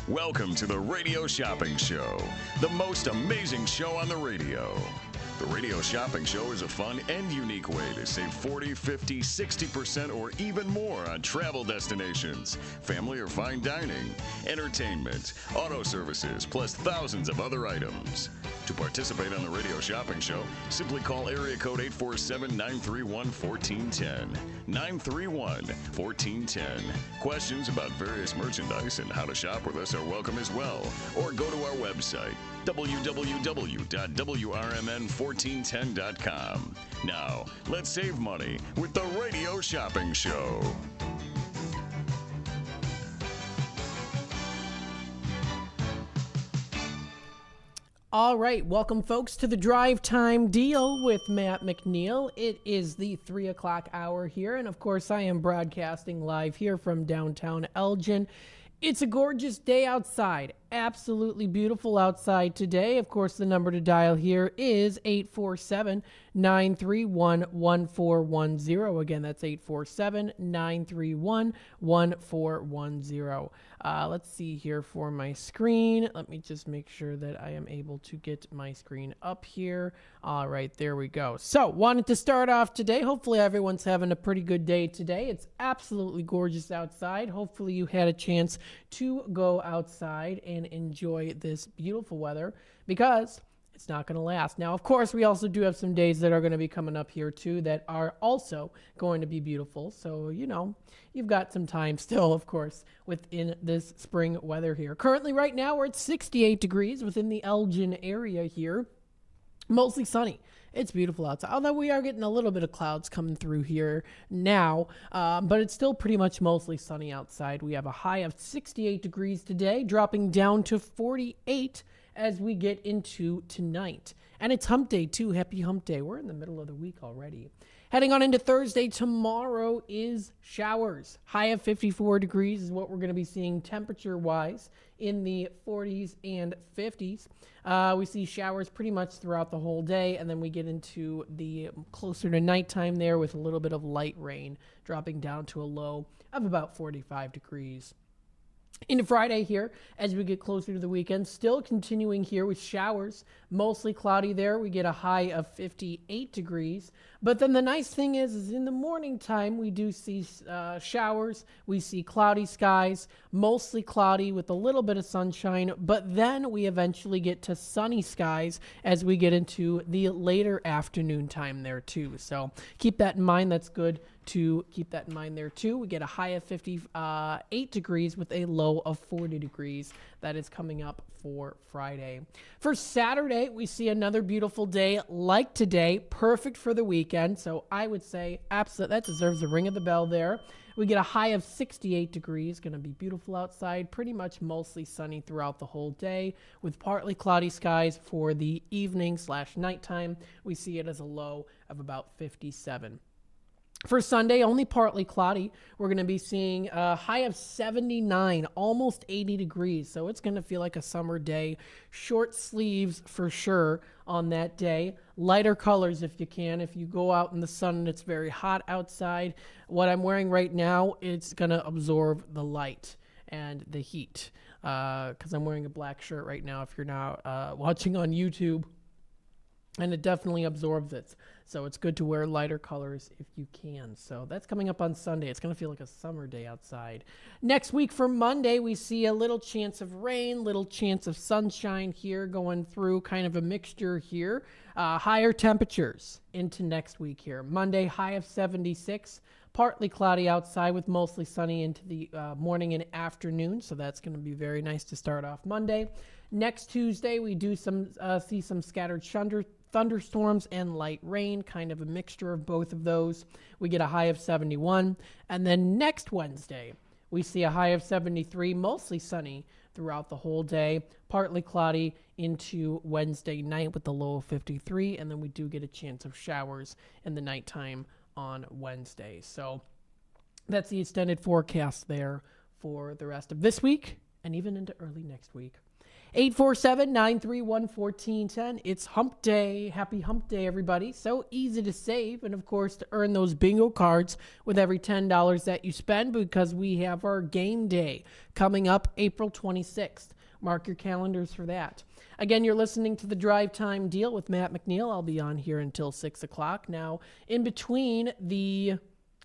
Welcome to the Radio Shopping Show, the most amazing show on the radio. The Radio Shopping Show is a fun and unique way to save 40, 50, 60% or even more on travel destinations, family or fine dining, entertainment, auto services, plus thousands of other items. To participate on the Radio Shopping Show, simply call area code 847-931-1410. 931-1410. Questions about various merchandise and how to shop with us are welcome as well. Or go to our website, www.wrmn1410.com. Now, let's save money with the Radio Shopping Show. All right, welcome folks to the Drive Time Deal with Matt McNeil. It is the 3 o'clock hour here, and of course I am broadcasting live here from downtown Elgin. It's a gorgeous day outside. Absolutely beautiful outside today. Of course, the number to dial here is 847-931-1410. Again, that's 847-931-1410. Let's see here for my screen. Let me just make sure that I am able to get my screen up here. All right, there we go. So, wanted to start off today. Hopefully, everyone's having a pretty good day today. It's absolutely gorgeous outside. Hopefully, you had a chance to go outside and enjoy this beautiful weather because it's not going to last. Now, of course, we also do have some days that are going to be coming up here too that are also going to be beautiful. So, you know, you've got some time still, of course, within this spring weather here. Currently, right now, we're at 68 degrees within the Elgin area here. Mostly sunny. It's beautiful outside, although we are getting a little bit of clouds coming through here now, but it's still pretty much mostly sunny outside. We have a high of 68 degrees today, dropping down to 48 as we get into tonight. And it's hump day, too. Happy hump day. We're in the middle of the week already. Heading on into Thursday, tomorrow is showers. High of 54 degrees is what we're going to be seeing temperature-wise in the 40s and 50s. We see showers pretty much throughout the whole day, and then we get into the closer to nighttime there with a little bit of light rain, dropping down to a low of about 45 degrees. Into Friday here, as we get closer to the weekend, still continuing here with showers, mostly cloudy there. We get a high of 58 degrees. But then the nice thing is in the morning time, we do see showers. We see cloudy skies, mostly cloudy with a little bit of sunshine. But then we eventually get to sunny skies as we get into the later afternoon time there too. So keep that in mind. That's good to keep that in mind there too. We get a high of 58 degrees with a low of 40 degrees. That is coming up for Friday. For Saturday, we see another beautiful day like today, perfect for the weekend. So I would say absolutely that deserves a ring of the bell there. We get a high of 68 degrees, going to be beautiful outside, pretty much mostly sunny throughout the whole day with partly cloudy skies for the evening/nighttime. We see it as a low of about 57. For Sunday, only partly cloudy. We're going to be seeing a high of 79, almost 80 degrees. So it's going to feel like a summer day. Short sleeves for sure on that day. Lighter colors if you can. If you go out in the sun and it's very hot outside, what I'm wearing right now, it's going to absorb the light and the heat. Because I'm wearing a black shirt right now if you're not watching on YouTube. And it definitely absorbs it. So it's good to wear lighter colors if you can. So that's coming up on Sunday. It's going to feel like a summer day outside. Next week for Monday, we see a little chance of rain, little chance of sunshine here going through, kind of a mixture here. Higher temperatures into next week here. Monday, high of 76. Partly cloudy outside with mostly sunny into the morning and afternoon. So that's going to be very nice to start off Monday. Next Tuesday, we do see some scattered thunderstorms and light rain, kind of a mixture of both of those. We get a high of 71. And then next Wednesday, we see a high of 73, mostly sunny throughout the whole day, partly cloudy into Wednesday night with a low of 53. And then we do get a chance of showers in the nighttime on Wednesday. So that's the extended forecast there for the rest of this week and even into early next week. 847-931-1410. It's hump day. Happy hump day, everybody. So easy to save and, of course, to earn those bingo cards with every $10 that you spend, because we have our game day coming up April 26th. Mark your calendars for that. Again, you're listening to the Drive Time Deal with Matt McNeil. I'll be on here until 6 o'clock. Now, in between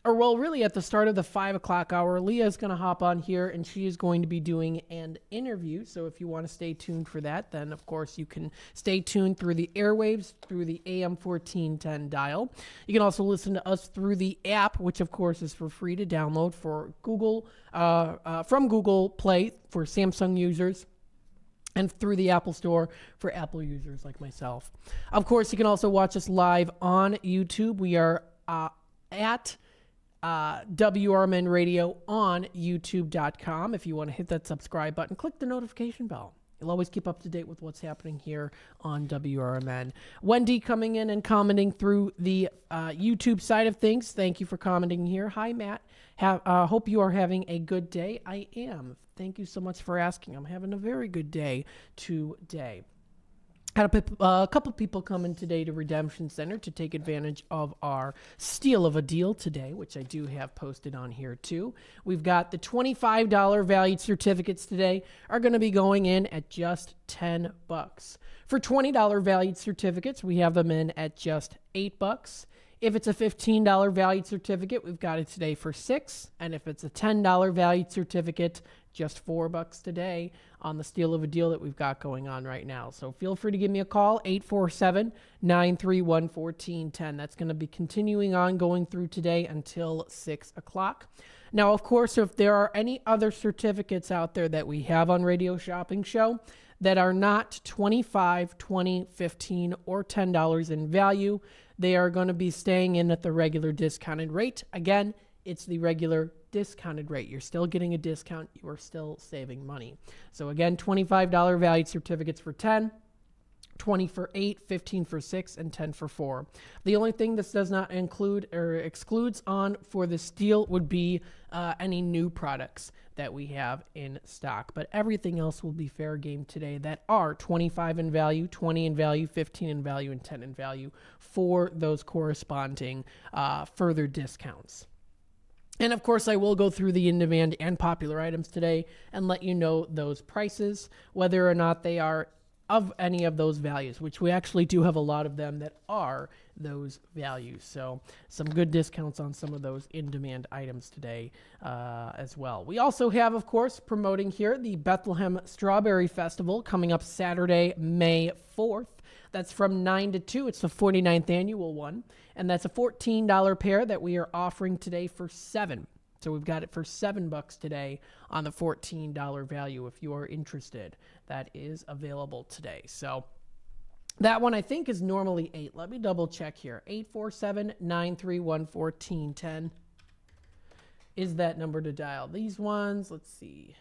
really at the start of the 5 o'clock hour, Leah is going to hop on here and she is going to be doing an interview. So if you want to stay tuned for that, then of course you can stay tuned through the airwaves, through the AM 1410 dial. You can also listen to us through the app, which of course is for free to download for Google, from Google Play for Samsung users, and through the Apple Store for Apple users like myself. Of course, you can also watch us live on YouTube. We are at Wrmn Radio on YouTube.com. If you want to hit that subscribe button, click the notification bell. You'll always keep up to date with what's happening here on WRMN. Wendy coming in and commenting through the YouTube side of things. Thank you for commenting here. Hi, Matt. Hope you are having a good day. I am. Thank you so much for asking. I'm having a very good day today. Had a couple people come in today to Redemption Center to take advantage of our steal of a deal today, which I do have posted on here too. We've got the $25 valued certificates today are going to be going in at just $10. For $20 valued certificates, we have them in at just $8. If it's a $15 valued certificate, we've got it today for $6. And if it's a $10 valued certificate, just $4 today on the steal of a deal that we've got going on right now. So feel free to give me a call, 847-931-1410. That's going to be continuing on going through today until 6 o'clock. Now, of course, if there are any other certificates out there that we have on Radio Shopping Show that are not $25, $20, $15, or $10 in value, they are going to be staying in at the regular discounted rate. Again, it's the regular discounted rate. You're still getting a discount. You are still saving money. So again, $25 valued certificates for 10, 20 for 8, 15 for 6, and 10 for 4. The only thing this does not include or excludes on for this deal would be any new products that we have in stock. But everything else will be fair game today that are 25 in value, 20 in value, 15 in value, and 10 in value for those corresponding further discounts. And of course, I will go through the in-demand and popular items today and let you know those prices, whether or not they are of any of those values, which we actually do have a lot of them that are those values. So some good discounts on some of those in-demand items today as well. We also have, of course, promoting here the Bethlehem Strawberry Festival coming up Saturday, May 4th. That's from 9 to 2. It's the 49th annual one. And that's a $14 pair that we are offering today for $7. So we've got it for $7 today on the $14 value if you are interested. That is available today. So that one I think is normally $8. Let me double check here. 847-931-1410 is that number to dial. These ones, let's see.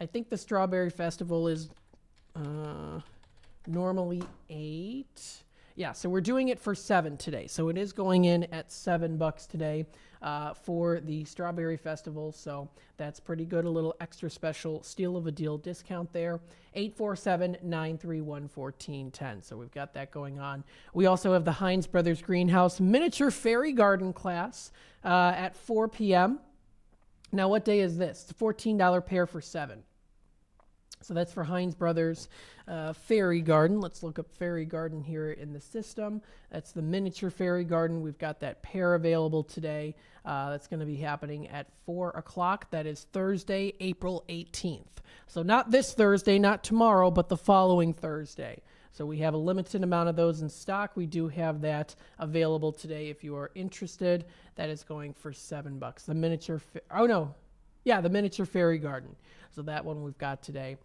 I think the Strawberry Festival is normally $8. Yeah, so we're doing it for $7 today. So it is going in at $7 today for the Strawberry Festival. So that's pretty good. A little extra special steal of a deal discount there. 847-931-1410. So we've got that going on. We also have the Heinz Brothers Greenhouse Miniature Fairy Garden class at 4 p.m. Now, what day is this? It's a $14 pair for $7. So that's for Heinz Brothers Fairy Garden. Let's look up Fairy Garden here in the system. That's the miniature Fairy Garden. We've got that pair available today. That's going to be happening at 4 o'clock. That is Thursday, April 18th. So not this Thursday, not tomorrow, but the following Thursday. So we have a limited amount of those in stock. We do have that available today if you are interested. That is going for $7. The miniature, the miniature Fairy Garden. So that one we've got today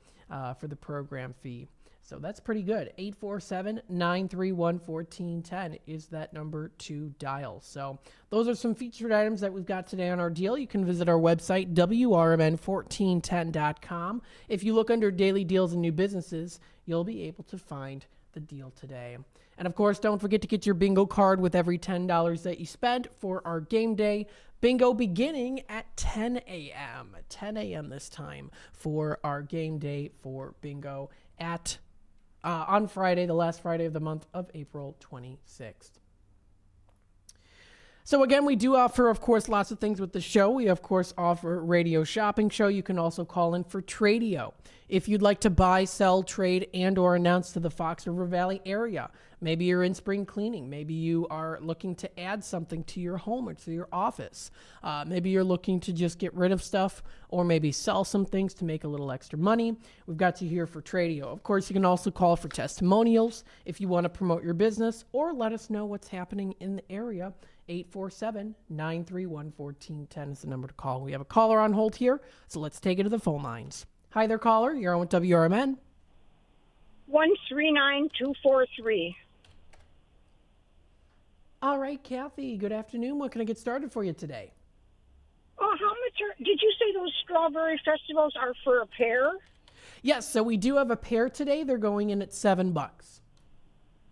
for the program fee. So that's pretty good. 847-931-1410 is that number to dial. So those are some featured items that we've got today on our deal. You can visit our website, WRMN1410.com. If you look under Daily Deals and New Businesses, you'll be able to find the deal today. And of course, don't forget to get your bingo card with every $10 that you spend for our game day bingo beginning at 10 a.m. 10 a.m. this time for our game day for bingo at on Friday, the last Friday of the month of April 26th. So again, we do offer, of course, lots of things with the show. We, of course, offer radio shopping show. You can also call in for Tradio. If you'd like to buy, sell, trade, and or announce to the Fox River Valley area, maybe you're in spring cleaning. Maybe you are looking to add something to your home or to your office. Maybe you're looking to just get rid of stuff or maybe sell some things to make a little extra money. We've got you here for Tradio. Of course, you can also call for testimonials if you want to promote your business or let us know what's happening in the area. 847-931-1410 is the number to call. We have a caller on hold here, so let's take it to the phone lines. Hi there, caller. You're on with Wrmn. 139243. All right, Kathy. Good afternoon. What can I get started for you today? Oh, how much did you say those strawberry festivals are for a pair? Yes, so we do have a pair today. They're going in at $7.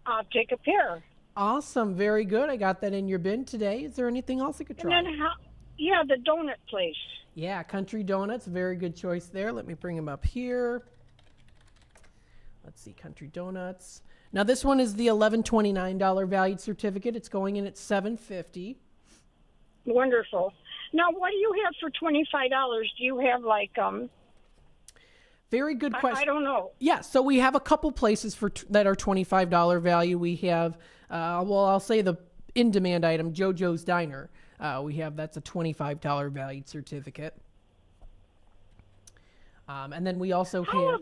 I'll take a pair. Awesome. Very good. I got that in your bin today. Is there anything else I could try? And then the donut place. Yeah, Country Donuts. Very good choice there. Let me bring them up here. Let's see, Country Donuts. Now this one is the $11.29 valued certificate. It's going in at $7.50. Wonderful. Now, what do you have for $25? Do you have Very good question. I don't know. Yeah, so we have a couple places that are $25 value. We have, I'll say the in-demand item, JoJo's Diner. That's a $25 valued certificate. And then we also have...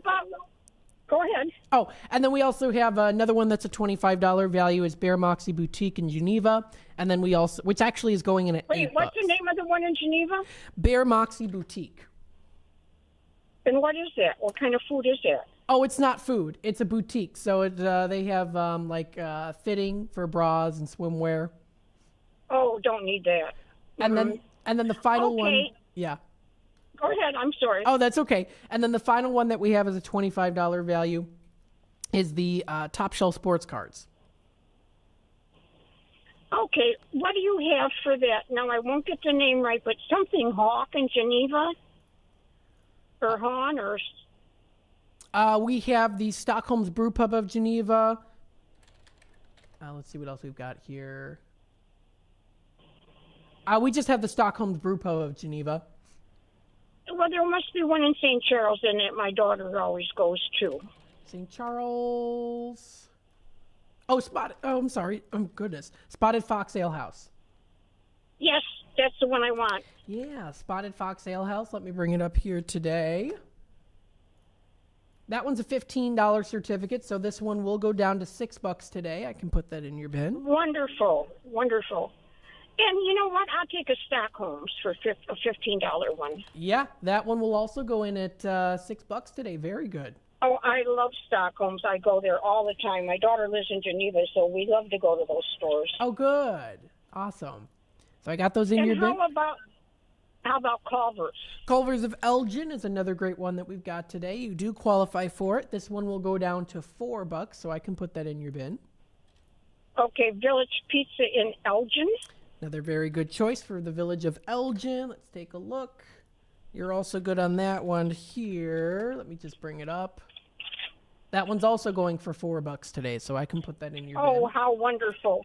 Go ahead. Oh, and then we also have another one that's a $25 value is Bear Moxie Boutique in Geneva. And then we also, which actually is going in at $8. Wait, what's the name of the one in Geneva? Bear Moxie Boutique. And what is that? What kind of food is that? Oh, it's not food. It's a boutique. So they have fitting for bras and swimwear. Oh, don't need that. And then the final one. Yeah. Go ahead. I'm sorry. Oh, that's okay. And then the final one that we have as a $25 value is the Top Shelf Sports Cards. Okay. What do you have for that? Now, I won't get the name right, but something Hawk in Geneva? Or Hahn or... We have the Stockholm's Brew Pub of Geneva. Let's see what else we've got here. We just have the Stockholm's Brew Pub of Geneva. Well, there must be one in St. Charles in it my daughter always goes to. St. Charles. Oh, I'm sorry. Oh, goodness. Spotted Fox Ale House. Yes, that's the one I want. Yeah, Spotted Fox Ale House. Let me bring it up here today. That one's a $15 certificate, so this one will go down to $6 today. I can put that in your bin. Wonderful, wonderful. And you know what? I'll take a Stockholm's for a $15 one. Yeah, that one will also go in at $6 today. Very good. Oh, I love Stockholm's. I go there all the time. My daughter lives in Geneva, so we love to go to those stores. Oh, good. Awesome. So I got those in your bin. How about Culver's? Culver's of Elgin is another great one that we've got today. You do qualify for it. This one will go down to $4, so I can put that in your bin. Okay, Village Pizza in Elgin. Another very good choice for the Village of Elgin. Let's take a look. You're also good on that one here. Let me just bring it up. That one's also going for $4 today, so I can put that in your bin. Oh, how wonderful.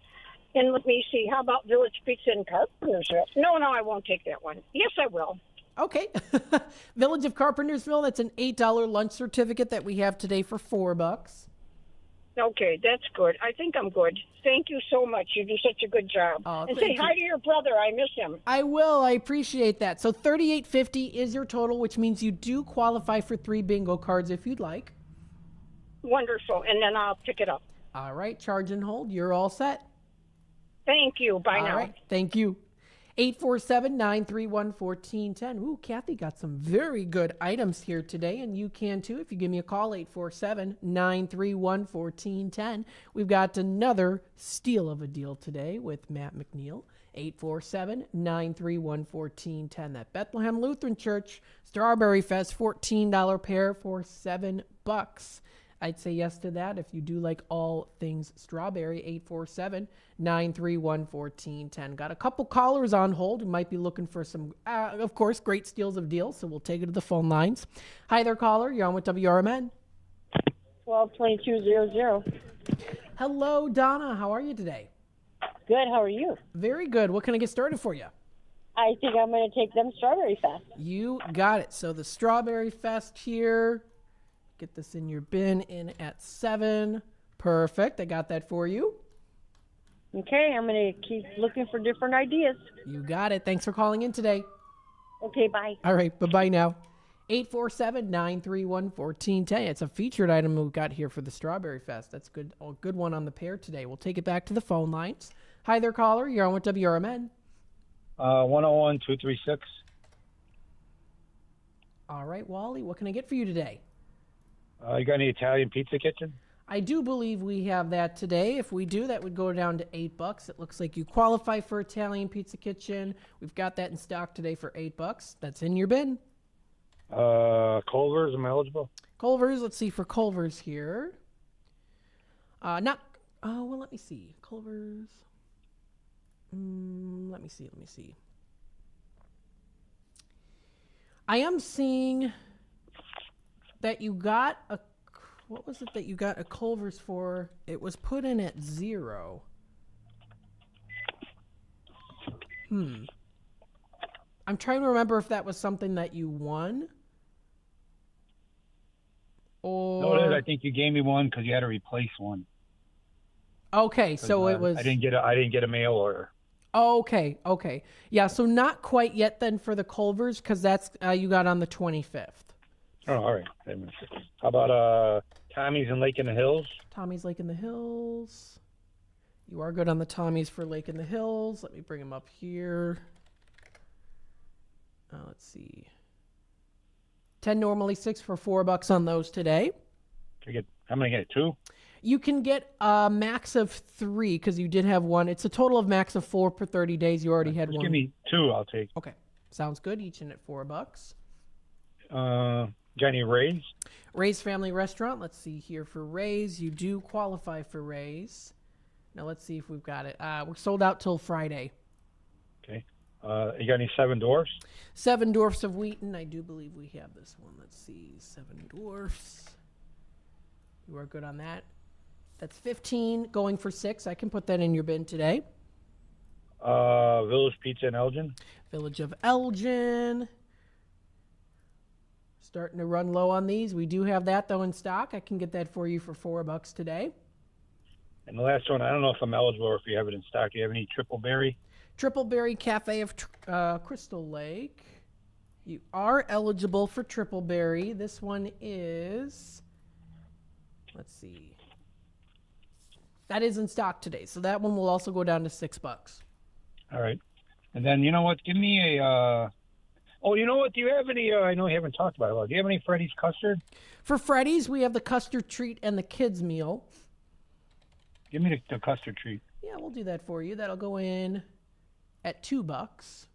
And let me see, how about Village Pizza in Carpentersville? No, I won't take that one. Yes, I will. Okay. Village of Carpentersville, that's an $8 lunch certificate that we have today for $4. Okay, that's good. I think I'm good. Thank you so much. You do such a good job. Oh, and say hi to your brother. I miss him. I will. I appreciate that. So $38.50 is your total, which means you do qualify for 3 bingo cards if you'd like. Wonderful. And then I'll pick it up. All right. Charge and hold. You're all set. Thank you. Bye now. All right. Thank you. 847-931-1410. Ooh, Kathy got some very good items here today, and you can too if you give me a call, 847-931-1410. We've got another steal of a deal today with Matt McNeil, 847-931-1410. That Bethlehem Lutheran Church Strawberry Fest $14 pair for $7. I'd say yes to that. If you do like all things strawberry, 847-931-1410. Got a couple callers on hold who might be looking for some, of course, great steals of deals. So we'll take it to the phone lines. Hi there, caller. You're on with WRMN. 122200. Hello, Donna. How are you today? Good. How are you? Very good. What can I get started for you? I think I'm going to take them Strawberry Fest. You got it. So the Strawberry Fest here. Get this in your bin in at 7. Perfect. I got that for you. Okay. I'm going to keep looking for different ideas. You got it. Thanks for calling in today. Okay. Bye. All right. Bye-bye now. 847-931-1410. It's a featured item we've got here for the Strawberry Fest. That's good. A good one on the pair today. We'll take it back to the phone lines. Hi there, caller. You're on with WRMN. 101-236. All right, Wally. What can I get for you today? You got any Italian pizza kitchen? I do believe we have that today. If we do, that would go down to $8. It looks like you qualify for Italian Pizza Kitchen. We've got that in stock today for $8. That's in your bin. Culver's, am I eligible? Culver's, let's see for Culver's here. Let me see. Culver's. Let me see. I am seeing that you got what was it that you got a Culver's for? It was put in at 0. I'm trying to remember if that was something that you won. Or... No, it is. I think you gave me one because you had to replace one. Okay, so it was... I didn't get a mail order. Okay. Yeah, so not quite yet then for the Culver's because that's you got on the 25th. Oh, all right. How about Tommy's in Lake in the Hills? Tommy's Lake in the Hills. You are good on the Tommy's for Lake in the Hills. Let me bring them up here. Let's see. 10 normally, 6 for $4 on those today. I'm going to get 2. You can get a max of 3 because you did have one. It's a total of max of 4 per 30 days. You already had one. Give me 2, I'll take. Okay. Sounds good. Each in at $4. Got any Ray's? Ray's Family Restaurant. Let's see here for Ray's. You do qualify for Ray's. Now let's see if we've got it. We're sold out till Friday. Okay. You got any 7 Dwarfs? 7 Dwarfs of Wheaton. I do believe we have this one. Let's see. 7 Dwarfs. You are good on that. That's 15 going for 6. I can put that in your bin today. Village Pizza in Elgin. Village of Elgin. Starting to run low on these. We do have that, though, in stock. I can get that for you for $4 today. And the last one, I don't know if I'm eligible or if you have it in stock. Do you have any Triple Berry? Triple Berry Cafe of Crystal Lake. You are eligible for Triple Berry. This one is, let's see. That is in stock today. So that one will also go down to $6. All right. And then, you know what? Give me a... Oh, you know what? Do you have any... I know you haven't talked about it a lot. Do you have any Freddy's custard? For Freddy's, we have the custard treat and the kids meal. Give me the custard treat. Yeah, we'll do that for you. That'll go in at $2.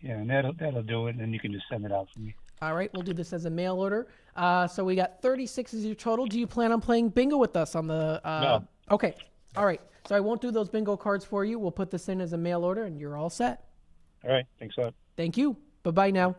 Yeah, and that'll do it, and then you can just send it out for me. All right, we'll do this as a mail order. So we got 36 as your total. Do you plan on playing bingo with us on the... No. Okay, all right. So I won't do those bingo cards for you. We'll put this in as a mail order, and you're all set. All right, thanks a lot. Thank you. Bye-bye now.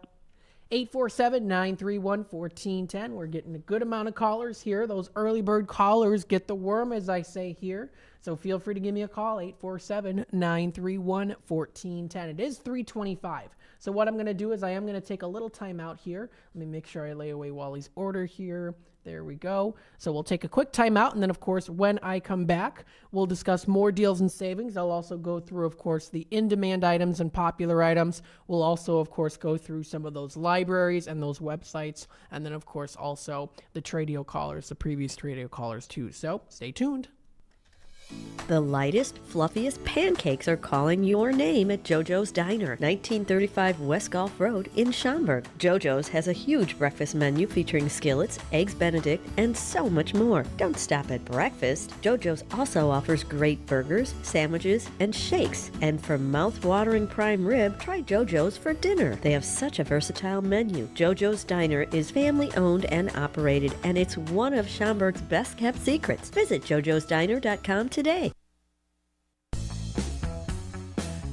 847-931-1410. We're getting a good amount of callers here. Those early bird callers get the worm, as I say here. So feel free to give me a call, 847-931-1410. It is 3:25. So what I'm going to do is I am going to take a little time out here. Let me make sure I lay away Wally's order here. There we go. So we'll take a quick time out, and then, of course, when I come back, we'll discuss more deals and savings. I'll also go through, of course, the in-demand items and popular items. We'll also, of course, go through some of those libraries and those websites, and then, of course, also the Tradio callers, the previous Tradio callers, too. So stay tuned. The lightest, fluffiest pancakes are calling your name at JoJo's Diner, 1935 West Gulf Road in Schaumburg. JoJo's has a huge breakfast menu featuring skillets, eggs Benedict, and so much more. Don't stop at breakfast. JoJo's also offers great burgers, sandwiches, and shakes. And for mouth-watering prime rib, try JoJo's for dinner. They have such a versatile menu. JoJo's Diner is family-owned and operated, and it's one of Schaumburg's best-kept secrets. Visit jojosdiner.com today.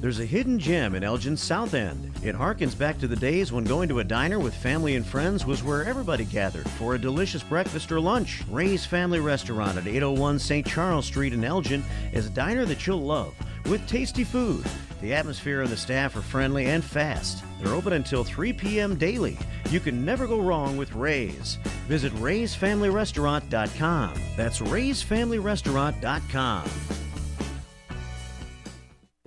There's a hidden gem in Elgin's South End. It harkens back to the days when going to a diner with family and friends was where everybody gathered for a delicious breakfast or lunch. Ray's Family Restaurant at 801 St. Charles Street in Elgin is a diner that you'll love with tasty food. The atmosphere and the staff are friendly and fast. They're open until 3 p.m. daily. You can never go wrong with Ray's. Visit raysfamilyrestaurant.com. That's raysfamilyrestaurant.com.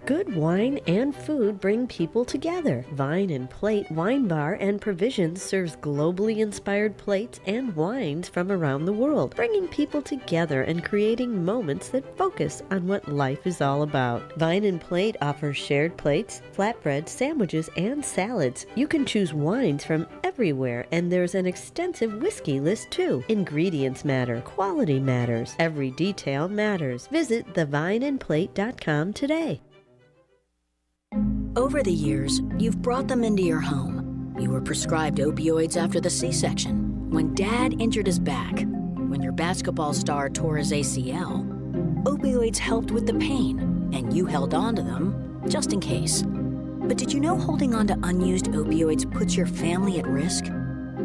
Good wine and food bring people together. Vine and Plate Wine Bar and Provisions serves globally inspired plates and wines from around the world, bringing people together and creating moments that focus on what life is all about. Vine and Plate offers shared plates, flatbreads, sandwiches, and salads. You can choose wines from everywhere, and there's an extensive whiskey list too. Ingredients matter. Quality matters. Every detail matters. Visit thevineandplate.com today. Over the years, you've brought them into your home. You were prescribed opioids after the C-section, when Dad injured his back, when your basketball star tore his ACL. Opioids helped with the pain, and you held on to them just in case. But did you know holding on to unused opioids puts your family at risk?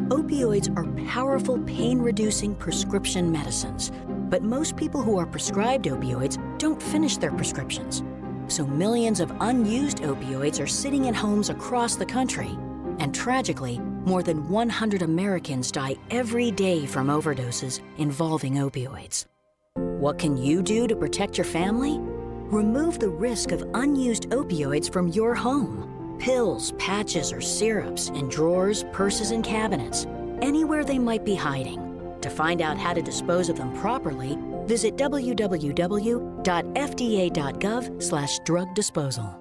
Opioids are powerful pain-reducing prescription medicines, but most people who are prescribed opioids don't finish their prescriptions. So millions of unused opioids are sitting in homes across the country. And tragically, more than 100 Americans die every day from overdoses involving opioids. What can you do to protect your family? Remove the risk of unused opioids from your home. Pills, patches, or syrups in drawers, purses, and cabinets, anywhere they might be hiding. To find out how to dispose of them properly, visit www.fda.gov/drug disposal.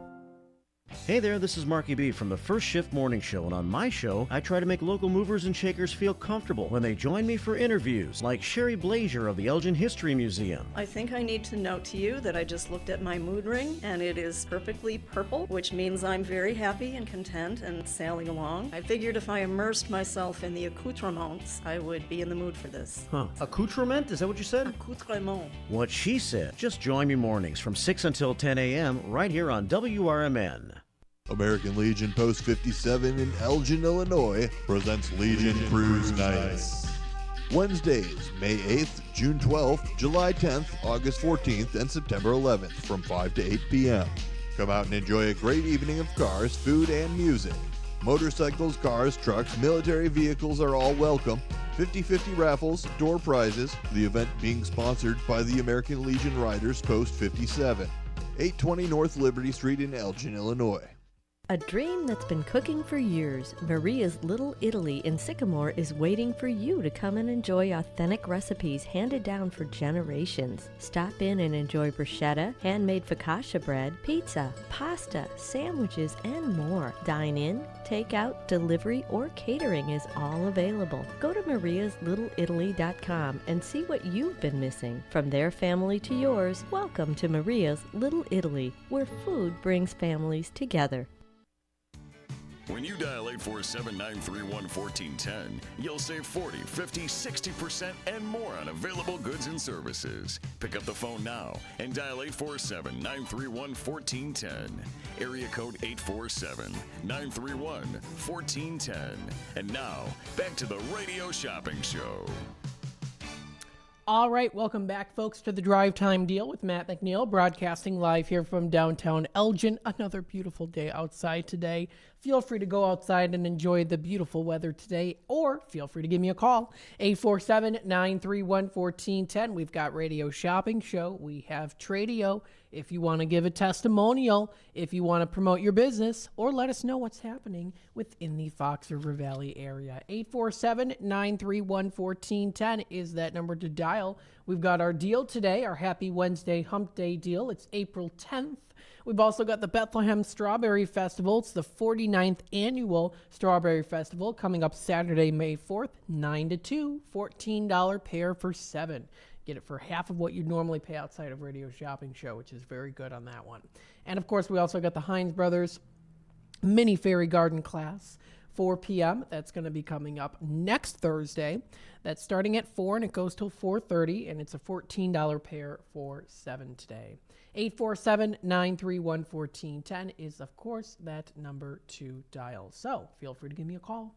Hey there, this is Marky B from the First Shift Morning Show, and on my show, I try to make local movers and shakers feel comfortable when they join me for interviews, like Sherry Blazier of the Elgin History Museum. I think I need to note to you that I just looked at my mood ring, and it is perfectly purple, which means I'm very happy and content and sailing along. I figured if I immersed myself in the accoutrements, I would be in the mood for this. Huh. Accoutrement? Is that what you said? Accoutrement. What she said. Just join me mornings from 6 until 10 a.m. right here on WRMN. American Legion Post 57 in Elgin, Illinois presents Legion Cruise Nights. Wednesdays, May 8th, June 12th, July 10th, August 14th, and September 11th from 5 to 8 p.m. Come out and enjoy a great evening of cars, food, and music. Motorcycles, cars, trucks, military vehicles are all welcome. 50-50 raffles, door prizes. The event being sponsored by the American Legion Riders Post 57. 820 North Liberty Street in Elgin, Illinois. A dream that's been cooking for years, Maria's Little Italy in Sycamore is waiting for you to come and enjoy authentic recipes handed down for generations. Stop in and enjoy bruschetta, handmade focaccia bread, pizza, pasta, sandwiches, and more. Dine in, take out, delivery, or catering is all available. Go to mariaslittleitaly.com and see what you've been missing. From their family to yours, welcome to Maria's Little Italy, where food brings families together. When you dial 847-931-1410, you'll save 40, 50, 60% and more on available goods and services. Pick up the phone now and dial 847-931-1410. Area code 847-931-1410. And now, back to the Radio Shopping Show. All right, welcome back, folks, to the Drive Time Deal with Matt McNeil, broadcasting live here from downtown Elgin. Another beautiful day outside today. feel free to go outside and enjoy the beautiful weather today, or feel free to give me a call, 847-931-1410. We've got Radio Shopping Show. We have Tradio. If you want to give a testimonial, if you want to promote your business, or let us know what's happening within the Fox River Valley area. 847-931-1410 is that number to dial. We've got our deal today, our Happy Wednesday Hump Day deal. It's April 10th. We've also got the Bethlehem Strawberry Festival. It's the 49th annual Strawberry Festival coming up Saturday, May 4th, 9 to 2, $14 pair for 7. Get it for half of what you'd normally pay outside of Radio Shopping Show, which is very good on that one. And, of course, we also got the Hines Brothers Mini Fairy Garden class, 4 p.m. That's going to be coming up next Thursday. That's starting at 4, and it goes till 4:30, and it's a $14 pair for 7 today. 847-931-1410 is, of course, that number to dial. So feel free to give me a call.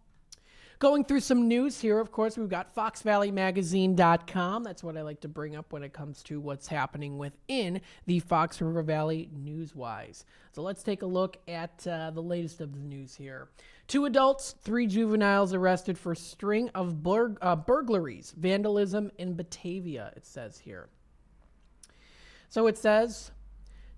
Going through some news here, of course, we've got FoxValleyMagazine.com. That's what I like to bring up when it comes to what's happening within the Fox River Valley Newswise. So let's take a look at the latest of the news here. 2 adults, 3 juveniles arrested for string of burglaries, vandalism in Batavia, it says here. So it says,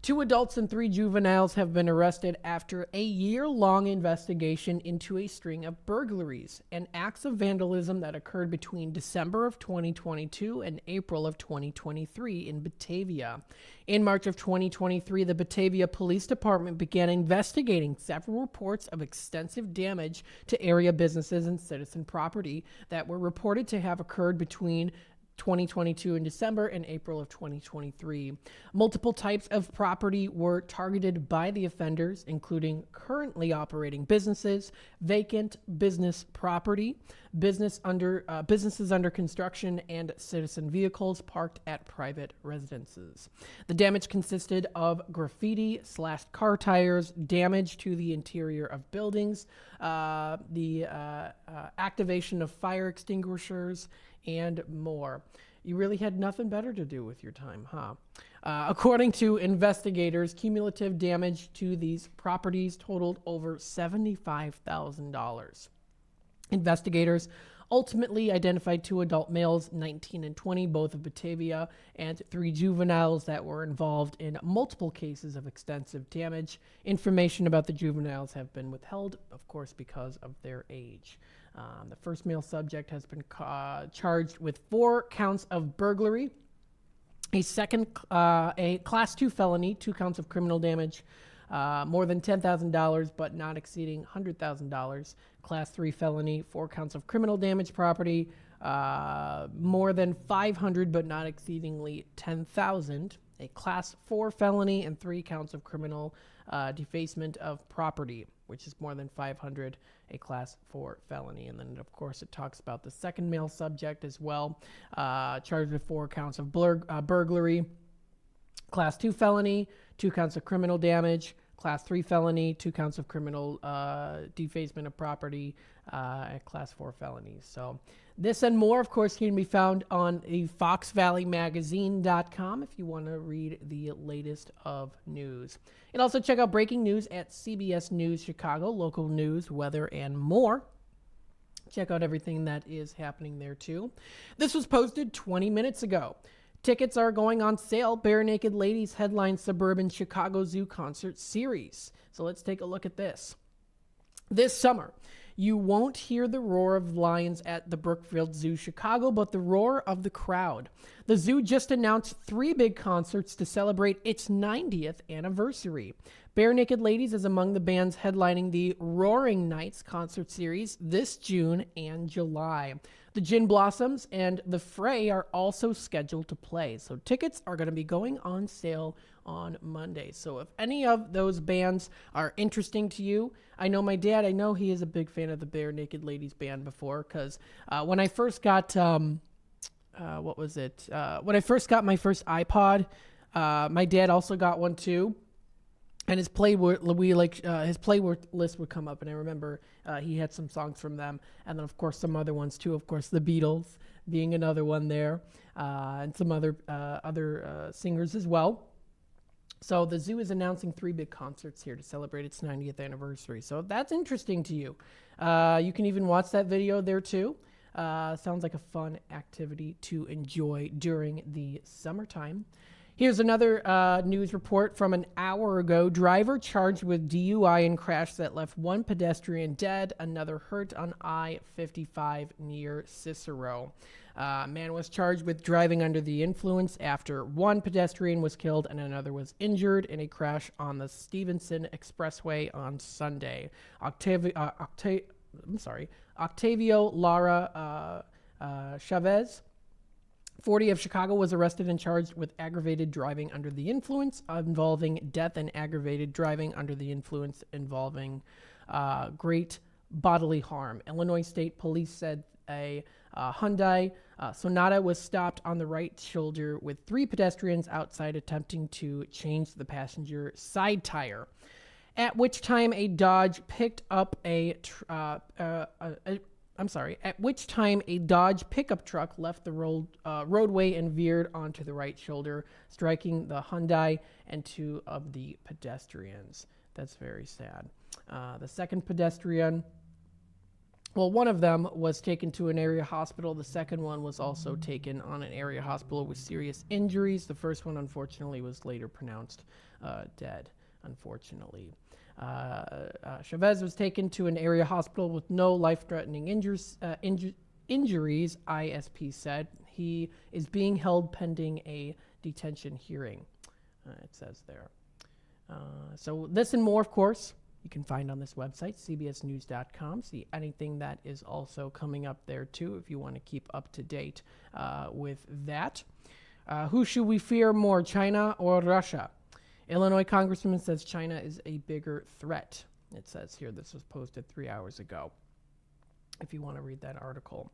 2 adults and 3 juveniles have been arrested after a year-long investigation into a string of burglaries and acts of vandalism that occurred between December of 2022 and April of 2023 in Batavia. In March of 2023, the Batavia Police Department began investigating several reports of extensive damage to area businesses and citizen property that were reported to have occurred between 2022 in December and April of 2023. Multiple types of property were targeted by the offenders, including currently operating businesses, vacant business property, businesses under construction, and citizen vehicles parked at private residences. The damage consisted of graffiti, slashed car tires, damage to the interior of buildings, the activation of fire extinguishers, and more. You really had nothing better to do with your time, huh? According to investigators, cumulative damage to these properties totaled over $75,000. Investigators ultimately identified 2 adult males, 19 and 20, both of Batavia, and 3 juveniles that were involved in multiple cases of extensive damage. Information about the juveniles have been withheld, of course, because of their age. The first male subject has been charged with 4 counts of burglary, a Class 2 felony, 2 counts of criminal damage, more than $10,000 but not exceeding $100,000, Class 3 felony, 4 counts of criminal damage property, more than $500 but not exceedingly $10,000, a Class 4 felony, and 3 counts of criminal defacement of property, which is more than $500, a Class 4 felony. And then, of course, it talks about the second male subject as well, charged with 4 counts of burglary, Class 2 felony, 2 counts of criminal damage, Class 3 felony, 2 counts of criminal defacement of property, and Class 4 felonies. So this and more, of course, can be found on the FoxValleyMagazine.com if you want to read the latest of news. And also check out breaking news at CBS News Chicago, local news, weather, and more. Check out everything that is happening there, too. This was posted 20 minutes ago. Tickets are going on sale. Bare Naked Ladies headline Suburban Chicago Zoo Concert Series. So let's take a look at this. This summer, you won't hear the roar of lions at the Brookfield Zoo Chicago, but the roar of the crowd. The zoo just announced 3 big concerts to celebrate its 90th anniversary. Bare Naked Ladies is among the bands headlining the Roaring Nights concert series this June and July. The Gin Blossoms and The Fray are also scheduled to play, so tickets are going to be going on sale on Monday. So if any of those bands are interesting to you, I know my dad, I know he is a big fan of the Bare Naked Ladies band before, because when I first got, when I first got my first iPod, my dad also got one too. And his playlist would come up, and I remember he had some songs from them, and then of course some other ones too. Of course, the Beatles being another one there, and some other singers as well. So the zoo is announcing 3 big concerts here to celebrate its 90th anniversary. So if that's interesting to you, you can even watch that video there too. Sounds like a fun activity to enjoy during the summertime. Here's another news report from an hour ago. Driver charged with DUI in crash that left 1 pedestrian dead, another hurt on I-55 near Cicero. Man was charged with driving under the influence after 1 pedestrian was killed and another was injured in a crash on the Stevenson Expressway on Sunday. Octavio Lara Chavez, 40 of Chicago, was arrested and charged with aggravated driving under the influence involving death and aggravated driving under the influence involving great bodily harm. Illinois State Police said a Hyundai Sonata was stopped on the right shoulder with 3 pedestrians outside attempting to change the passenger side tire. At which time a Dodge pickup truck left the roadway and veered onto the right shoulder, striking the Hyundai and 2 of the pedestrians. That's very sad. The second pedestrian, one of them was taken to an area hospital. The second one was also taken on an area hospital with serious injuries. The first one, unfortunately, was later pronounced dead, unfortunately. Chavez was taken to an area hospital with no life-threatening injuries, ISP said. He is being held pending a detention hearing, it says there. So this and more, of course, you can find on this website, cbsnews.com. See anything that is also coming up there, too, if you want to keep up to date with that. Who should we fear more, China or Russia? Illinois congressman says China is a bigger threat. It says here, this was posted 3 hours ago, if you want to read that article.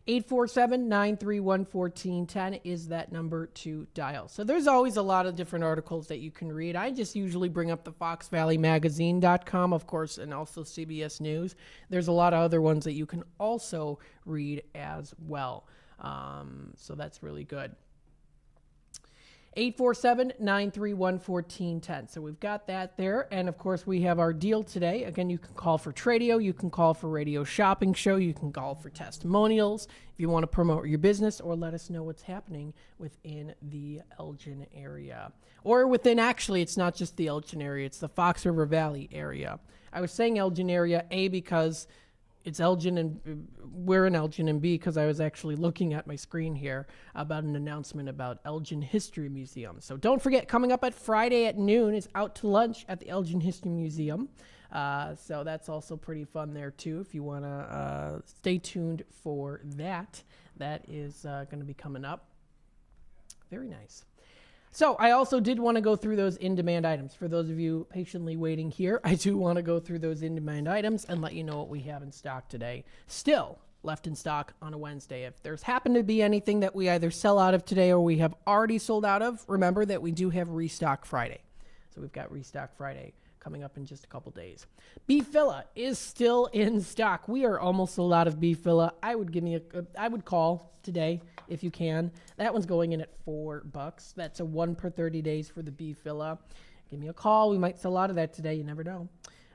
847-931-1410 is that number to dial. So there's always a lot of different articles that you can read. I just usually bring up the FoxValleyMagazine.com, of course, and also CBS News. There's a lot of other ones that you can also read as well. So that's really good. 847-931-1410. So we've got that there. And, of course, we have our deal today. Again, you can call for Tradio. You can call for Radio Shopping Show. You can call for testimonials if you want to promote your business or let us know what's happening within the Elgin area. Or within, actually, it's not just the Elgin area. It's the Fox River Valley area. I was saying Elgin area, A, because it's Elgin, and we're in Elgin, and B, because I was actually looking at my screen here about an announcement about Elgin History Museum. So don't forget, coming up at Friday at noon is Out to Lunch at the Elgin History Museum. So that's also pretty fun there, too, if you want to stay tuned for that. That is going to be coming up. Very nice. So I also did want to go through those in-demand items. For those of you patiently waiting here, I do want to go through those in-demand items and let you know what we have in stock today. Still left in stock on a Wednesday. If there's happened to be anything that we either sell out of today or we have already sold out of, remember that we do have Restock Friday. So we've got Restock Friday coming up in just a couple days. Beef Villa is still in stock. We are almost sold out of Beef Villa. I would call today if you can. That one's going in at $4. That's a 1 per 30 days for the Beef Villa. Give me a call. We might sell out of that today. You never know.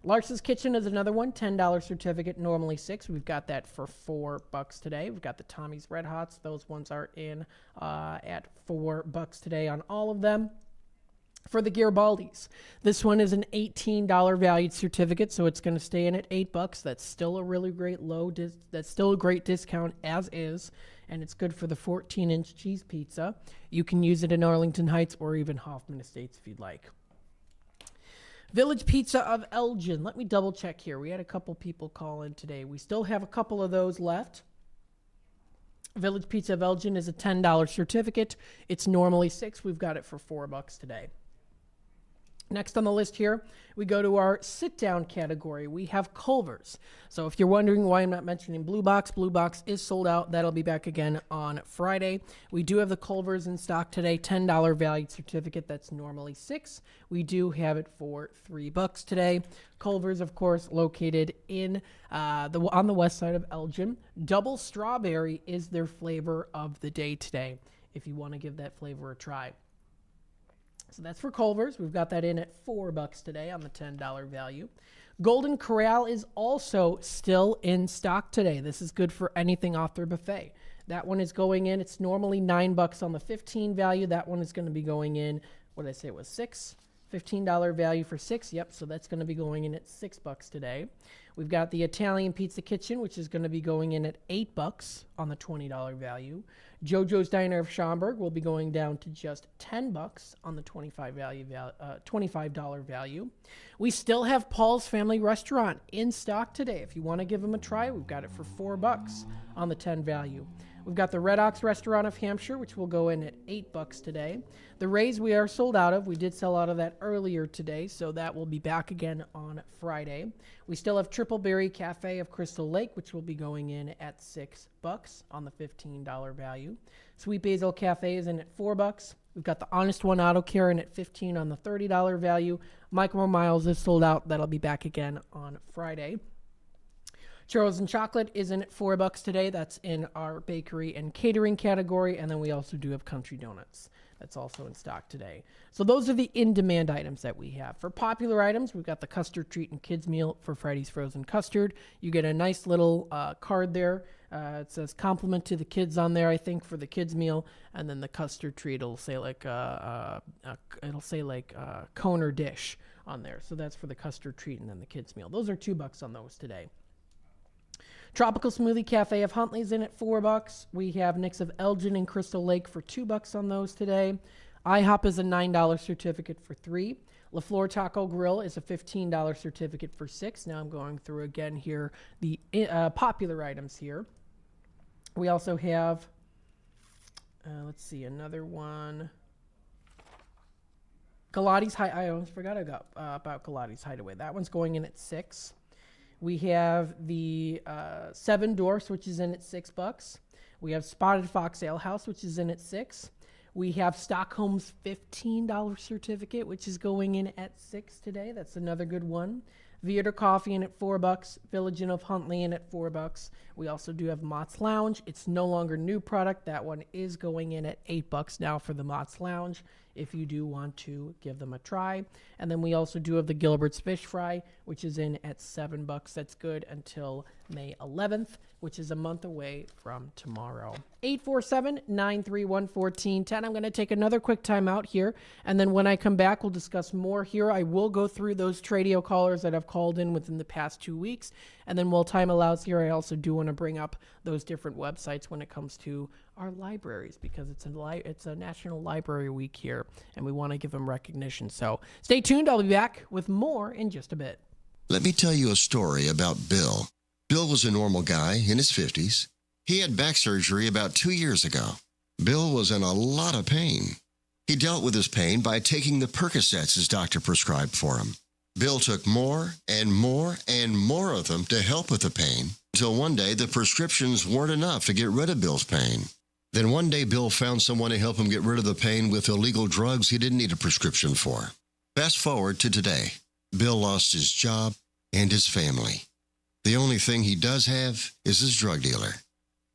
Lars's Kitchen is another one. $10 certificate, normally $6. We've got that for $4 today. We've got the Tommy's Red Hots. Those ones are in at $4 today on all of them. For the Garibaldis, this one is an $18 valued certificate, so it's going to stay in at $8. That's still a really great that's still a great discount as is, and it's good for the 14-inch cheese pizza. You can use it in Arlington Heights or even Hoffman Estates if you'd like. Village Pizza of Elgin. Let me double check here. We had a couple people call in today. We still have a couple of those left. Village Pizza of Elgin is a $10 certificate. It's normally $6. We've got it for $4 today. Next on the list here, we go to our sit-down category. We have Culver's. So if you're wondering why I'm not mentioning Blue Box is sold out. That'll be back again on Friday. We do have the Culver's in stock today, $10 valued certificate. That's normally $6. We do have it for $3 today. Culver's, of course, located in on the west side of Elgin. Double strawberry is their flavor of the day today, if you want to give that flavor a try. So that's for Culver's. We've got that in at $4 today on the $10 value. Golden Corral is also still in stock today. This is good for anything off their buffet. That one is going in. It's normally $9 on the 15 value. That one is going to be going in, what did I say it was, $6? $15 value for 6. Yep, so that's going to be going in at $6 today. We've got the Italian Pizza Kitchen, which is going to be going in at $8 on the $20 value. JoJo's Diner of Schaumburg will be going down to just $10 on the $25 value. We still have Paul's Family Restaurant in stock today. If you want to give them a try, we've got it for $4 on the 10 value. We've got the Red Ox Restaurant of Hampshire, which will go in at $8 today. The Rays we are sold out of. We did sell out of that earlier today, so that will be back again on Friday. We still have Triple Berry Cafe of Crystal Lake, which will be going in at $6 on the $15 value. Sweet Basil Cafe is in at $4. We've got the Honest One Auto Care in at $15 on the $30 value. Micro Miles is sold out. That'll be back again on Friday. Churros and Chocolate is in at $4 today. That's in our bakery and catering category. And then we also do have Country Donuts. That's also in stock today. So those are the in-demand items that we have. For popular items, we've got the Custard Treat and Kids Meal for Freddy's Frozen Custard. You get a nice little card there. It says compliment to the kids on there, I think, for the kids meal. And then the Custard Treat, it'll say like cone or dish on there. So that's for the Custard Treat and then the kids meal. Those are $2 on those today. Tropical Smoothie Cafe of Huntley's in at $4. We have Nick's of Elgin and Crystal Lake for $2 on those today. IHOP is a $9 certificate for $3. LaFleur Taco Grill is a $15 certificate for $6. Now I'm going through again here the popular items here. We also have, let's see, another one. Galati's I almost forgot about Galati's Hideaway. That one's going in at $6. We have the Seven Dwarfs, which is in at $6. We have Spotted Fox Ale House, which is in at $6. We have Stockholm's $15 certificate, which is going in at $6 today. That's another good one. Theater Coffee in at $4. Village Inn of Huntley in at $4. We also do have Mott's Lounge. It's no longer new product. That one is going in at $8 now for the Mott's Lounge, if you do want to give them a try. And then we also do have the Gilbert's Fish Fry, which is in at $7. That's good until May 11th, which is a month away from tomorrow. 847-931-1410. I'm going to take another quick time out here, and then when I come back, we'll discuss more here. I will go through those Tradio callers that have called in within the past 2 weeks, and then while time allows here, I also do want to bring up those different websites when it comes to our libraries, because it's a National Library Week here, and we want to give them recognition. So stay tuned. I'll be back with more in just a bit. Let me tell you a story about Bill. Bill was a normal guy in his 50s. He had back surgery about 2 years ago. Bill was in a lot of pain. He dealt with his pain by taking the Percocets his doctor prescribed for him. Bill took more and more and more of them to help with the pain, until one day the prescriptions weren't enough to get rid of Bill's pain. Then one day Bill found someone to help him get rid of the pain with illegal drugs he didn't need a prescription for. Fast forward to today. Bill lost his job and his family. The only thing he does have is his drug dealer.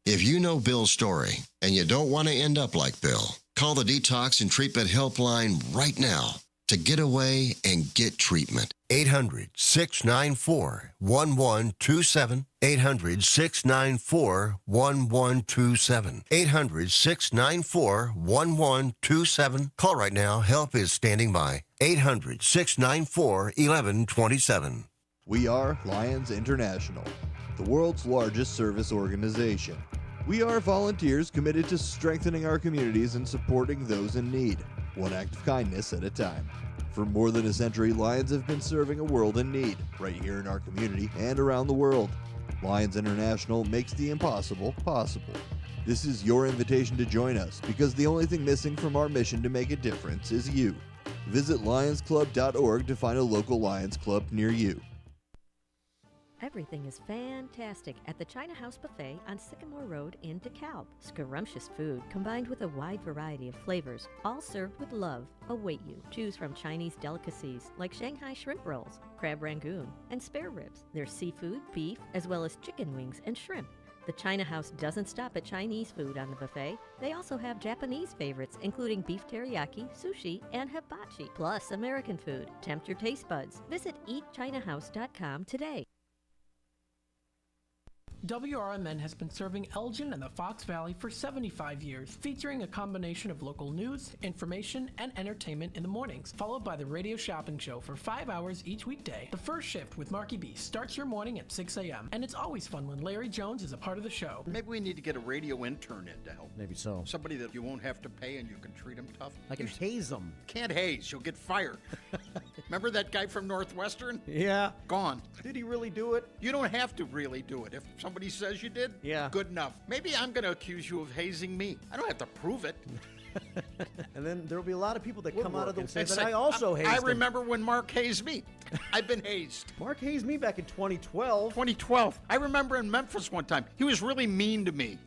If you know Bill's story and you don't want to end up like Bill, call the Detox and Treatment Helpline right now to get away and get treatment. 800-694-1127. 800-694-1127. 800-694-1127. Call right now. Help is standing by. 800-694-1127. We are Lions International, the world's largest service organization. We are volunteers committed to strengthening our communities and supporting those in need, one act of kindness at a time. For more than a century, Lions have been serving a world in need, right here in our community and around the world. Lions International makes the impossible possible. This is your invitation to join us, because the only thing missing from our mission to make a difference is you. Visit lionsclub.org to find a local Lions Club near you. Everything is fantastic at the China House Buffet on Sycamore Road in DeKalb. Scrumptious food combined with a wide variety of flavors, all served with love, await you. Choose from Chinese delicacies like Shanghai shrimp rolls, crab rangoon, and spare ribs. There's seafood, beef, as well as chicken wings and shrimp. The China House doesn't stop at Chinese food on the buffet. They also have Japanese favorites, including beef teriyaki, sushi, and hibachi, plus American food. Tempt your taste buds. Visit eatchinahouse.com today. WRMN has been serving Elgin and the Fox Valley for 75 years, featuring a combination of local news, information, and entertainment in the mornings, followed by the radio shopping show for 5 hours each weekday. The first shift with Marky B starts your morning at 6 a.m., and it's always fun when Larry Jones is a part of the show. Maybe we need to get a radio intern in to help. Maybe so. Somebody that you won't have to pay and you can treat him tough. I can haze them. Can't haze, you'll get fired. Remember that guy from Northwestern? Yeah. Gone. Did he really do it? You don't have to really do it. If somebody says you did, yeah, good enough. Maybe I'm going to accuse you of hazing me. I don't have to prove it. And then there'll be a lot of people that come out of the and say that I also hazed I him. remember when Mark hazed me. I've been hazed. Mark hazed me back in 2012. 2012. I remember in Memphis one time. He was really mean to me.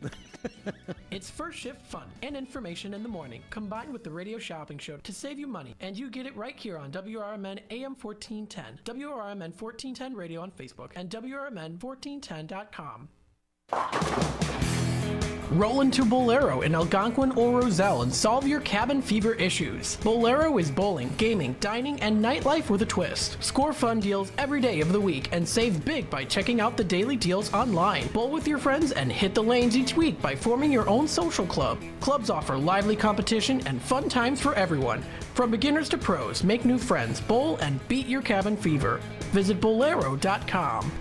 It's first shift fun and information in the morning, combined with the radio shopping show to save you money. And you get it right here on WRMN AM 1410, WRMN 1410 Radio on Facebook, and WRMN1410.com. Roll into Bolero in Algonquin or Roselle and solve your cabin fever issues. Bolero is bowling, gaming, dining, and nightlife with a twist. Score fun deals every day of the week and save big by checking out the daily deals online. Bowl with your friends and hit the lanes each week by forming your own social club. Clubs offer lively competition and fun times for everyone. From beginners to pros, make new friends, bowl, and beat your cabin fever. Visit Bolero.com.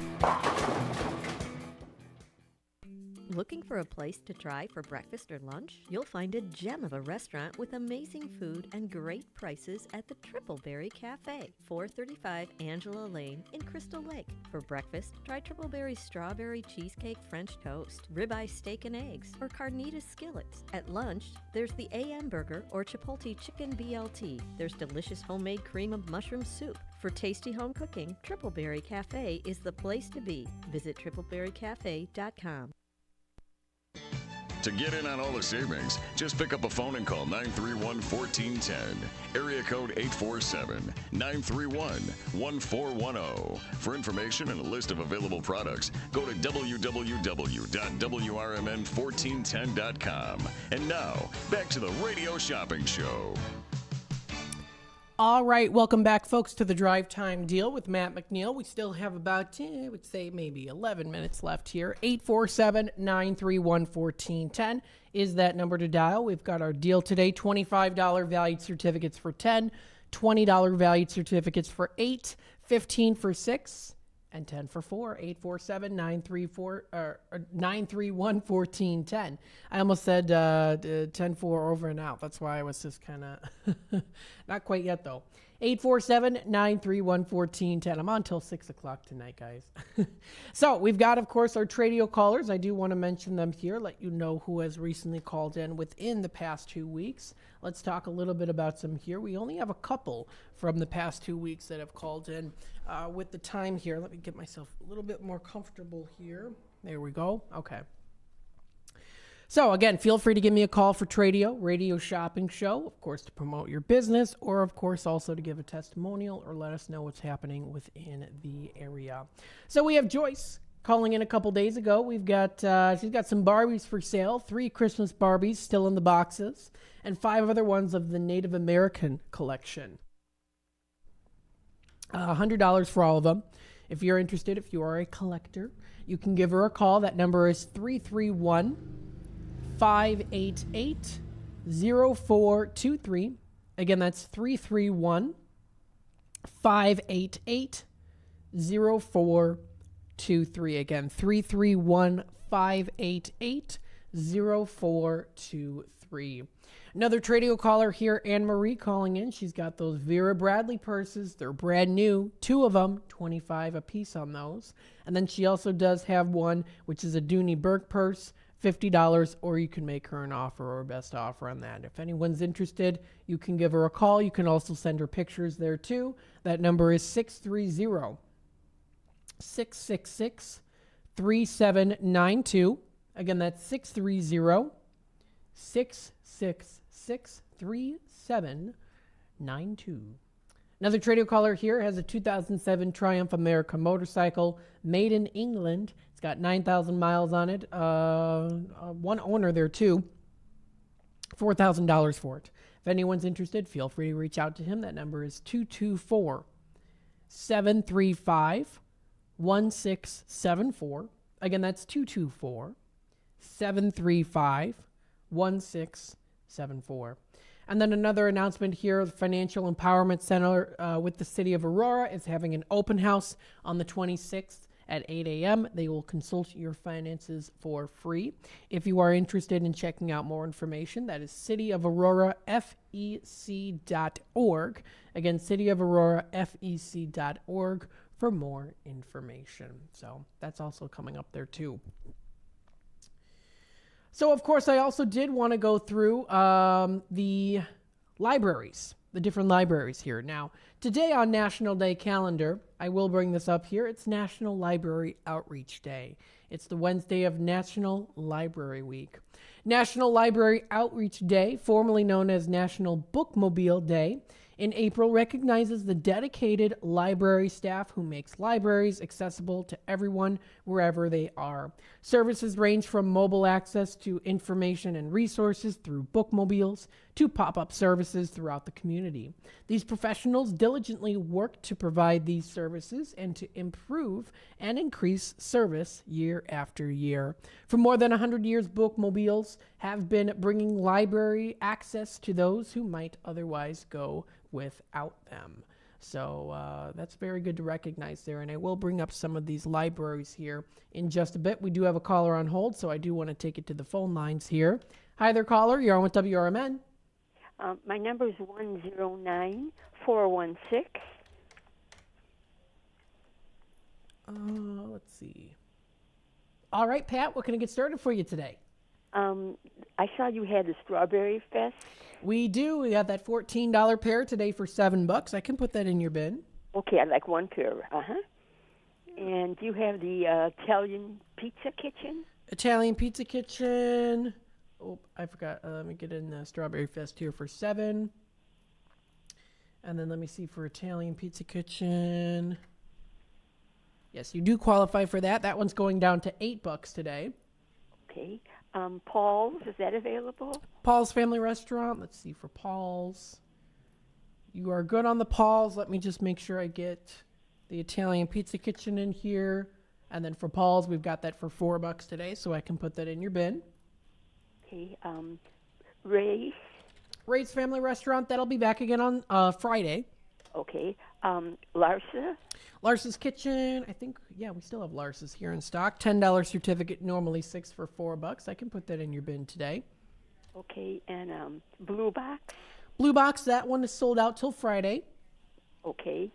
Looking for a place to try for breakfast or lunch? You'll find a gem of a restaurant with amazing food and great prices at the Tripleberry Cafe, 435 Angela Lane in Crystal Lake. For breakfast, try Tripleberry's strawberry cheesecake French toast, ribeye steak and eggs, or carnitas skillets. At lunch, there's the AM burger or Chipotle chicken BLT. There's delicious homemade cream of mushroom soup. For tasty home cooking, Tripleberry Cafe is the place to be. Visit tripleberrycafe.com. To get in on all the savings, just pick up a phone and call 931-1410. Area code 847-931-1410. For information and a list of available products, go to www.wrmn1410.com. And now, back to the Radio Shopping Show. All right, welcome back, folks, to the Drive Time Deal with Matt McNeil. We still have about, I would say, maybe 11 minutes left here. 847-931-1410 is that number to dial. We've got our deal today, $25 valued certificates for 10, $20 valued certificates for 8, 15 for 6, and 10 for 4. 847-931-1410. I almost said 10-4 over and out. That's why I was just kind of not quite yet, though. 847-931-1410. I'm on till 6 o'clock tonight, guys. So we've got, of course, our Tradio callers. I do want to mention them here, let you know who has recently called in within the past 2 weeks. Let's talk a little bit about some here. We only have a couple from the past 2 weeks that have called in with the time here. Let me get myself a little bit more comfortable here. There we go. Okay. So, again, feel free to give me a call for Tradio, Radio Shopping Show, of course, to promote your business, or, of course, also to give a testimonial or let us know what's happening within the area. So we have Joyce calling in a couple days ago. We've got, she's got some Barbies for sale, 3 Christmas Barbies still in the boxes, and 5 other ones of the Native American collection. $100 for all of them. If you're interested, if you are a collector, you can give her a call. That number is 331-588-0423. Again, that's 331-588-0423. Again, 331-588-0423. Another Tradio caller here, Anne-Marie, calling in. She's got those Vera Bradley purses. They're brand new. 2 of them, $25 a piece on those. And then she also does have one, which is a Dooney Burke purse, $50, or you can make her an offer or a best offer on that. If anyone's interested, you can give her a call. You can also send her pictures there, too. That number is 630-666-3792. Again, that's 630-666-3792. Another Tradio caller here has a 2007 Triumph America motorcycle made in England. It's got 9,000 miles on it. One owner there, too. $4,000 for it. If anyone's interested, feel free to reach out to him. That number is 224-735-1674. Again, that's 224-735-1674. And then another announcement here, the Financial Empowerment Center with the City of Aurora is having an open house on the 26th at 8 a.m. They will consult your finances for free. If you are interested in checking out more information, that is cityofaurorafec.org. Again, cityofaurorafec.org for more information. So that's also coming up there too. So, of course, I also did want to go through the libraries, the different libraries here. Now, today on National Day calendar, I will bring this up here. It's National Library Outreach Day. It's the Wednesday of National Library Week. National Library Outreach Day, formerly known as National Bookmobile Day, in April recognizes the dedicated library staff who makes libraries accessible to everyone wherever they are. Services range from mobile access to information and resources through bookmobiles to pop-up services throughout the community. These professionals diligently work to provide these services and to improve and increase service year after year. For more than 100 years, bookmobiles have been bringing library access to those who might otherwise go without them. So that's very good to recognize there. And I will bring up some of these libraries here in just a bit. We do have a caller on hold, so I do want to take it to the phone lines here. Hi there, caller. You're on with WRMN. My number is 109-416. Let's see. All right, Pat, what can I get started for you today? I saw you had the Strawberry Fest. We do. We have that $14 pair today for $7. I can put that in your bin. Okay, I'd like one pair. And do you have the Italian Pizza Kitchen? Italian Pizza Kitchen. Oh, I forgot. Let me get in the Strawberry Fest here for $7. And then let me see for Italian Pizza Kitchen. Yes, you do qualify for that. That one's going down to $8 today. Okay. Paul's, is that available? Paul's Family Restaurant. Let's see for Paul's. You are good on the Paul's. Let me just make sure I get the Italian Pizza Kitchen in here. And then for Paul's, we've got that for $4 today, so I can put that in your bin. Okay. Ray's. Ray's Family Restaurant. That'll be back again on Friday. Okay. Larsa. Larsa's Kitchen. I think, yeah, we still have Larsa's here in stock. $10 certificate, normally $6 for $4. I can put that in your bin today. Okay, and Blue Box. Blue Box, that one is sold out till Friday. Okay.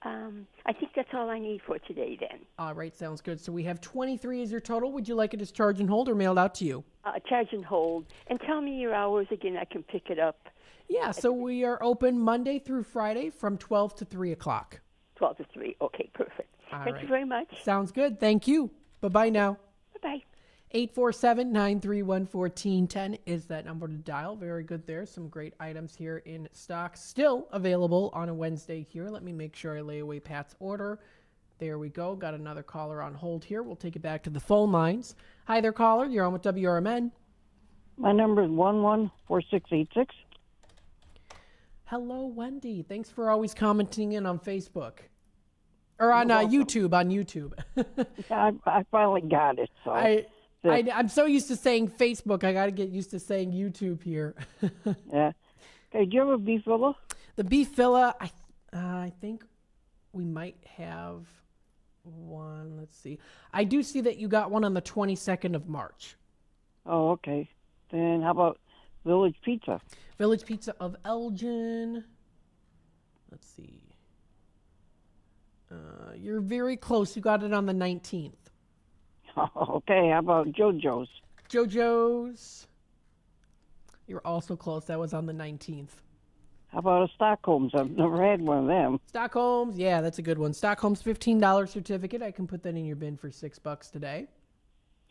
I think that's all I need for today then. All right, sounds good. So we have 23 as your total. Would you like it as charge and hold or mailed out to you? Charge and hold. And tell me your hours again. I can pick it up. Yeah, so we are open Monday through Friday from 12 to 3 o'clock. 12 to 3. Okay, perfect. Thank you very much. Sounds good. Thank you. Bye-bye now. Bye-bye. 847-931-1410 is that number to dial. Very good there. Some great items here in stock. Still available on a Wednesday here. Let me make sure I lay away Pat's order. There we go. Got another caller on hold here. We'll take it back to the phone lines. Hi there, caller. You're on with WRMN. My number is 114686. Hello, Wendy. Thanks for always commenting in on Facebook. Or on YouTube, I finally got it. So I'm so used to saying Facebook, I got to get used to saying YouTube here. Yeah. Okay, do you have a beef villa? The beef villa, I think we might have one. Let's see. I do see that you got one on the 22nd of March. Oh, okay. Then how about Village Pizza? Village Pizza of Elgin. Let's see. You're very close. You got it on the 19th. Okay, how about JoJo's? JoJo's. You're also close. That was on the 19th. How about a Stockholm's? I've never had one of them. Stockholm's, yeah, that's a good one. Stockholm's $15 certificate. I can put that in your bin for $6 today.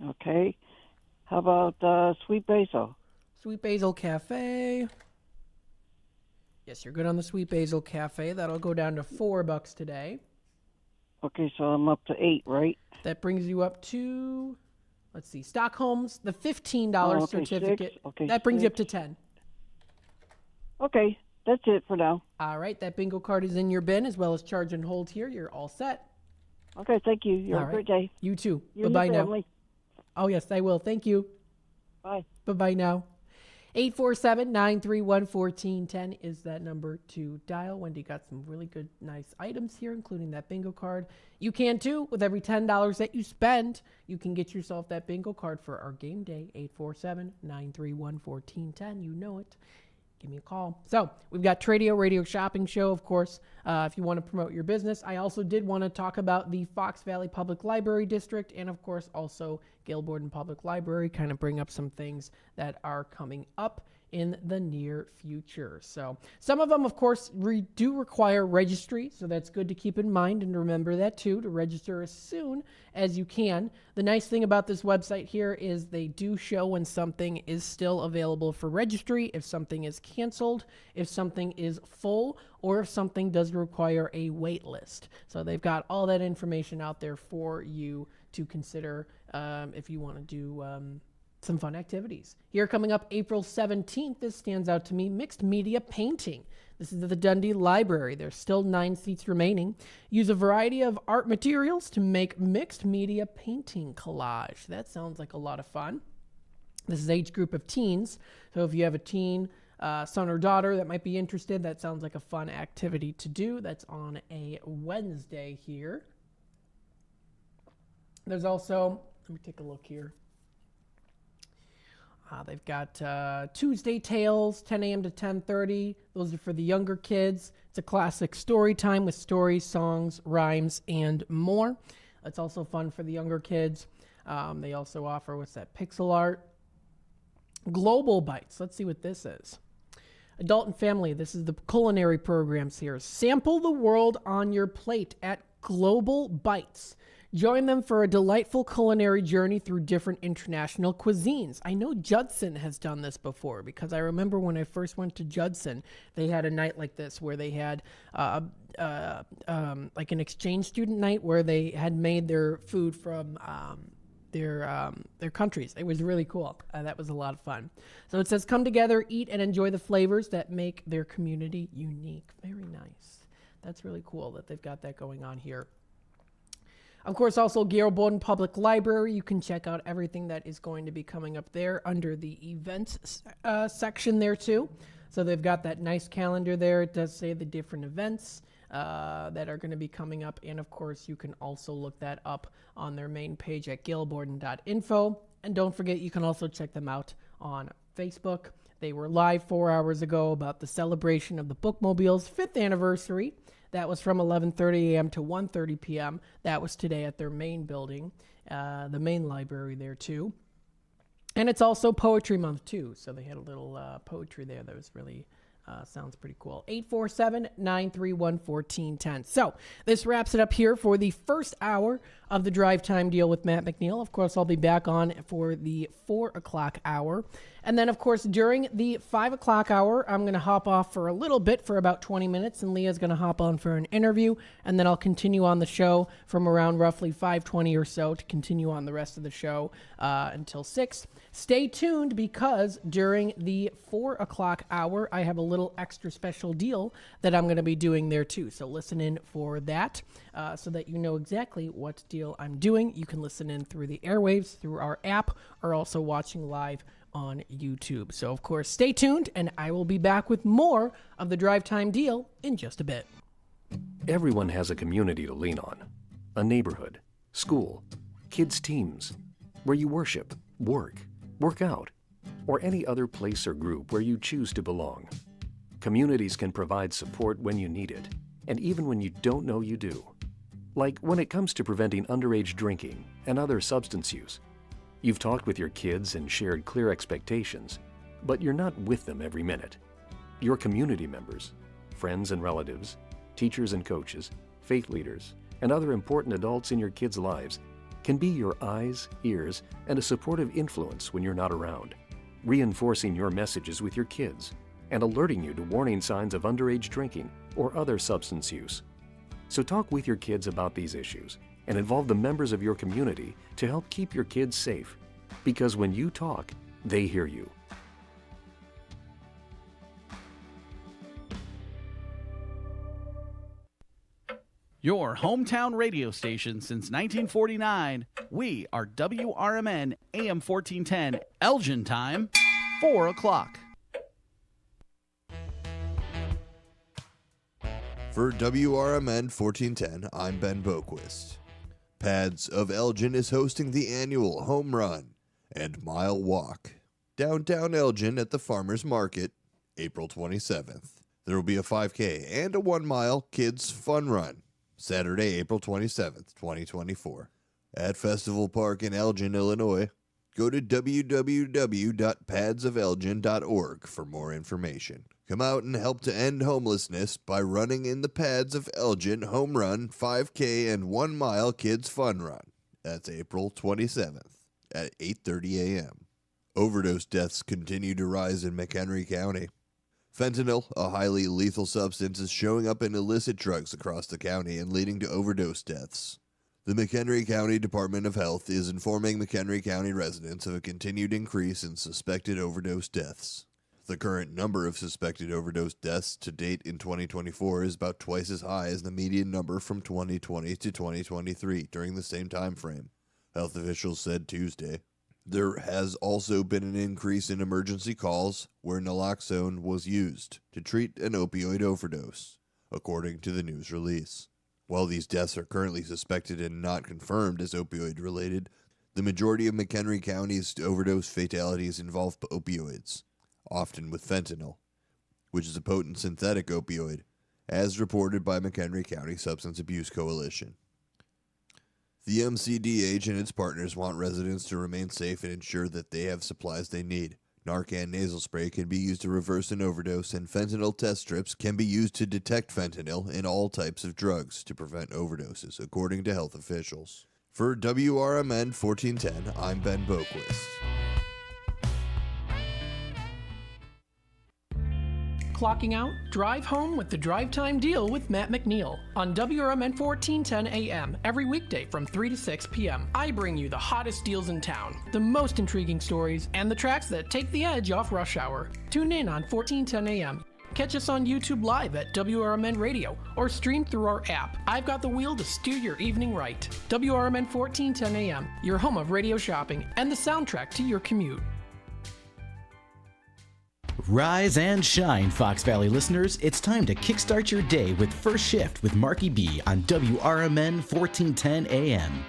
Okay. How about Sweet Basil? Sweet Basil Cafe. Yes, you're good on the Sweet Basil Cafe. That'll go down to $4 today. Okay, so I'm up to 8, right? That brings you up to, let's see, Stockholm's, the $15 Oh, okay, certificate. 6. Okay, that brings you up 6. to 10. Okay, that's it for now. All right, that bingo card is in your bin as well as charge and hold here. You're all set. Okay, thank you. You have All a great right. day. You too. You and Bye-bye your now. family. Oh, yes, I will. Thank you. Bye. Bye-bye now. 847-931-1410 is that number to dial. Wendy got some really good, nice items here, including that bingo card. You can, too. With every $10 that you spend, you can get yourself that bingo card for our game day. 847-931-1410. You know it. Give me a call. So we've got Tradio Radio Shopping Show, of course, if you want to promote your business. I also did want to talk about the Fox Valley Public Library District and, of course, also Gilborden Public Library, kind of bring up some things that are coming up in the near future. So some of them, of course, do require registry, so that's good to keep in mind and remember that too, to register as soon as you can. The nice thing about this website here is they do show when something is still available for registry, if something is canceled, if something is full, or if something does require a wait list. So they've got all that information out there for you to consider if you want to do some fun activities. Here coming up April 17th, this stands out to me, mixed media painting. This is at the Dundee Library. There's still 9 seats remaining. Use a variety of art materials to make mixed media painting collage. That sounds like a lot of fun. This is age group of teens. So if you have a teen son or daughter that might be interested, that sounds like a fun activity to do. That's on a Wednesday here. There's also, let me take a look here. They've got Tuesday Tales, 10 a.m. to 10:30. Those are for the younger kids. It's a classic story time with stories, songs, rhymes, and more. It's also fun for the younger kids. They also offer, what's that, pixel art. Global Bites. Let's see what this is. Adult and family. This is the culinary programs here. Sample the world on your plate at Global Bites. Join them for a delightful culinary journey through different international cuisines. I know Judson has done this before because I remember when I first went to Judson, they had a night like this where they had like an exchange student night where they had made their food from their countries. It was really cool. That was a lot of fun. So it says, come together, eat, and enjoy the flavors that make their community unique. Very nice. That's really cool that they've got that going on here. Of course, also Gilborden Public Library. You can check out everything that is going to be coming up there under the events section there too. So they've got that nice calendar there. It does say the different events that are going to be coming up. And of course, you can also look that up on their main page at gilborden.info. And don't forget, you can also check them out on Facebook. They were live 4 hours ago about the celebration of the Bookmobile's 5th anniversary. That was from 11:30 a.m. to 1:30 p.m. That was today at their main building, the main library there too. And it's also Poetry Month too, so they had a little poetry there that was really sounds pretty cool. 847-931-1410. So this wraps it up here for the first hour of the Drive Time Deal with Matt McNeil. Of course, I'll be back on for the 4 o'clock hour. And then, of course, during the 5 o'clock hour, I'm going to hop off for a little bit for about 20 minutes, and Leah's going to hop on for an interview, and then I'll continue on the show from around roughly 5:20 or so to continue on the rest of the show until 6. Stay tuned because during the 4 o'clock hour, I have a little extra special deal that I'm going to be doing there too. So listen in for that so that you know exactly what deal I'm doing. You can listen in through the airwaves, through our app, or also watching live on YouTube. So, of course, stay tuned, and I will be back with more of the Drive Time Deal in just a bit. Everyone has a community to lean on. A neighborhood, school, kids' teams, where you worship, work out, or any other place or group where you choose to belong. Communities can provide support when you need it, and even when you don't know you do. Like when it comes to preventing underage drinking and other substance use. You've talked with your kids and shared clear expectations, but you're not with them every minute. Your community members, friends and relatives, teachers and coaches, faith leaders, and other important adults in your kids' lives can be your eyes, ears, and a supportive influence when you're not around, reinforcing your messages with your kids and alerting you to warning signs of underage drinking or other substance use. So talk with your kids about these issues and involve the members of your community to help keep your kids safe. Because when you talk, they hear you. Your hometown radio station since 1949. We are WRMN AM 1410, Elgin time, 4 o'clock. For WRMN 1410, I'm Ben Boquist. Pads of Elgin is hosting the annual Home Run and Mile Walk downtown Elgin at the Farmers Market, April 27th. There will be a 5K and a 1-mile kids fun run, Saturday, April 27th, 2024, at Festival Park in Elgin, Illinois. Go to www.padsofelgin.org for more information. Come out and help to end homelessness by running in the Pads of Elgin Home Run, 5K, and 1-mile kids fun run. That's April 27th at 8:30 a.m. Overdose deaths continue to rise in McHenry County. Fentanyl, a highly lethal substance, is showing up in illicit drugs across the county and leading to overdose deaths. The McHenry County Department of Health is informing McHenry County residents of a continued increase in suspected overdose deaths. The current number of suspected overdose deaths to date in 2024 is about twice as high as the median number from 2020 to 2023 during the same time frame, health officials said Tuesday. There has also been an increase in emergency calls where naloxone was used to treat an opioid overdose, according to the news release. While these deaths are currently suspected and not confirmed as opioid-related, the majority of McHenry County's overdose fatalities involve opioids, often with fentanyl, which is a potent synthetic opioid, as reported by McHenry County Substance Abuse Coalition. The MCDH and its partners want residents to remain safe and ensure that they have supplies they need. Narcan nasal spray can be used to reverse an overdose, and fentanyl test strips can be used to detect fentanyl in all types of drugs to prevent overdoses, according to health officials. For WRMN 1410, I'm Ben Boquist. Clocking out? Drive home with the Drive Time Deal with Matt McNeil on WRMN 1410 AM every weekday from 3 to 6 p.m. I bring you the hottest deals in town, the most intriguing stories, and the tracks that take the edge off rush hour. Tune in on 1410 AM. Catch us on YouTube Live at WRMN Radio or stream through our app. I've got the wheel to steer your evening right. WRMN 1410 AM, your home of radio shopping and the soundtrack to your commute. Rise and shine, Fox Valley listeners. It's time to kickstart your day with First Shift with Marky B on WRMN 1410 AM.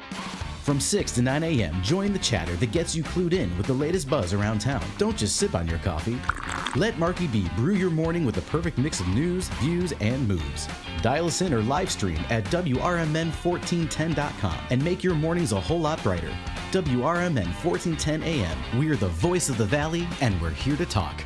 From 6 to 9 a.m., join the chatter that gets you clued in with the latest buzz around town. Don't just sip on your coffee. Let Marky B brew your morning with the perfect mix of news, views, and moves. Dial us in or live stream at WRMN1410.com and make your mornings a whole lot brighter. WRMN 1410 AM. We're the voice of the Valley, and we're here to talk.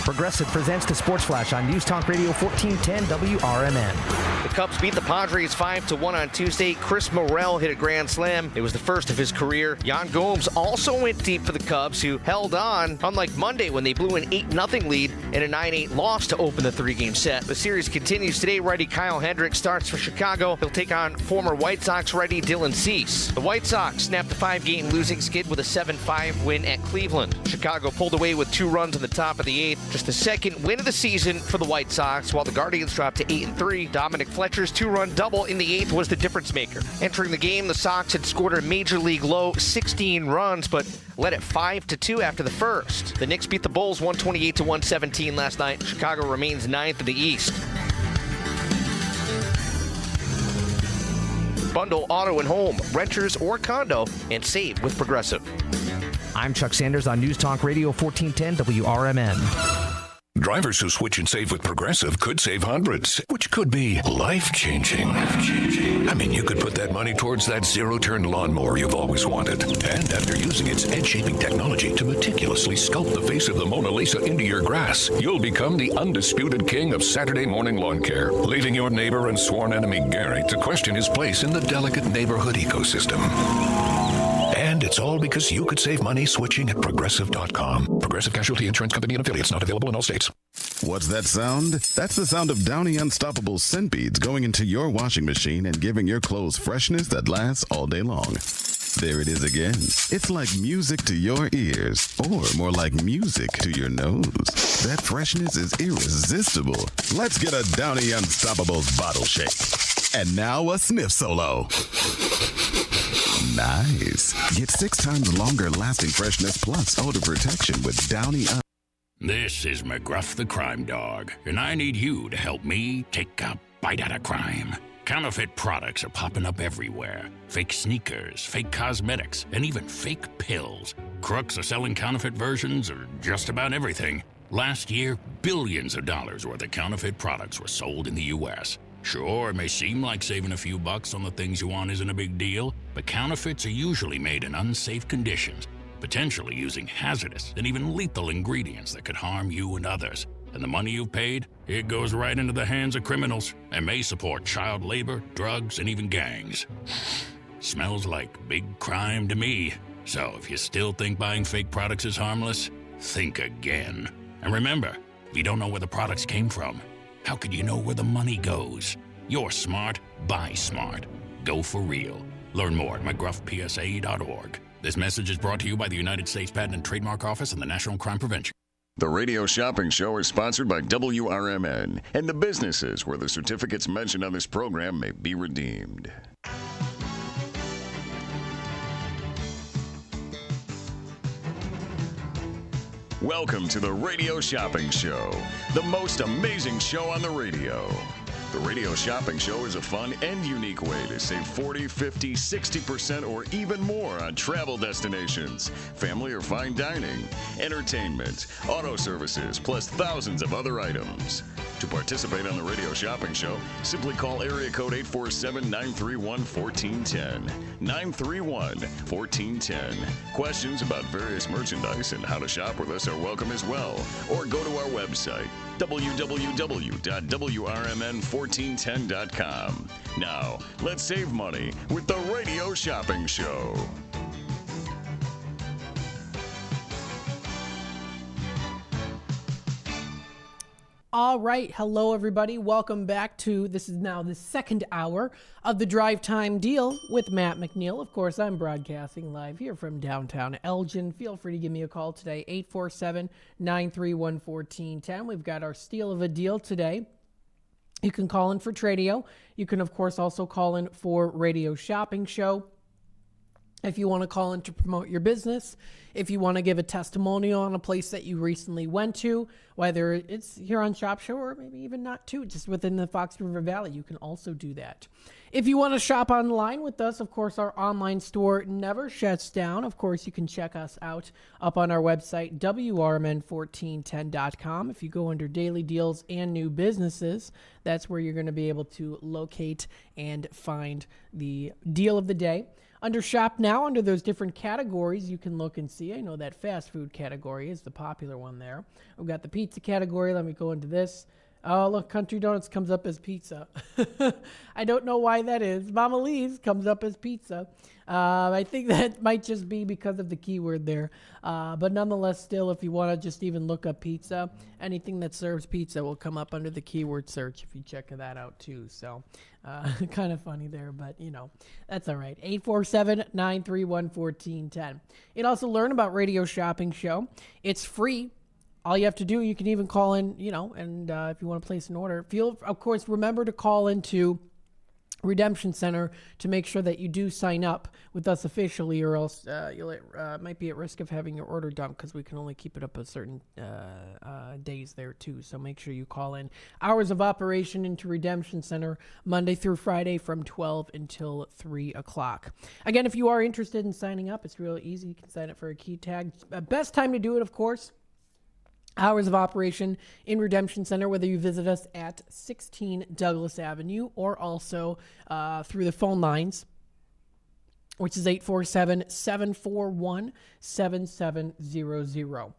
Progressive presents the Sports Flash on News Talk Radio 1410 WRMN. The Cubs beat the Padres 5-1 on Tuesday. Chris Morel hit a grand slam. It was the first of his career. Yan Gomes also went deep for the Cubs, who held on, unlike Monday when they blew an 8-0 lead in a 9-8 loss to open the three-game set. The series continues today. Righty Kyle Hendricks starts for Chicago. He'll take on former White Sox righty Dylan Cease. The White Sox snapped a 5-game losing skid with a 7-5 win at Cleveland. Chicago pulled away with 2 runs in the top of the 8th. Just the second win of the season for the White Sox, while the Guardians dropped to 8-3. Dominic Fletcher's 2-run double in the 8th was the difference maker. Entering the game, the Sox had scored a major league low 16 runs, but led it 5-2 after the first. The Knicks beat the Bulls 128-117 last night. Chicago remains 9th in the East. Bundle auto and home, renters or condo, and save with Progressive. I'm Chuck Sanders on News Talk Radio 1410 WRMN. Drivers who switch and save with Progressive could save hundreds, which could be life-changing. I mean, you could put that money towards that zero-turn lawnmower you've always wanted. And after using its edge-shaping technology to meticulously sculpt the face of the Mona Lisa into your grass, you'll become the undisputed king of Saturday morning lawn care, leaving your neighbor and sworn enemy Gary to question his place in the delicate neighborhood ecosystem. And it's all because you could save money switching at Progressive.com. Progressive Casualty Insurance Company and affiliates, not available in all states. What's that sound? That's the sound of Downy Unstoppable scent beads going into your washing machine and giving your clothes freshness that lasts all day long. There it is again. It's like music to your ears, or more like music to your nose. That freshness is irresistible. Let's get a Downy Unstoppables bottle shake. And now a sniff solo. Nice. Get 6 times longer lasting freshness plus odor protection with Downy This is McGruff the Crime Dog, and I need you to help me take a bite out of crime. Counterfeit products are popping up everywhere. Fake sneakers, fake cosmetics, and even fake pills. Crooks are selling counterfeit versions of just about everything. Last year, billions of dollars worth of counterfeit products were sold in the U.S. Sure, it may seem like saving a few bucks on the things you want isn't a big deal, but counterfeits are usually made in unsafe conditions, potentially using hazardous and even lethal ingredients that could harm you and others. And the money you've paid, it goes right into the hands of criminals and may support child labor, drugs, and even gangs. Smells like big crime to me. So if you still think buying fake products is harmless, think again. And remember, if you don't know where the products came from, how could you know where the money goes? You're smart, buy smart. Go for real. Learn more at mcgruffpsa.org. This message is brought to you by the United States Patent and Trademark Office and the National Crime Prevention. The Radio Shopping Show is sponsored by WRMN and the businesses where the certificates mentioned on this program may be redeemed. Welcome to the Radio Shopping Show, the most amazing show on the radio. The Radio Shopping Show is a fun and unique way to save 40, 50, 60% or even more on travel destinations, family or fine dining, entertainment, auto services, plus thousands of other items. To participate on the Radio Shopping Show, simply call area code 847-931-1410. 931-1410. Questions about various merchandise and how to shop with us are welcome as well. Or go to our website, www.wrmn1410.com. Now, let's save money with the Radio Shopping Show. All right. Hello, everybody. Welcome back to, this is now the second hour of the Drive Time Deal with Matt McNeil. Of course, I'm broadcasting live here from downtown Elgin. Feel free to give me a call today, 847-931-1410. We've got our steal of a deal today. You can call in for Tradio. You can, of course, also call in for Radio Shopping Show. If you want to call in to promote your business, if you want to give a testimonial on a place that you recently went to, whether it's here on Shop Show or maybe even not too, just within the Fox River Valley, you can also do that. If you want to shop online with us, of course, our online store never shuts down. Of course, you can check us out up on our website, WRMN1410.com. If you go under Daily Deals and New Businesses, that's where you're going to be able to locate and find the deal of the day. Under Shop Now, under those different categories, you can look and see. I know that fast food category is the popular one there. We've got the pizza category. Let me go into this. Oh, look, Country Donuts comes up as pizza. I don't know why that is. Mama Lee's comes up as pizza. I think that might just be because of the keyword there. But nonetheless, still, if you want to just even look up pizza, anything that serves pizza will come up under the keyword search if you check that out too. So kind of funny there, but, you know, that's all right. 847-931-1410. You'd also learn about Radio Shopping Show. It's free. All you have to do, you can even call in, you know, and if you want to place an order, of course, remember to call into Redemption Center to make sure that you do sign up with us officially, or else you might be at risk of having your order dumped because we can only keep it up a certain days there too. So make sure you call in. Hours of operation into Redemption Center Monday through Friday from 12 until 3 o'clock. Again, if you are interested in signing up, it's really easy. You can sign up for a key tag. Best time to do it, of course, hours of operation in Redemption Center, whether you visit us at 16 Douglas Avenue or also through the phone lines, which is 847-741-7700.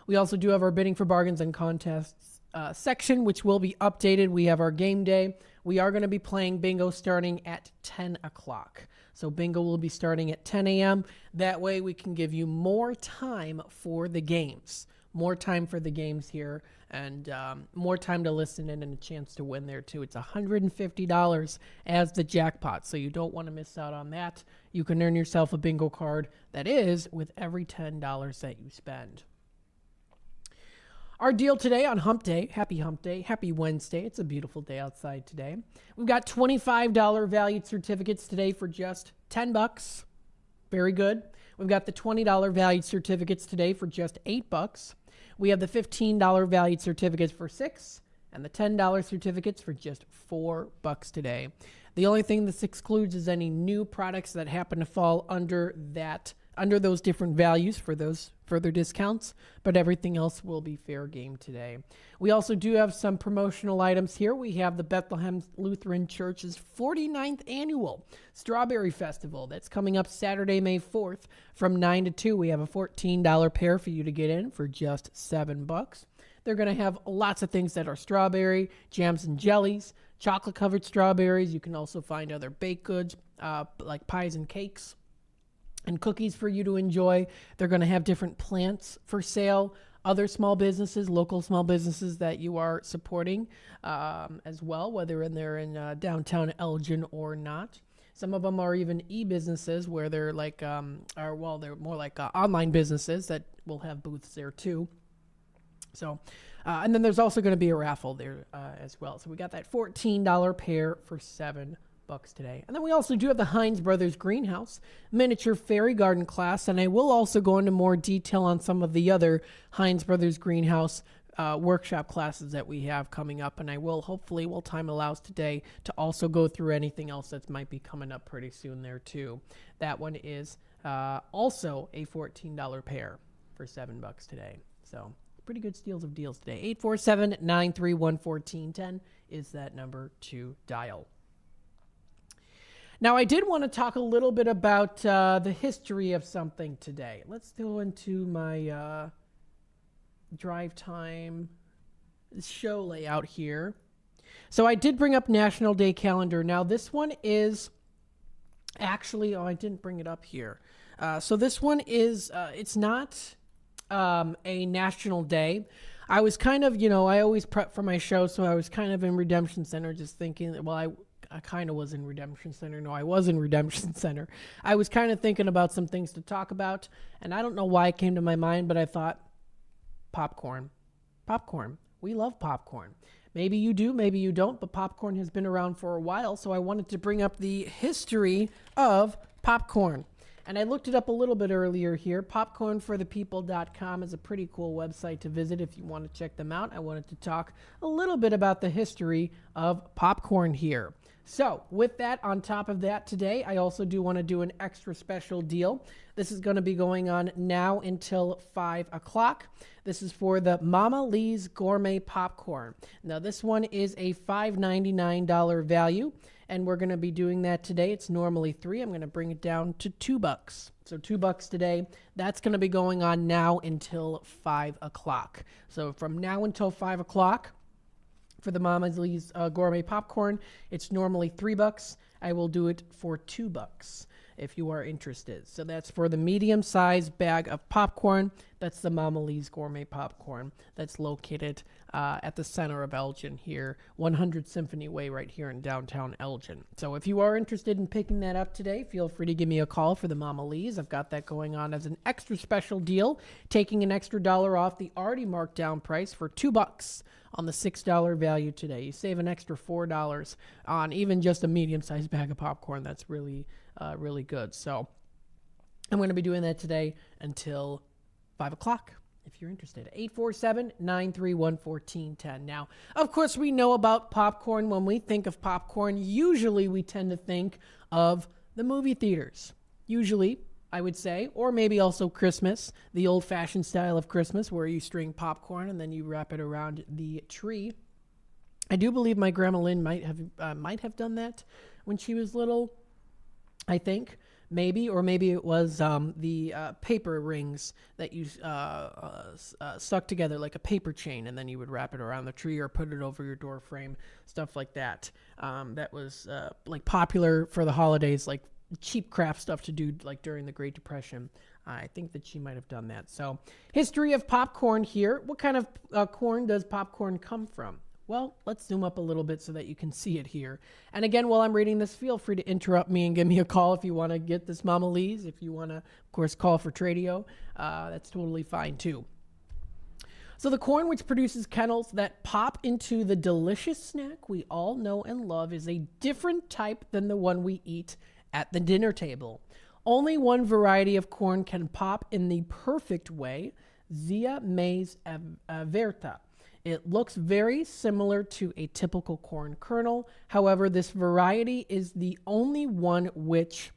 We also do have our bidding for bargains and contests section, which will be updated. We have our game day. We are going to be playing bingo starting at 10 o'clock. So bingo will be starting at 10 a.m. That way we can give you more time for the games. more time for the games here, and more time to listen in and a chance to win there too. It's $150 as the jackpot, so you don't want to miss out on that. You can earn yourself a bingo card, that is, with every $10 that you spend. Our deal today on Hump Day, happy Wednesday. It's a beautiful day outside today. We've got $25 valued certificates today for just $10. Very good. We've got the $20 valued certificates today for just $8. We have the $15 valued certificates for $6, and the $10 certificates for just $4 today. The only thing this excludes is any new products that happen to fall under those different values for those further discounts, but everything else will be fair game today. We also do have some promotional items here. We have the Bethlehem Lutheran Church's 49th annual Strawberry Festival. That's coming up Saturday, May 4th from 9 to 2. We have a $14 pair for you to get in for just $7. They're going to have lots of things that are strawberry, jams and jellies, chocolate-covered strawberries. You can also find other baked goods like pies and cakes and cookies for you to enjoy. They're going to have different plants for sale, other small businesses, local small businesses that you are supporting as well, whether they're in downtown Elgin or not. Some of them are even e-businesses where they're like, they're more like online businesses that will have booths there too. So, and then there's also going to be a raffle there as well. So we got that $14 pair for $7 today. And then we also do have the Heinz Brothers Greenhouse Miniature Fairy Garden class, and I will also go into more detail on some of the other Heinz Brothers Greenhouse workshop classes that we have coming up, and I will hopefully, while time allows today, to also go through anything else that might be coming up pretty soon there too. That one is also a $14 pair for $7 today. So pretty good steals of deals today. 847-931-1410 is that number to dial. Now, I did want to talk a little bit about the history of something today. Let's go into my drive time show layout here. So I did bring up National Day calendar. Now, this one is actually, I didn't bring it up here. So this one is, it's not a national day. I was kind of, I always prep for my show, so I was kind of in Redemption Center just thinking that, I kind of was in Redemption Center. No, I was in Redemption Center. I was kind of thinking about some things to talk about, and I don't know why it came to my mind, but I thought, popcorn. Popcorn. We love popcorn. Maybe you do, maybe you don't, but popcorn has been around for a while, so I wanted to bring up the history of popcorn. And I looked it up a little bit earlier here. Popcornforthepeople.com is a pretty cool website to visit if you want to check them out. I wanted to talk a little bit about the history of popcorn here. So with that, on top of that today, I also do want to do an extra special deal. This is going to be going on now until 5 o'clock. This is for the Mama Lee's Gourmet Popcorn. Now this one is a $5.99 value, and we're going to be doing that today. It's normally $3. I'm going to bring it down to $2. So $2 today. That's going to be going on now until 5 o'clock. So from now until 5 o'clock, for the Mama Lee's Gourmet Popcorn, it's normally $3. I will do it for $2 if you are interested. So that's for the medium-sized bag of popcorn. That's the Mama Lee's Gourmet Popcorn. That's located at the center of Elgin here, 100 Symphony Way right here in downtown Elgin. So if you are interested in picking that up today, feel free to give me a call for the Mama Lee's. I've got that going on as an extra special deal, taking an extra $1 off the already marked down price for $2 on the $6 value today. You save an extra $4 on even just a medium-sized bag of popcorn. That's really, really good. So I'm going to be doing that today until 5 o'clock. If you're interested, 847-931-1410. Now, of course, we know about popcorn. When we think of popcorn, usually we tend to think of the movie theaters. Usually, I would say, or maybe also Christmas, the old-fashioned style of Christmas where you string popcorn and then you wrap it around the tree. I do believe my Grandma Lynn might have done that when she was little, I think. Maybe, or maybe it was the paper rings that you stuck together like a paper chain, and then you would wrap it around the tree or put it over your door frame, stuff like that. That was like popular for the holidays, like cheap craft stuff to do like during the Great Depression. I think that she might have done that. So, history of popcorn here. What kind of corn does popcorn come from? Well, let's zoom up a little bit so that you can see it here. And again, while I'm reading this, feel free to interrupt me and give me a call if you want to get this Mama Lee's. If you want to, of course, call for Tradio, that's totally fine too. So the corn which produces kernels that pop into the delicious snack we all know and love is a different type than the one we eat at the dinner table. Only one variety of corn can pop in the perfect way, Zea mays averta. It looks very similar to a typical corn kernel. However, this variety is the only one which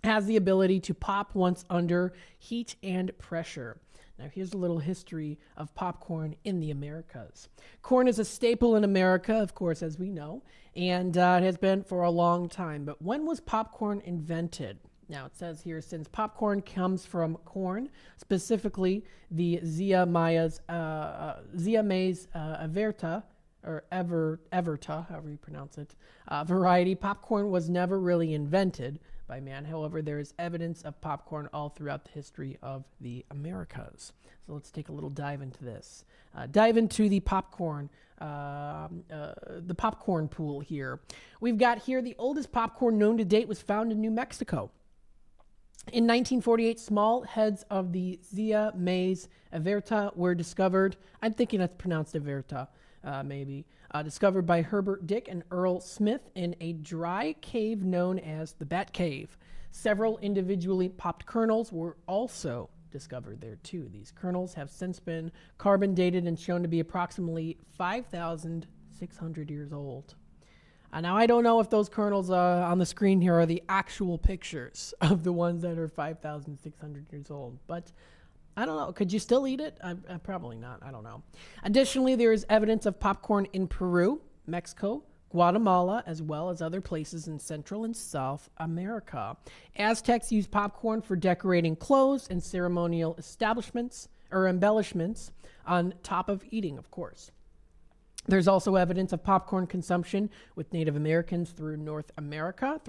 has the ability to pop once under heat and pressure. Now, here's a little history of popcorn in the Americas. Corn is a staple in America, of course, as we know, and it has been for a long time. But when was popcorn invented? Now, it says here, since popcorn comes from corn, specifically the Zea mays averta, or everta, however you pronounce it, variety, popcorn was never really invented by man. However, there is evidence of popcorn all throughout the history of the Americas. So let's take a little dive into this. Dive into the popcorn pool here. We've got here the oldest popcorn known to date was found in New Mexico. In 1948, small heads of the Zea mays averta were discovered. I'm thinking that's pronounced averta, maybe. Discovered by Herbert Dick and Earl Smith in a dry cave known as the Bat Cave. Several individually popped kernels were also discovered there too. These kernels have since been carbon dated and shown to be approximately 5,600 years old. Now, I don't know if those kernels on the screen here are the actual pictures of the ones that are 5,600 years old, but I don't know. Could you still eat it? Probably not. I don't know. Additionally, there is evidence of popcorn in Peru, Mexico, Guatemala, as well as other places in Central and South America. Aztecs used popcorn for decorating clothes and ceremonial establishments or embellishments on top of eating, of course. There's also evidence of popcorn consumption with Native Americans throughout North America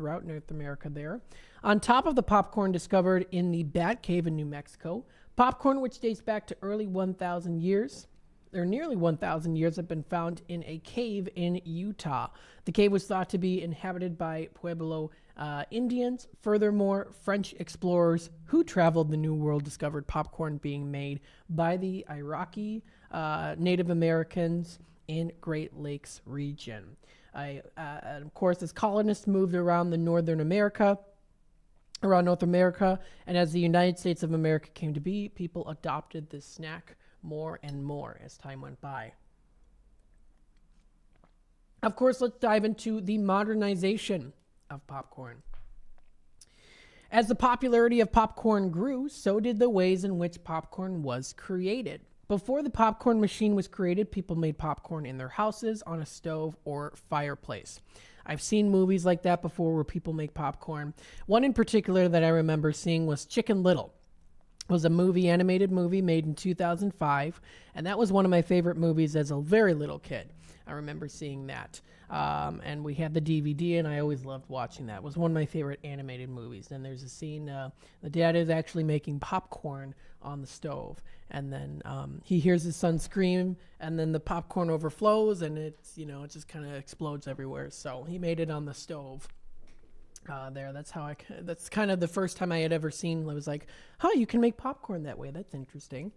there. On top of the popcorn discovered in the Bat Cave in New Mexico, popcorn which dates back to nearly 1,000 years, have been found in a cave in Utah. The cave was thought to be inhabited by Pueblo Indians. Furthermore, French explorers who traveled the New World discovered popcorn being made by the Iraqi Native Americans in Great Lakes region. And of course, as colonists moved around North America, and as the United States of America came to be, people adopted this snack more and more as time went by. Of course, let's dive into the modernization of popcorn. As the popularity of popcorn grew, so did the ways in which popcorn was created. Before the popcorn machine was created, people made popcorn in their houses, on a stove, or fireplace. I've seen movies like that before where people make popcorn. One in particular that I remember seeing was Chicken Little. It was a animated movie made in 2005, and that was one of my favorite movies as a very little kid. I remember seeing that. And we had the DVD, and I always loved watching that. It was one of my favorite animated movies. And there's a scene, the dad is actually making popcorn on the stove, and then he hears his son scream, and then the popcorn overflows, and it just kind of explodes everywhere. So he made it on the stove. That's kind of the first time I had ever seen. I was like, you can make popcorn that way. That's interesting.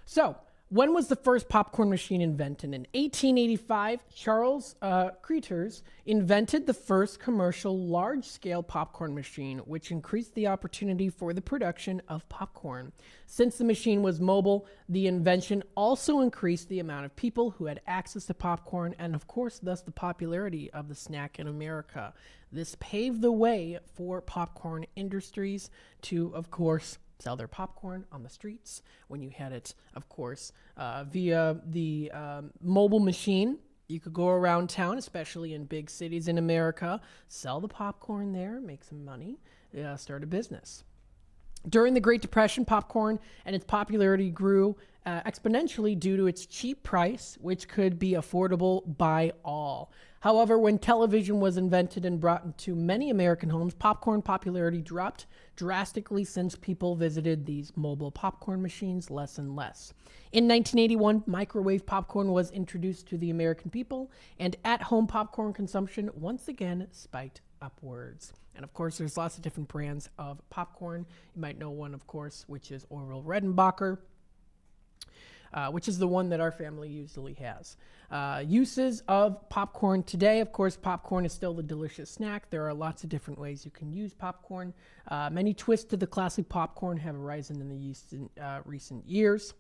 So, when was the first popcorn machine invented? In 1885, Charles Creters invented the first commercial large-scale popcorn machine, which increased the opportunity for the production of popcorn. Since the machine was mobile, the invention also increased the amount of people who had access to popcorn and, of course, thus the popularity of the snack in America. This paved the way for popcorn industries to, of course, sell their popcorn on the streets when you had it, of course, via the mobile machine. You could go around town, especially in big cities in America, sell the popcorn there, make some money, start a business. During the Great Depression, popcorn and its popularity grew exponentially due to its cheap price, which could be affordable by all. However, when television was invented and brought into many American homes, popcorn popularity dropped drastically since people visited these mobile popcorn machines less and less. In 1981, microwave popcorn was introduced to the American people, and at-home popcorn consumption once again spiked upwards. And of course, there's lots of different brands of popcorn. You might know one, of course, which is Wrmn, which is the one that our family usually has. Uses of popcorn today. Of course, popcorn is still the delicious snack. There are lots of different ways you can use popcorn. Many twists to the classic popcorn have arisen in the recent years.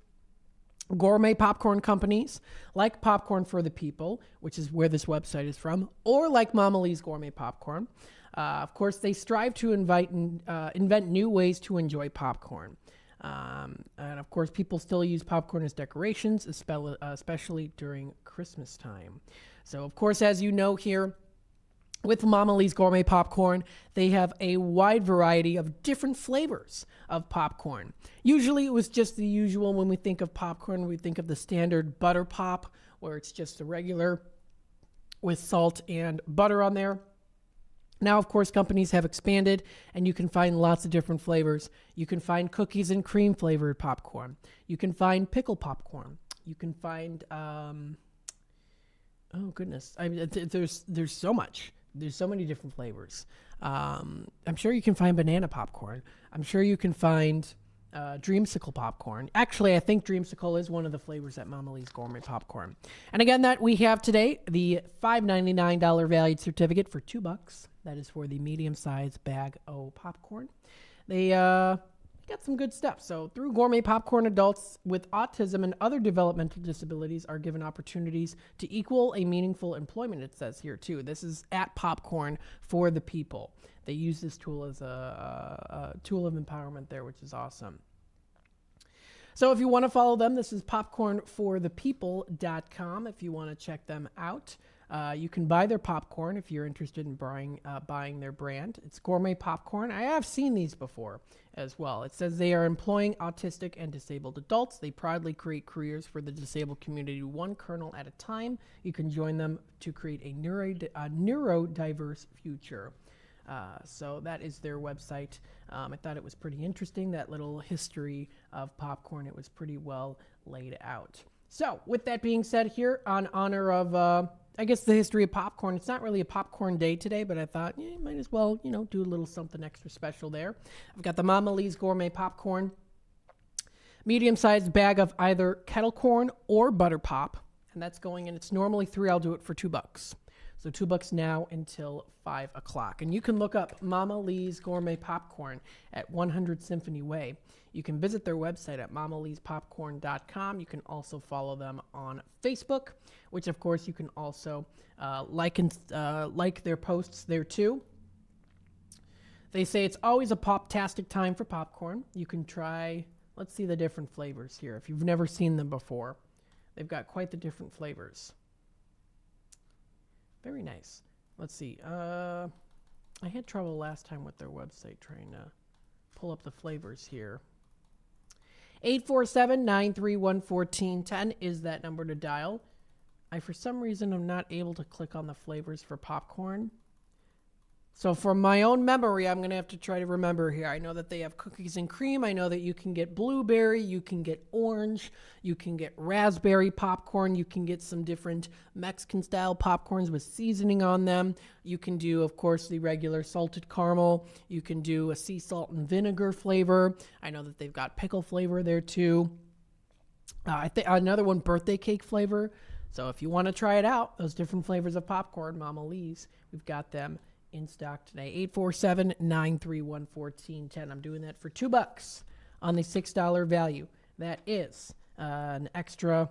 Gourmet popcorn companies like Popcorn for the People, which is where this website is from, or like Mama Lee's Gourmet Popcorn. Of course, they strive to invent new ways to enjoy popcorn. And of course, people still use popcorn as decorations, especially during Christmas time. So, of course, as you know here, with Mama Lee's Gourmet Popcorn, they have a wide variety of different flavors of popcorn. Usually it was just the usual. When we think of popcorn, we think of the standard butter pop, where it's just a regular with salt and butter on there. Now, of course, companies have expanded, and you can find lots of different flavors. You can find cookies and cream flavored popcorn. You can find pickle popcorn. You can find, oh goodness, I mean, there's so much. There's so many different flavors. I'm sure you can find banana popcorn. I'm sure you can find dreamsicle popcorn. Actually, I think dreamsicle is one of the flavors at Mama Lee's Gourmet Popcorn. And again, that we have today, the $5.99 valued certificate for $2. That is for the medium-sized bag of popcorn. They got some good stuff. So through Gourmet Popcorn, adults with autism and other developmental disabilities are given opportunities to equal a meaningful employment, it says here too. This is at Popcorn for the People. They use this tool as a tool of empowerment there, which is awesome. So if you want to follow them, this is popcornforthepeople.com if you want to check them out. You can buy their popcorn if you're interested in buying their brand. It's Gourmet Popcorn. I have seen these before as well. It says they are employing autistic and disabled adults. They proudly create careers for the disabled community, one kernel at a time. You can join them to create a neurodiverse future. So that is their website. I thought it was pretty interesting, that little history of popcorn. It was pretty well laid out. So with that being said, here on honor of I guess the history of popcorn. It's not really a popcorn day today, but I thought, might as well, do a little something extra special there. I've got the Mama Lee's Gourmet Popcorn, medium-sized bag of either kettle corn or butter pop, and that's going in. It's normally $3. I'll do it for $2. So $2 now until 5 o'clock. And you can look up Mama Lee's Gourmet Popcorn at 100 Symphony Way. You can visit their website at mamaleespopcorn.com. You can also follow them on Facebook, which of course you can also like their posts there too. They say it's always a pop-tastic time for popcorn. You can try, let's see the different flavors here. If you've never seen them before, they've got quite the different flavors. Very nice. Let's see. I had trouble last time with their website trying to pull up the flavors here. 847-931-1410 is that number to dial. For some reason, I'm not able to click on the flavors for popcorn. So from my own memory, I'm going to have to try to remember here. I know that they have cookies and cream. I know that you can get blueberry, you can get orange, you can get raspberry popcorn, you can get some different Mexican-style popcorns with seasoning on them. You can do, of course, the regular salted caramel. You can do a sea salt and vinegar flavor. I know that they've got pickle flavor there, too. I think another one, birthday cake flavor. So if you want to try it out, those different flavors of popcorn, Mama Lee's, we've got them in stock today. 847-931-1410. I'm doing that for $2 on the $6 value. That is an extra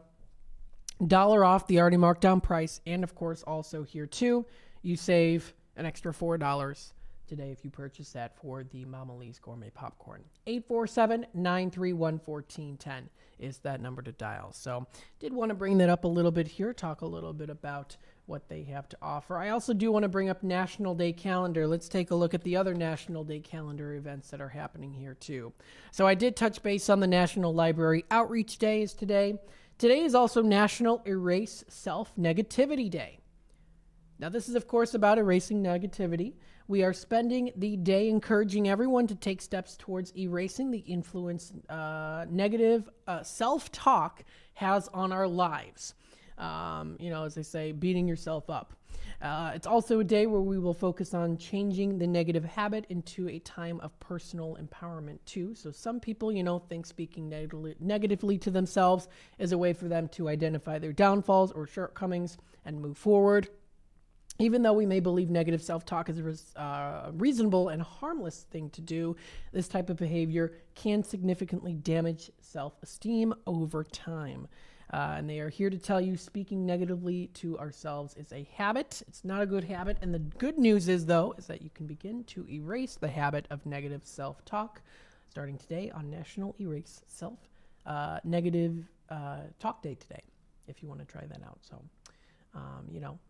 $1 off the already marked down price. And of course, also here too, you save an extra $4 today if you purchase that for the Mama Lee's Gourmet Popcorn. 847-931-1410 is that number to dial. So did want to bring that up a little bit here, talk a little bit about what they have to offer. I also do want to bring up National Day calendar. Let's take a look at the other National Day calendar events that are happening here too. So I did touch base on the National Library Outreach Day is today. Today is also National Erase Self-Negativity Day. Now this is of course about erasing negativity. We are spending the day encouraging everyone to take steps towards erasing the influence negative self-talk has on our lives. As they say, beating yourself up. It's also a day where we will focus on changing the negative habit into a time of personal empowerment too. So some people, think speaking negatively to themselves is a way for them to identify their downfalls or shortcomings and move forward. Even though we may believe negative self-talk is a reasonable and harmless thing to do, this type of behavior can significantly damage self-esteem over time. And they are here to tell you speaking negatively to ourselves is a habit. It's not a good habit. And the good news is, though, is that you can begin to erase the habit of negative self-talk starting today on National Erase Negative Talk Day today, if you want to try that out. So,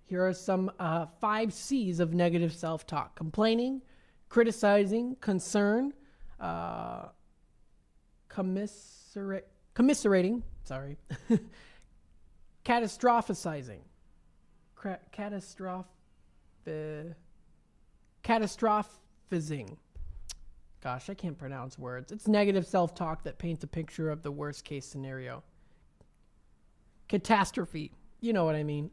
here are some 5 C's of negative self-talk: complaining, criticizing, concern, commiserating, catastrophizing, catastrophizing. Gosh, I can't pronounce words. It's negative self-talk that paints a picture of the worst case scenario. Catastrophe. You know what I mean.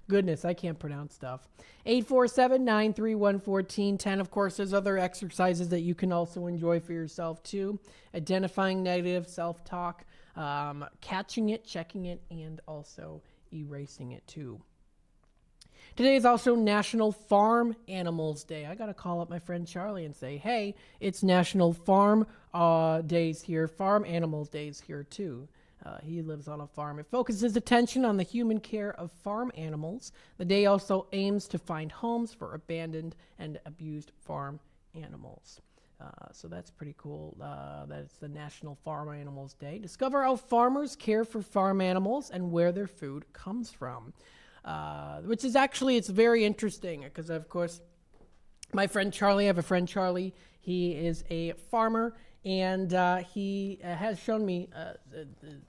Goodness, I can't pronounce stuff. 847-931-1410. Of course, there's other exercises that you can also enjoy for yourself too. Identifying negative self-talk, catching it, checking it, and also erasing it too. Today is also National Farm Animals Day. I got to call up my friend Charlie and say, hey, it's National Farm Days here, Farm Animals Days here too. He lives on a farm. It focuses attention on the human care of farm animals. The day also aims to find homes for abandoned and abused farm animals. So that's pretty cool. That's the National Farm Animals Day. Discover how farmers care for farm animals and where their food comes from. Which is actually, it's very interesting because, of course, my friend Charlie, I have a friend Charlie. He is a farmer. And he has shown me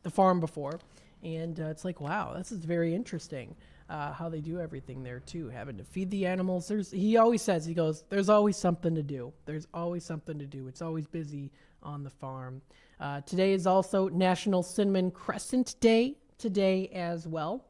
the farm before. And it's like, wow, this is very interesting how they do everything there, too. Having to feed the animals. He always says, he goes, there's always something to do. There's always something to do. It's always busy on the farm. Today is also National Cinnamon Crescent Day today as well.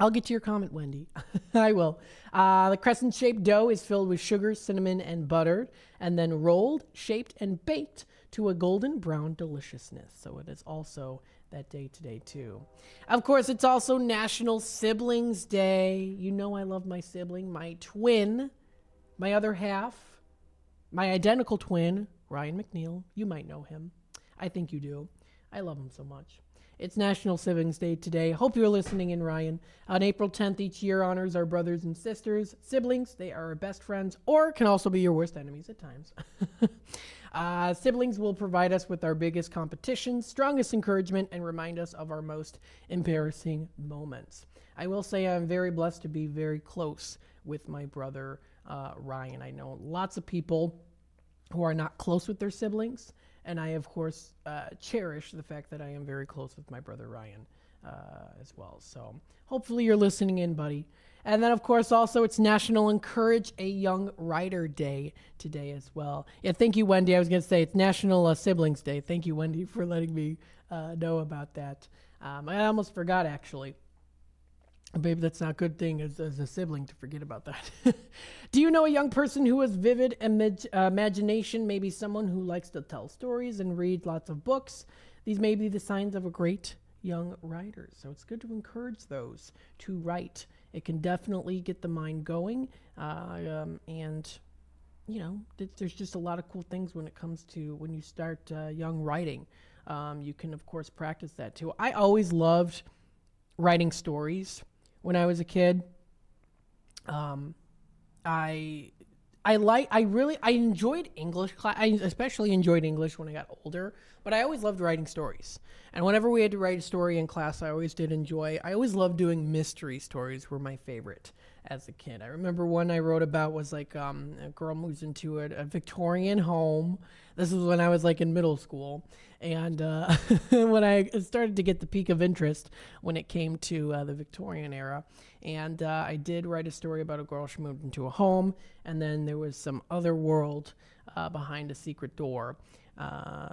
I'll get to your comment, Wendy. I will. The crescent-shaped dough is filled with sugar, cinnamon, and butter, and then rolled, shaped, and baked to a golden brown deliciousness. So it is also that day today, too. Of course, it's also National Siblings Day. You know I love my sibling, my twin, my other half, my identical twin, Ryan McNeil. You might know him. I think you do. I love him so much. It's National Siblings Day today. Hope you're listening in, Ryan. On April 10th, each year honors our brothers and sisters. Siblings, they are our best friends or can also be your worst enemies at times. Siblings will provide us with our biggest competitions, strongest encouragement, and remind us of our most embarrassing moments. I will say I'm very blessed to be very close with my brother, Ryan. I know lots of people who are not close with their siblings. And I, of course, cherish the fact that I am very close with my brother Ryan as well. So hopefully you're listening in, buddy. And then, of course, also it's National Encourage a Young Writer Day today as well. Yeah, thank you, Wendy. I was going to say it's National Siblings Day. Thank you, Wendy, for letting me know about that. I almost forgot, actually. Maybe that's not a good thing as a sibling to forget about that. Do you know a young person who has vivid imagination? Maybe someone who likes to tell stories and read lots of books. These may be the signs of a great young writer. So it's good to encourage those to write. It can definitely get the mind going. And, there's just a lot of cool things when it comes to when you start young writing. You can, of course, practice that too. I always loved writing stories. When I was a kid, I I enjoyed English class. I especially enjoyed English when I got older, but I always loved writing stories. And whenever we had to write a story in class, I always loved doing mystery stories were my favorite as a kid. I remember one I wrote about was like a girl moves into a Victorian home. This was when I was like in middle school. And when I started to get the peak of interest when it came to the Victorian era. And I did write a story about a girl. She moved into a home, and then there was some other world behind a secret door.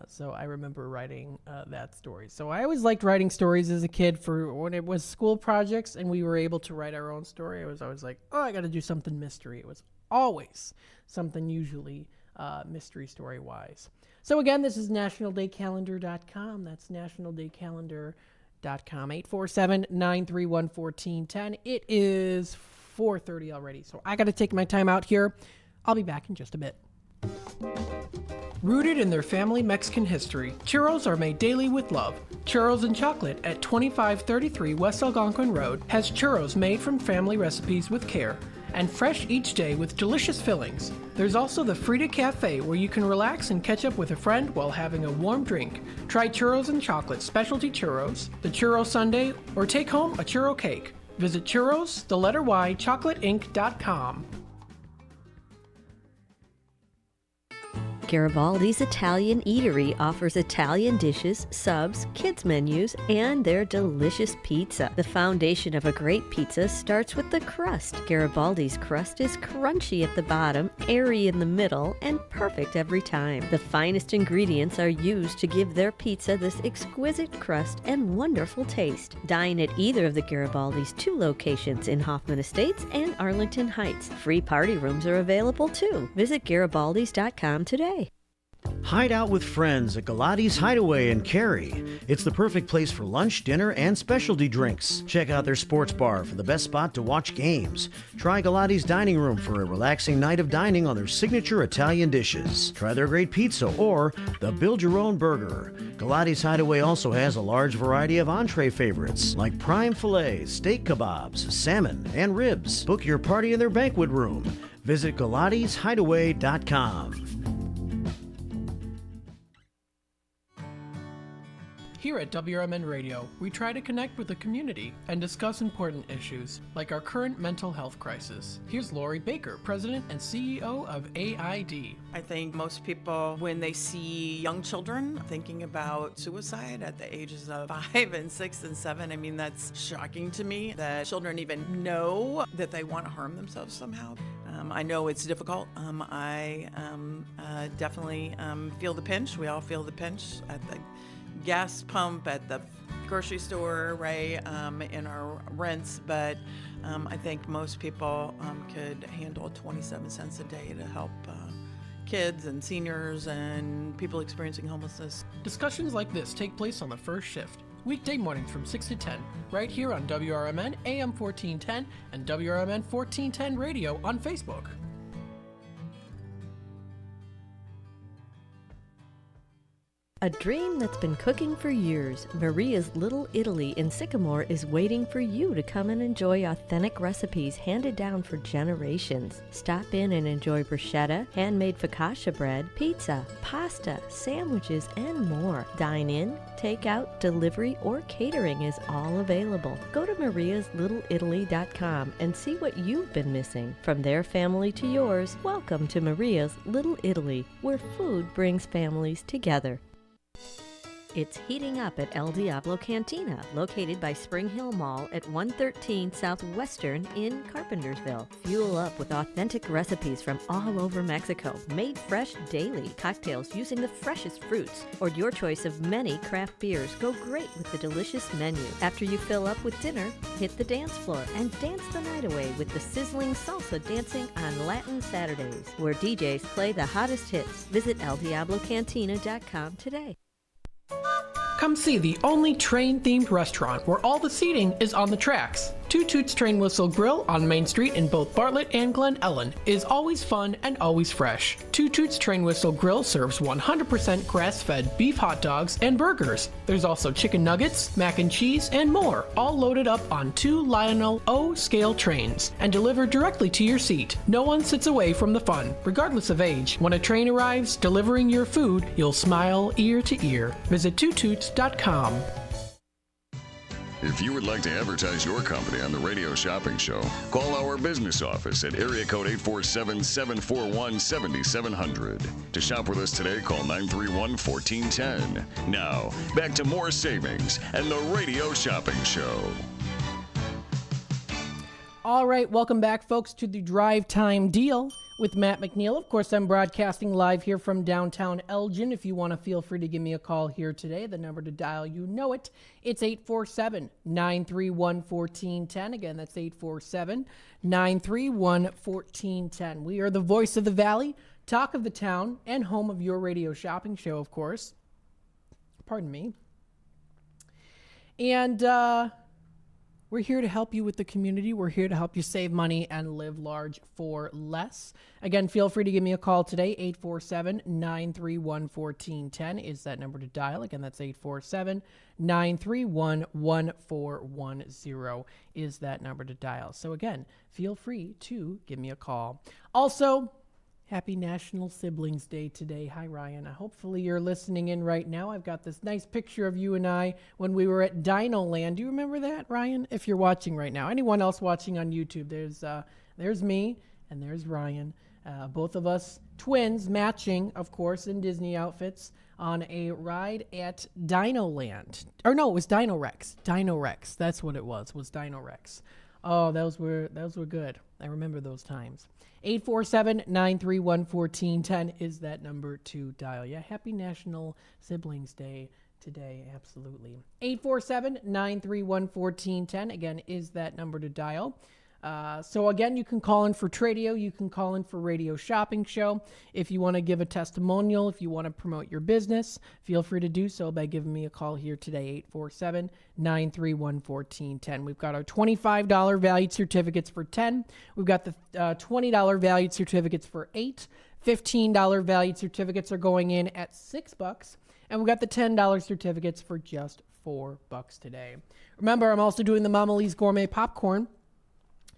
So I remember writing that story. So I always liked writing stories as a kid for when it was school projects and we were able to write our own story. I was always like, oh, I got to do something mystery. It was always something usually mystery story wise. So again, this is nationaldaycalendar.com. That's nationaldaycalendar.com. 847-931-1410. It is 4:30 already. So I got to take my time out here. I'll be back in just a bit. Rooted in their family Mexican history, churros are made daily with love. Churros and Chocolate at 2533 West Algonquin Road has churros made from family recipes with care and fresh each day with delicious fillings. There's also the Frida Cafe where you can relax and catch up with a friend while having a warm drink. Try Churros and Chocolate specialty churros, the churro sundae, or take home a churro cake. Visit chocolate-inc.com. Garibaldi's Italian Eatery offers Italian dishes, subs, kids menus, and their delicious pizza. The foundation of a great pizza starts with the crust. Garibaldi's crust is crunchy at the bottom, airy in the middle, and perfect every time. The finest ingredients are used to give their pizza this exquisite crust and wonderful taste. Dine at either of the Garibaldi's 2 locations in Hoffman Estates and Arlington Heights. Free party rooms are available too. Visit Garibaldis.com today. Hide out with friends at Galati's Hideaway in Cary. It's the perfect place for lunch, dinner, and specialty drinks. Check out their sports bar for the best spot to watch games. Try Galati's dining room for a relaxing night of dining on their signature Italian dishes. Try their great pizza or the Build Your Own Burger. Galati's Hideaway also has a large variety of entree favorites like prime fillets, steak kebabs, salmon, and ribs. Book your party in their banquet room. Visit Galati'sHideaway.com. Here at WRMN Radio, we try to connect with the community and discuss important issues, like our current mental health crisis. Here's Lori Baker, President and CEO of AID. I think most people, when they see young children thinking about suicide at the ages of 5 and 6 and 7, I mean, that's shocking to me that children even know that they want to harm themselves somehow. I know it's difficult. I definitely feel the pinch. We all feel the pinch at the gas pump, at the grocery store, right, in our rents, but I think most people could handle 27 cents a day to help kids and seniors and people experiencing homelessness. Discussions like this take place on the first shift, weekday mornings from 6 to 10, right here on WRMN AM 1410 and WRMN 1410 Radio on Facebook. A dream that's been cooking for years, Maria's Little Italy in Sycamore is waiting for you to come and enjoy authentic recipes handed down for generations. Stop in and enjoy bruschetta, handmade focaccia bread, pizza, pasta, sandwiches, and more. Dine in, take out, delivery, or catering is all available. Go to mariaslittle.italy.com and see what you've been missing. From their family to yours, welcome to Maria's Little Italy, where food brings families together. It's heating up at El Diablo Cantina, located by Spring Hill Mall at 113 Southwestern in Carpentersville. Fuel up with authentic recipes from all over Mexico, made fresh daily. Cocktails using the freshest fruits, or your choice of many craft beers go great with the delicious menu. After you fill up with dinner, hit the dance floor and dance the night away with the sizzling salsa dancing on Latin Saturdays, where DJs play the hottest hits. Visit eldiablocantina.com today. Come see the only train-themed restaurant where all the seating is on the tracks. Two Toots Train Whistle Grill on Main Street in both Bartlett and Glen Ellen is always fun and always fresh. Two Toots Train Whistle Grill serves 100% grass-fed beef hot dogs and burgers. There's also chicken nuggets, mac and cheese, and more, all loaded up on 2 Lionel O scale trains and delivered directly to your seat. No one sits away from the fun, regardless of age. When a train arrives delivering your food, you'll smile ear to ear. Visit twotoots.com. If you would like to advertise your company on the Radio Shopping Show, call our business office at area code 847-741-7700. To shop with us today, call 931-1410. Now, back to more savings and the Radio Shopping Show. All right, welcome back, folks, to the Drive Time Deal with Matt McNeil. Of course, I'm broadcasting live here from downtown Elgin. If you want to, feel free to give me a call here today. The number to dial, you know it. It's 847-931-1410. Again, that's 847-931-1410. We are the voice of the Valley, talk of the town, and home of your radio shopping show, of course. Pardon me. And, we're here to help you with the community. We're here to help you save money and live large for less. Again, feel free to give me a call today. 847-931-1410 is that number to dial. Again, that's 847-931-1410 is that number to dial. So again, feel free to give me a call. Also, happy National Siblings Day today. Hi, Ryan. Hopefully you're listening in right now. I've got this nice picture of you and I when we were at Dino Land. Do you remember that, Ryan? If you're watching right now. Anyone else watching on YouTube, there's me and there's Ryan. Both of us twins, matching, of course, in Disney outfits on a ride at Dino Land. Or no, it was Dino Rex. Dino Rex. That's what it was Dino Rex. Oh, those were good. I remember those times. 847-931-1410 is that number to dial. Yeah, happy National Siblings Day today, absolutely. 847-931-1410, again, is that number to dial. So again, you can call in for Tradio, you can call in for Radio Shopping Show. If you want to give a testimonial, if you want to promote your business, feel free to do so by giving me a call here today, 847-931-1410. We've got our $25 valued certificates for 10. We've got the $20 valued certificates for 8. $15 valued certificates are going in at $6. And we've got the $10 certificates for just $4 today. Remember, I'm also doing the Mama Lee's Gourmet Popcorn.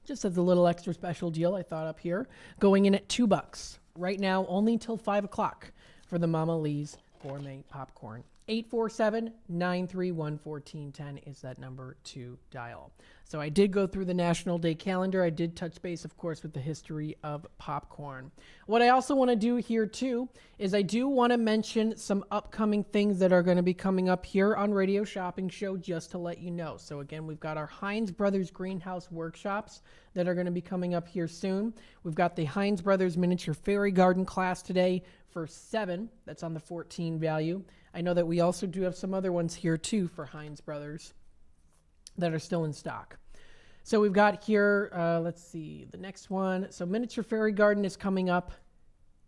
Just as a little extra special deal I thought up here, going in at $2 right now, only until 5 o'clock for the Mama Lee's Gourmet Popcorn. 847-931-1410 is that number to dial. So I did go through the National Day calendar. I did touch base, of course, with the history of popcorn. What I also want to do here, too, is I do want to mention some upcoming things that are going to be coming up here on Radio Shopping Show, just to let you know. So, again, we've got our Heinz Brothers Greenhouse workshops that are going to be coming up here soon. We've got the Heinz Brothers Miniature Fairy Garden class today for 7. That's on the 14 value. I know that we also do have some other ones here, too, for Heinz Brothers that are still in stock. So we've got here, let's see, the next one. So Miniature Fairy Garden is coming up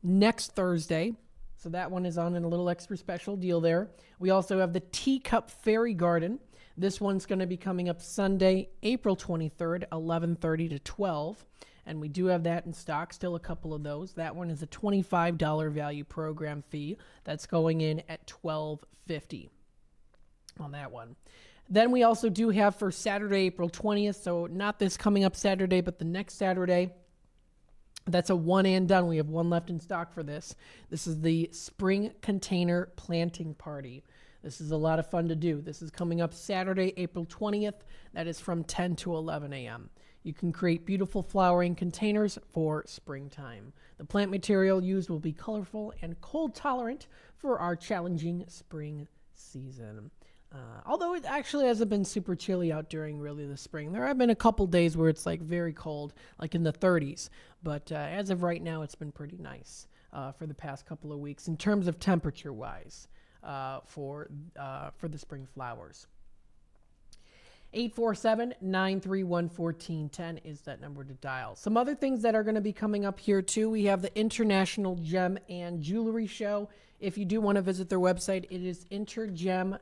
next Thursday. So that one is on in a little extra special deal there. We also have the Teacup Fairy Garden. This one's going to be coming up Sunday, April 23rd, 11:30 to 12. And we do have that in stock, still a couple of those. That one is a $25 value program fee. That's going in at $12.50 on that one. Then we also do have for Saturday, April 20th, so not this coming up Saturday, but the next Saturday. That's a one and done. We have one left in stock for this. This is the Spring Container Planting Party. This is a lot of fun to do. This is coming up Saturday, April 20th. That is from 10 to 11 a.m. You can create beautiful flowering containers for springtime. The plant material used will be colorful and cold tolerant for our challenging spring season. Although it actually hasn't been super chilly out during really the spring. There have been a couple days where it's like very cold, like in the 30s. But as of right now, it's been pretty nice for the past couple of weeks in terms of temperature-wise for the spring flowers. 847-931-1410 is that number to dial. Some other things that are going to be coming up here, too. We have the International Gem and Jewelry Show If you do want to visit their website, it is intergem.com.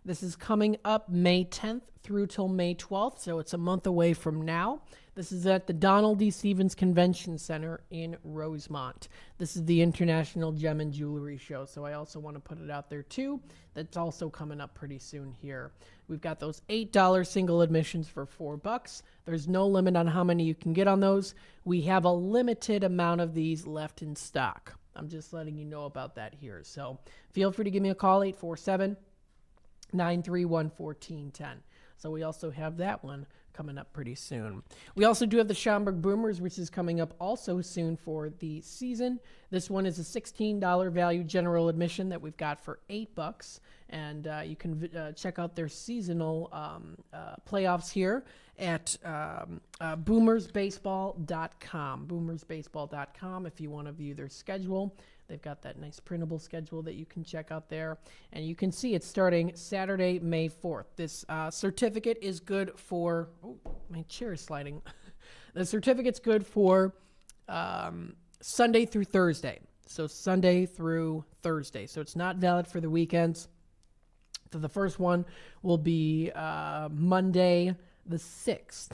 This is coming up May 10th through till May 12th, so it's a month away from now. This is at the Donald D. Stevens Convention Center in Rosemont. This is the International Gem and Jewelry Show, so I also want to put it out there too. That's also coming up pretty soon here. We've got those $8 single admissions for $4. There's no limit on how many you can get on those. We have a limited amount of these left in stock. I'm just letting you know about that here. So feel free to give me a call, 847-931-1410. So we also have that one coming up pretty soon. We also do have the Schaumburg Boomers, which is coming up also soon for the season. This one is a $16 value general admission that we've got for $8. And you can check out their seasonal playoffs here at boomersbaseball.com. Boomersbaseball.com if you want to view their schedule. They've got that nice printable schedule that you can check out there. And you can see it's starting Saturday, May 4th. This certificate is good for... Oh, my chair is sliding. The certificate's good for Sunday through Thursday. So Sunday through Thursday. So it's not valid for the weekends. So the first one will be Monday the 6th.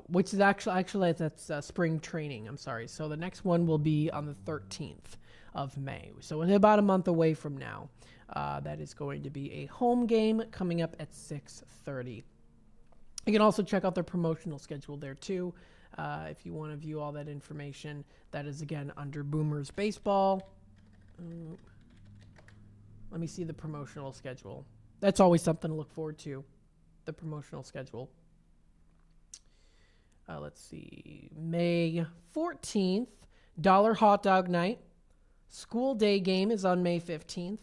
Which is actually that's spring training. I'm sorry. So the next one will be on the 13th of May. So in about a month away from now, that is going to be a home game coming up at 6:30. You can also check out their promotional schedule there too. If you want to view all that information, that is again under Boomers Baseball. Let me see the promotional schedule. That's always something to look forward to. The promotional schedule. Let's see. May 14th, Dollar Hot Dog Night. School Day Game is on May 15th.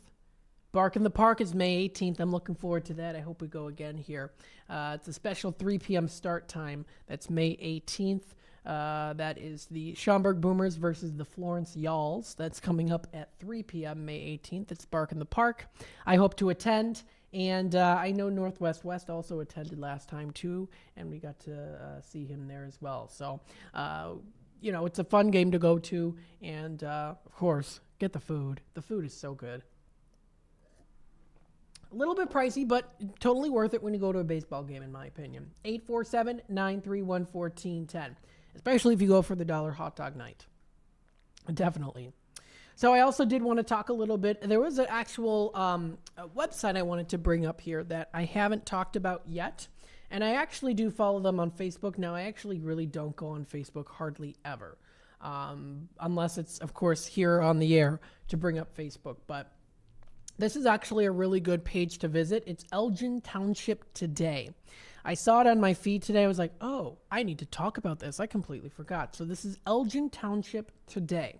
Bark in the Park is May 18th. I'm looking forward to that. I hope we go again here. It's a special 3 p.m. start time. That's May 18th. That is the Schaumburg Boomers versus the Florence Yalls. That's coming up at 3 p.m. May 18th. It's Bark in the Park. I hope to attend. And I know Northwest West also attended last time too, and we got to see him there as well. So, it's a fun game to go to, and of course, get the food. The food is so good. A little bit pricey, but totally worth it when you go to a baseball game, in my opinion. 847-931-1410, especially if you go for the Dollar Hot Dog Night. Definitely. So I also did want to talk a little bit. There was an actual website I wanted to bring up here that I haven't talked about yet. And I actually do follow them on Facebook. Now, I actually really don't go on Facebook hardly ever. Unless it's, of course, here on the air to bring up Facebook. But this is actually a really good page to visit. It's Elgin Township Today. I saw it on my feed today. I was like, oh, I need to talk about this. I completely forgot. So this is Elgin Township Today.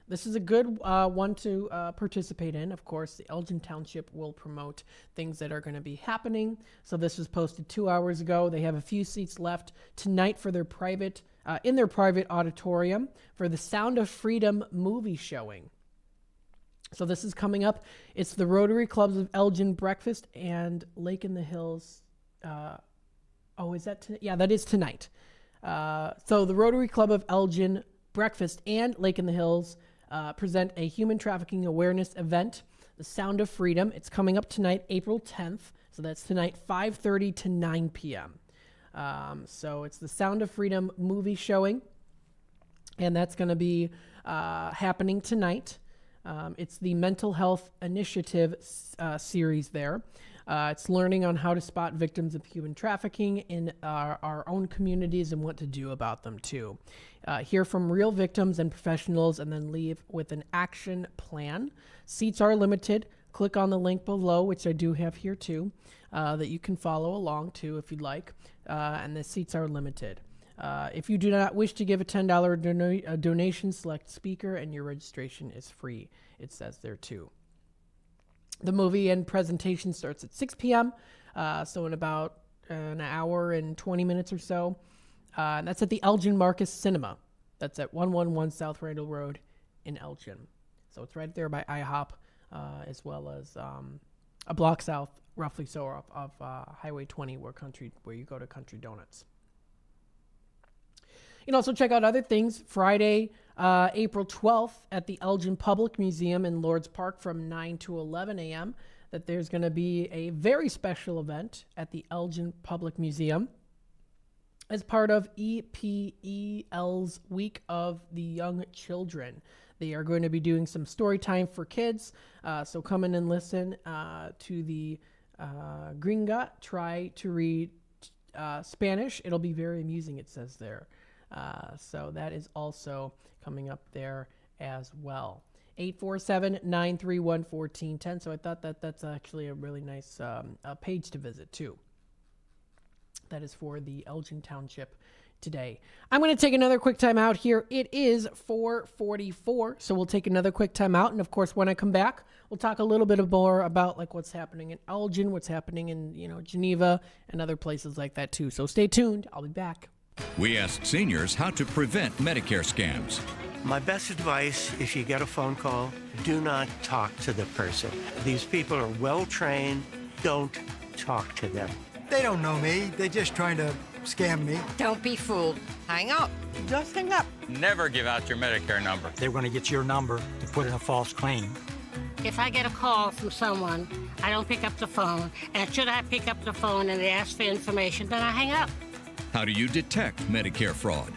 This is a good one to participate in. Of course, the Elgin Township will promote things that are going to be happening. So this was posted 2 hours ago. They have a few seats left tonight for their private, in their private auditorium for the Sound of Freedom movie showing. So this is coming up. It's the Rotary Clubs of Elgin Breakfast and Lake in the Hills. Is that tonight? Yeah, that is tonight. So the Rotary Club of Elgin Breakfast and Lake in the Hills present a human trafficking awareness event, The Sound of Freedom. It's coming up tonight, April 10th. So that's tonight, 5:30 to 9 p.m. So it's the Sound of Freedom movie showing, and that's going to be happening tonight. It's the Mental Health Initiative series there. It's learning on how to spot victims of human trafficking in our own communities and what to do about them, too. Hear from real victims and professionals, and then leave with an action plan. Seats are limited. Click on the link below, which I do have here, too, that you can follow along, too, if you'd like. And the seats are limited. If you do not wish to give a $10 donation, select speaker, and your registration is free. It says there, too. The movie and presentation starts at 6 p.m., so in about an hour and 20 minutes or so. And that's at the Elgin Marcus Cinema. That's at 111 South Randall Road in Elgin. So it's right there by IHOP, as well as a block south, roughly so, of Highway 20, where you go to Country Donuts. You can also check out other things. Friday, April 12th at the Elgin Public Museum in Lords Park from 9 to 11 a.m. that there's going to be a very special event at the Elgin Public Museum as part of EPEL's Week of the Young Children. They are going to be doing some story time for kids, so come in and listen to the Gringa try to read Spanish. It'll be very amusing, it says there. So that is also coming up there as well. 847-931-1410. So I thought that's actually a really nice page to visit too. That is for the Elgin Township today. I'm going to take another quick time out here. It is 4:44, so we'll take another quick time out. And of course, when I come back, we'll talk a little bit more about like what's happening in Elgin, what's happening in Geneva, and other places like that too. So stay tuned. I'll be back. We asked seniors how to prevent Medicare scams. My best advice, if you get a phone call, do not talk to the person. These people are well trained. Don't talk to them. They don't know me. They're just trying to scam me. Don't be fooled. Hang up. Just hang up. Never give out your Medicare number. They're going to get your number to put in a false claim. If I get a call from someone, I don't pick up the phone. And should I pick up the phone and they ask for information, then I hang up. How do you detect Medicare fraud?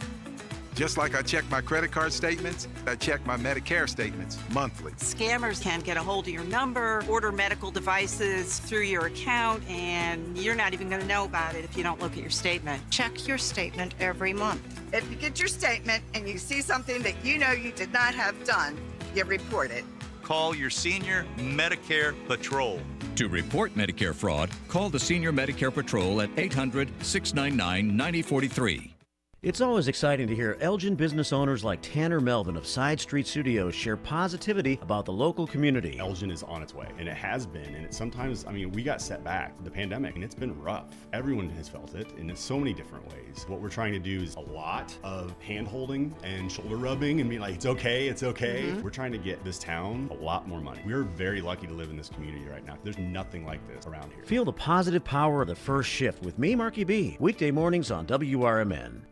Just like I check my credit card statements, I check my Medicare statements monthly. Scammers can get a hold of your number, order medical devices through your account, and you're not even going to know about it if you don't look at your statement. Check your statement every month. If you get your statement and you see something that you know you did not have done, you report it. Call your Senior Medicare Patrol. To report Medicare fraud, call the Senior Medicare Patrol at 800-699-9043. It's always exciting to hear Elgin business owners like Tanner Melvin of Side Street Studios share positivity about the local community. Elgin is on its way, and it has been, and sometimes, we got set back, the pandemic, and it's been rough. Everyone has felt it in so many different ways. What we're trying to do is a lot of hand-holding and shoulder rubbing and being like, it's okay. Mm-hmm. We're trying to get this town a lot more money. We're very lucky to live in this community right now. There's nothing like this around here. Feel the positive power of the first shift with me, Marky B, weekday mornings on WRMN.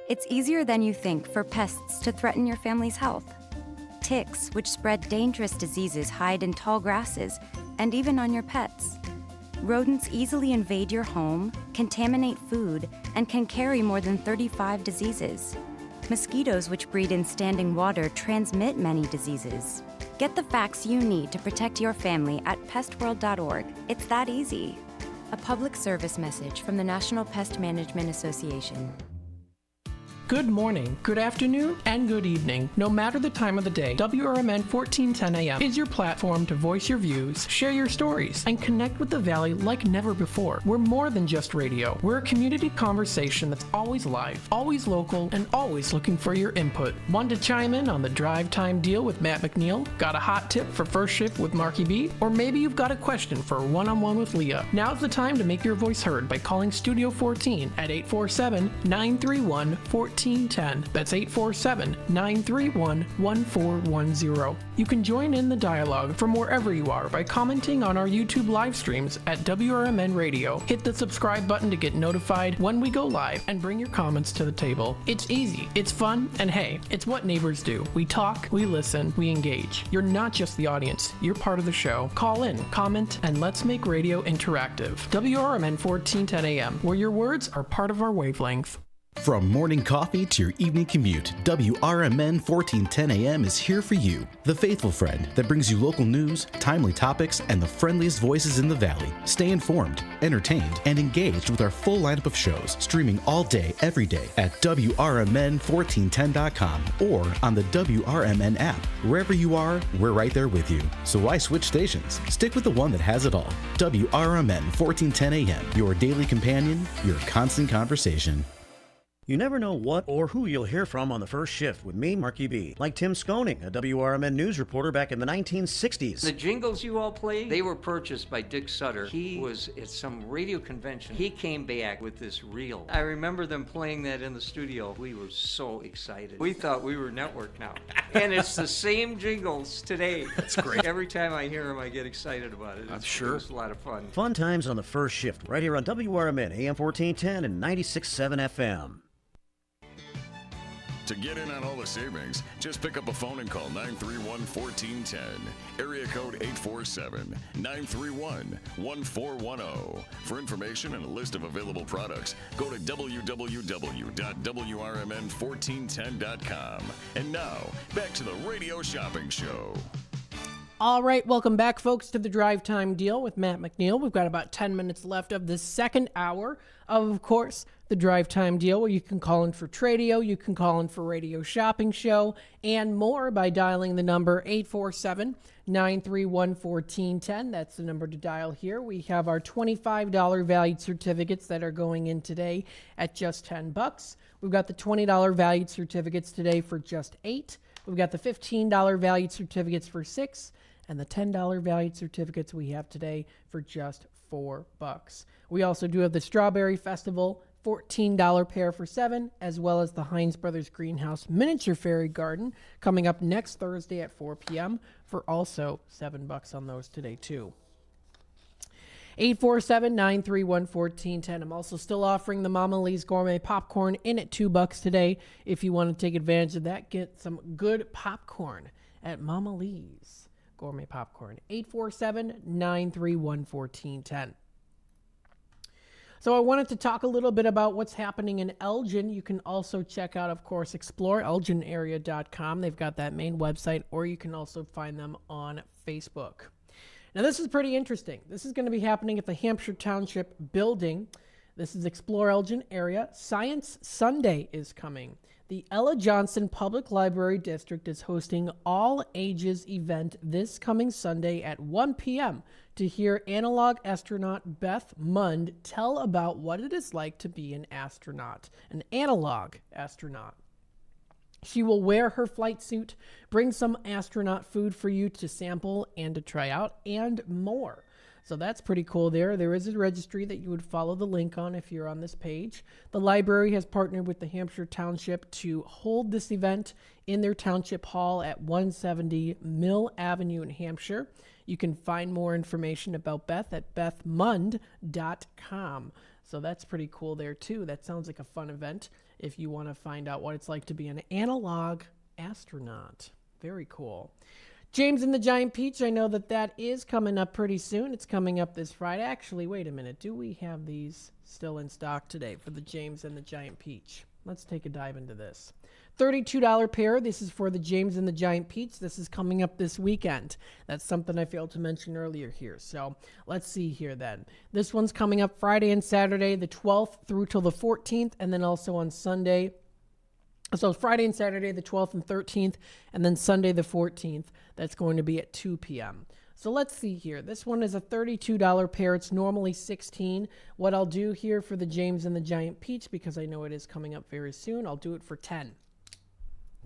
It's easier than you think for pests to threaten your family's health. Ticks, which spread dangerous diseases, hide in tall grasses and even on your pets. Rodents easily invade your home, contaminate food, and can carry more than 35 diseases. Mosquitoes, which breed in standing water, transmit many diseases. Get the facts you need to protect your family at pestworld.org. It's that easy. A public service message from the National Pest Management Association. Good morning, good afternoon, and good evening. No matter the time of the day, WRMN 1410 AM is your platform to voice your views, share your stories, and connect with the Valley like never before. We're more than just radio. We're a community conversation that's always live, always local, and always looking for your input. Want to chime in on the drive time deal with Matt McNeil? Got a hot tip for first shift with Marky B? Or maybe you've got a question for a one-on-one with Leah. Now's the time to make your voice heard by calling Studio 14 at 847-931-1410. That's 847-931-1410. You can join in the dialogue from wherever you are by commenting on our YouTube live streams at WRMN Radio. Hit the subscribe button to get notified when we go live and bring your comments to the table. It's easy, it's fun, and hey, it's what neighbors do. We talk, we listen, we engage. You're not just the audience, you're part of the show. Call in, comment, and let's make radio interactive. WRMN 1410 AM, where your words are part of our wavelength. From morning coffee to your evening commute, WRMN 1410 AM is here for you. The faithful friend that brings you local news, timely topics, and the friendliest voices in the Valley. Stay informed, entertained, and engaged with our full lineup of shows, streaming all day, every day at WRMN1410.com or on the WRMN app. Wherever you are, we're right there with you. So why switch stations? Stick with the one that has it all. WRMN 1410 AM, your daily companion, your constant conversation. You never know what or who you'll hear from on the first shift with me, Marky B. Like Tim Skoning, a WRMN news reporter back in the 1960s. The jingles you all play, they were purchased by Dick Sutter. He was at some radio convention. He came back with this reel. I remember them playing that in the studio. We were so excited. We thought we were network now. And it's the same jingles today. That's great. Every time I hear them, I get excited about it. I'm sure. It was a lot of fun. Fun times on the first shift, right here on WRMN, AM 1410 and 96.7 FM. To get in on all the savings, just pick up a phone and call 931-1410. Area code 847-931-1410. For information and a list of available products, go to www.wrmn1410.com. And now, back to the Radio Shopping Show. All right, welcome back, folks, to the Drive Time Deal with Matt McNeil. We've got about 10 minutes left of the second hour of course, the Drive Time Deal, where you can call in for Tradio, you can call in for Radio Shopping Show, and more by dialing the number 847-931-1410. That's the number to dial here. We have our $25 valued certificates that are going in today at just $10. We've got the $20 valued certificates today for just $8. We've got the $15 valued certificates for $6. And the $10 valued certificates we have today for just $4. We also do have the Strawberry Festival $14 pair for $7, as well as the Heinz Brothers Greenhouse Miniature Fairy Garden coming up next Thursday at 4 p.m. for also $7 on those today too. 847-931-1410. I'm also still offering the Mama Lee's Gourmet Popcorn in at $2 today. If you want to take advantage of that, get some good popcorn at Mama Lee's Gourmet Popcorn. 847-931-1410. So I wanted to talk a little bit about what's happening in Elgin. You can also check out, of course, exploreelginarea.com. They've got that main website, or you can also find them on Facebook. Now, this is pretty interesting. This is going to be happening at the Hampshire Township building. This is Explore Elgin Area. Science Sunday is coming. The Ella Johnson Public Library District is hosting all ages event this coming Sunday at 1 p.m. to hear analog astronaut Beth Mund tell about what it is like to be an astronaut, an analog astronaut. She will wear her flight suit, bring some astronaut food for you to sample and to try out, and more. So that's pretty cool there. There is a registry that you would follow the link on if you're on this page. The library has partnered with the Hampshire Township to hold this event in their Township Hall at 170 Mill Avenue in Hampshire. You can find more information about Beth at bethmund.com. So that's pretty cool there too. That sounds like a fun event if you want to find out what it's like to be an analog astronaut. Very cool. James and the Giant Peach, I know that is coming up pretty soon. It's coming up this Friday. Actually, wait a minute. Do we have these still in stock today for the James and the Giant Peach? Let's take a dive into this. $32 pair. This is for the James and the Giant Peach. This is coming up this weekend. That's something I failed to mention earlier here. So let's see here then. This one's coming up Friday and Saturday, the 12th through till the 14th, and then also on Sunday. So Friday and Saturday, the 12th and 13th, and then Sunday, the 14th. That's going to be at 2 p.m. So let's see here. This one is a $32 pair. It's normally $16. What I'll do here for the James and the Giant Peach, because I know it is coming up very soon, I'll do it for $10.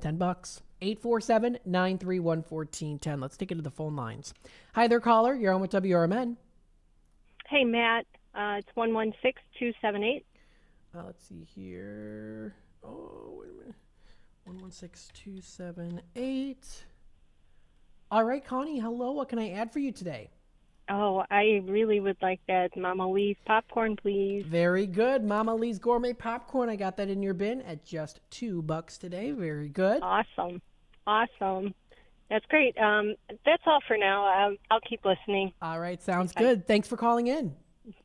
$10. 847-931-1410. Let's take it to the phone lines. Hi there, caller. You're on with WRMN. Hey, Matt. It's 116278. Let's see here. Oh, wait a minute. 116278. All right, Connie, hello. What can I add for you today? Oh, I really would like that Mama Lee's popcorn, please. Very good. Mama Lee's Gourmet Popcorn. I got that in your bin at just $2 today. Very good. Awesome. That's great. That's all for now. I'll keep listening. All right, sounds good. Thanks for calling in.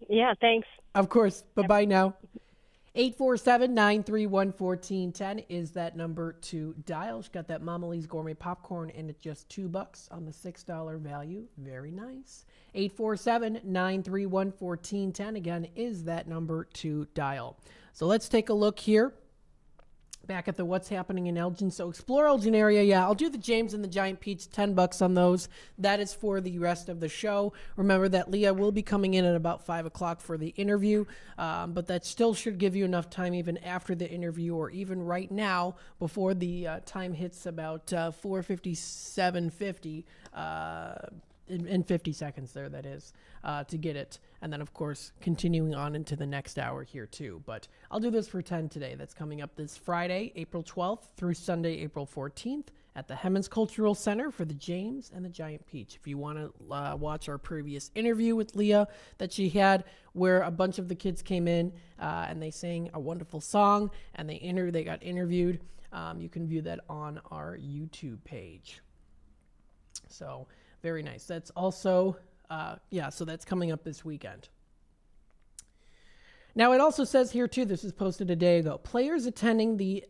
Yeah, thanks. Of course. Bye-bye now. 847-931-1410 is that number to dial. She's got that Mama Lee's Gourmet Popcorn in at just $2 on the $6 value. Very nice. 847-931-1410 again is that number to dial. So let's take a look here. Back at the what's happening in Elgin. So Explore Elgin Area, yeah, I'll do the James and the Giant Peach, $10 on those. That is for the rest of the show. Remember that Leah will be coming in at about 5 o'clock for the interview, but that still should give you enough time even after the interview or even right now before the time hits about 4:57:50 in 50 seconds there, that is, to get it. And then, of course, continuing on into the next hour here, too. But I'll do this for 10 today. That's coming up this Friday, April 12th through Sunday, April 14th at the Hemmons Cultural Center for the James and the Giant Peach. If you want to watch our previous interview with Leah that she had, where a bunch of the kids came in and they sang a wonderful song and they got interviewed. You can view that on our YouTube page. So very nice. That's also, so that's coming up this weekend. Now, it also says here, too, this was posted a day ago, players attending the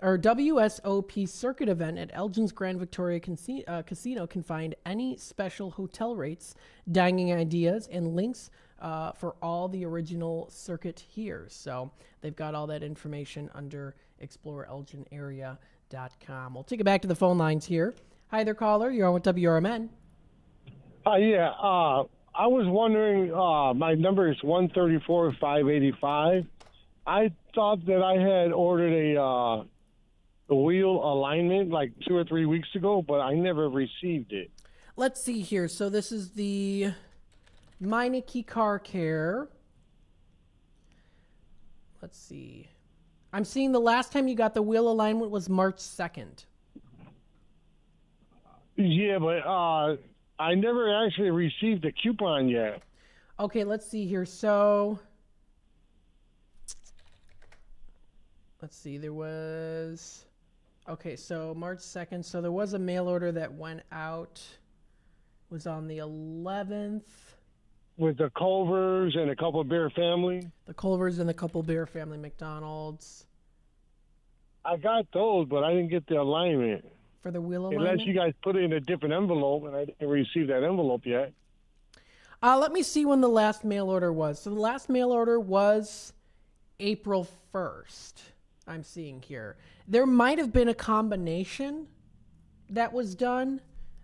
WSOP circuit event at Elgin's Grand Victoria Casino can find any special hotel rates, dining ideas, and links for all the original circuit here. So they've got all that information under exploreelginarea.com. We'll take it back to the phone lines here. Hi there, caller. You're on with WRMN. I was wondering, my number is 134-585. I thought that I had ordered a wheel alignment like 2 or 3 weeks ago, but I never received it. Let's see here. So this is the Meineke Car Care. Let's see. I'm seeing the last time you got the wheel alignment was March 2nd. Yeah, but I never actually received a coupon yet. Okay, let's see here. So, let's see. There was... Okay, so March 2nd. So there was a mail order that went out. Was on the 11th. With the Culvers and a couple of Bear Family? The Culvers and the couple Bear Family McDonald's. I got those, but I didn't get the alignment. For the wheel alignment? Unless you guys put it in a different envelope, and I didn't receive that envelope yet. Let me see when the last mail order was. So the last mail order was April 1st, I'm seeing here. There might have been a combination that was done,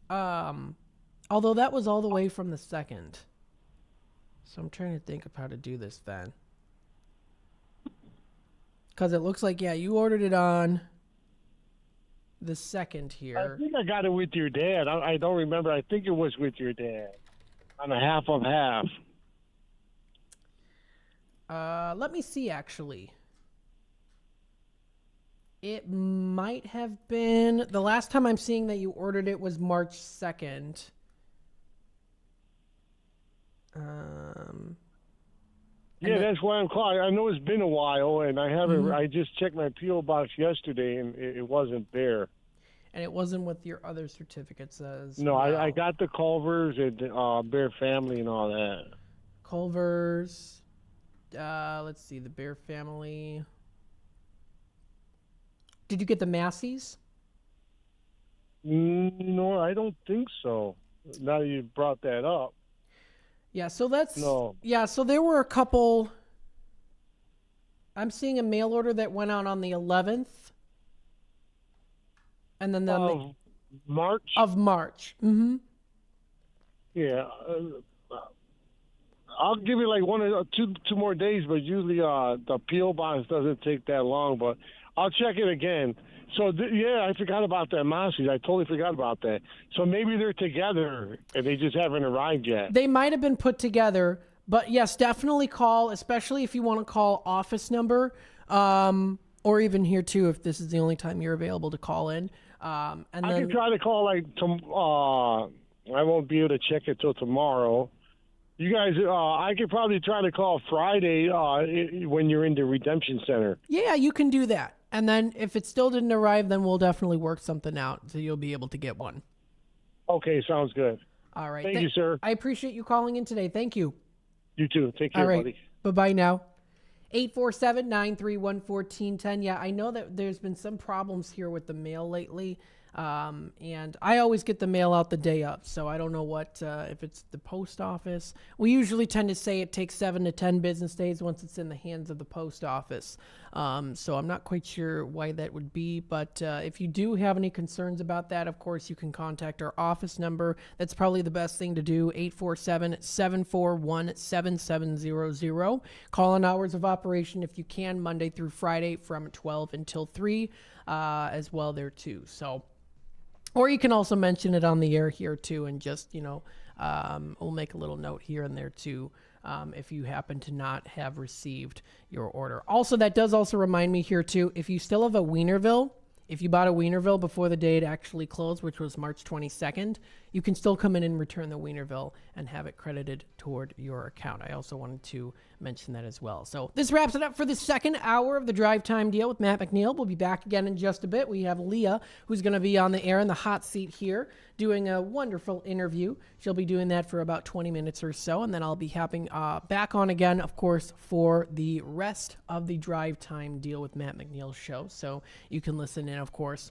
although that was all the way from the 2nd. So I'm trying to think of how to do this then. Because it looks like, you ordered it on the 2nd here. I think I got it with your dad. I don't remember. I think it was with your dad on a half of half. Let me see, actually. It might have been... The last time I'm seeing that you ordered it was March 2nd. That's why I'm calling. I know it's been a while, and I haven't. Mm-hmm. I just checked my P.O. box yesterday, and it wasn't there. And it wasn't with your other certificates as No, well. I got the Culvers and Bear Family and all that. Culvers. Let's see, the Bear Family. Did you get the Massey's? No, I don't think so. Now that you brought that up. Yeah, so that's... No. Yeah, so there were a couple... I'm seeing a mail order that went out on the 11th. And then Of March? Of March. Mm-hmm. Yeah. I'll give you like two more days, but usually the P.O. box doesn't take that long, but I'll check it again. So, I forgot about that Massey's. I totally forgot about that. So maybe they're together and they just haven't arrived yet. They might have been put together, but yes, definitely call, especially if you want to call office number, or even here too, if this is the only time you're available to call in. And I then can try to call I won't be able to check it till tomorrow. You guys, I could probably try to call Friday when you're in the Redemption Center. Yeah, you can do that. And then if it still didn't arrive, then we'll definitely work something out so you'll be able to get one. Okay, sounds good. All right. Thank you, sir. I appreciate you calling in today. Thank you. You too. Take care, All right. buddy. Bye-bye now. 847-931-1410. Yeah, I know that there's been some problems here with the mail lately. And I always get the mail out the day up, so I don't know what if it's the post office. We usually tend to say it takes 7 to 10 business days once it's in the hands of the post office. So I'm not quite sure why that would be, but if you do have any concerns about that, of course, you can contact our office number. That's probably the best thing to do, 847-741-7700. Call-in hours of operation, if you can, Monday through Friday from 12 until 3 as well there, too. So... Or you can also mention it on the air here, too, and just, we'll make a little note here and there, too, if you happen to not have received your order. Also, that does also remind me here, too, if you still have a Wienerville If you bought a Wienerville before the day it actually closed, which was March 22nd, you can still come in and return the Wienerville and have it credited toward your account. I also wanted to mention that as well. So this wraps it up for the second hour of the Drive Time Deal with Matt McNeil. We'll be back again in just a bit. We have Leah, who's going to be on the air in the hot seat here, doing a wonderful interview. She'll be doing that for about 20 minutes or so, and then I'll be hopping back on again, of course, for the rest of the Drive Time Deal with Matt McNeil show. So you can listen in, of course,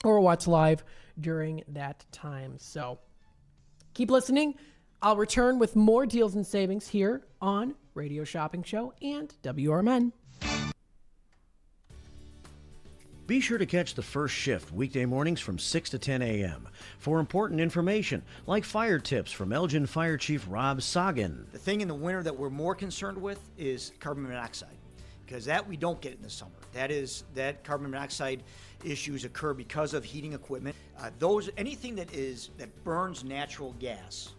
or watch live during that time. So keep listening. I'll return with more deals and savings here on Radio Shopping Show and WRMN. Be sure to catch the First Shift weekday mornings from 6 to 10 a.m. for important information like fire tips from Elgin Fire Chief Rob Sagan. The thing in the winter that we're more concerned with is carbon monoxide, because that we don't get in the summer. That carbon monoxide issues occur because of heating equipment. Anything that burns natural gas,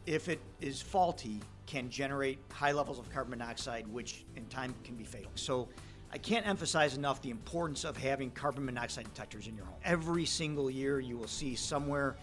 if it is faulty, can generate high levels of carbon monoxide, which in time can be fatal. So I can't emphasize enough the importance of having carbon monoxide detectors in your home. Every single year you will see somewhere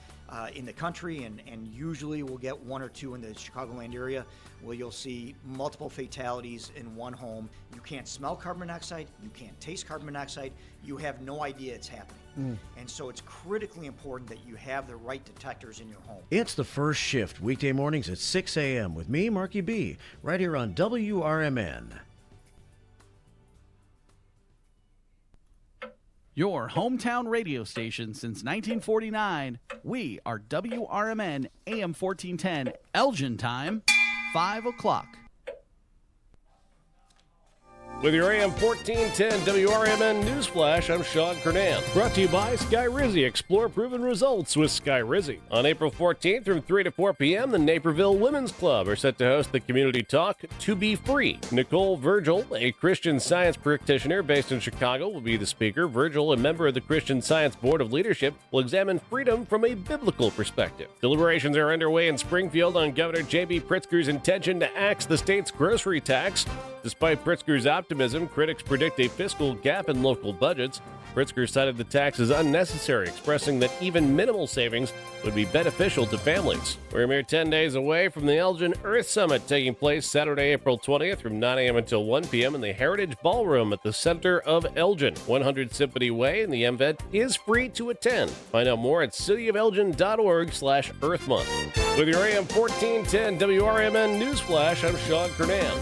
in the country, and usually we'll get one or two in the Chicagoland area, where you'll see multiple fatalities in one home. You can't smell carbon monoxide, you can't taste carbon monoxide, you have no idea it's happening. And so it's critically important that you have the right detectors in your home. It's the First Shift weekday mornings at 6 a.m. with me, Marky B, right here on WRMN. Your hometown radio station since 1949. We are WRMN AM 1410, Elgin time, 5 o'clock. With your AM 1410 WRMN Newsflash, I'm Sean Kernan. Brought to you by Sky Rizzy. Explore proven results with Sky Rizzy. On April 14th from 3 to 4 p.m., the Naperville Women's Club are set to host the community talk, To Be Free. Nicole Virgil, a Christian Science practitioner based in Chicago, will be the speaker. Virgil, a member of the Christian Science Board of Leadership, will examine freedom from a biblical perspective. Deliberations are underway in Springfield on Governor J.B. Pritzker's intention to axe the state's grocery tax. Despite Pritzker's optimism, critics predict a fiscal gap in local budgets. Pritzker cited the tax as unnecessary, expressing that even minimal savings would be beneficial to families. We're a mere 10 days away from the Elgin Earth Summit, taking place Saturday, April 20th from 9 a.m. until 1 p.m. in the Heritage Ballroom at the center of Elgin, 100 Symphony Way, and the event is free to attend. Find out more at cityofelgin.org/Earth Month. With your AM 1410 WRMN Newsflash, I'm Sean Kernan.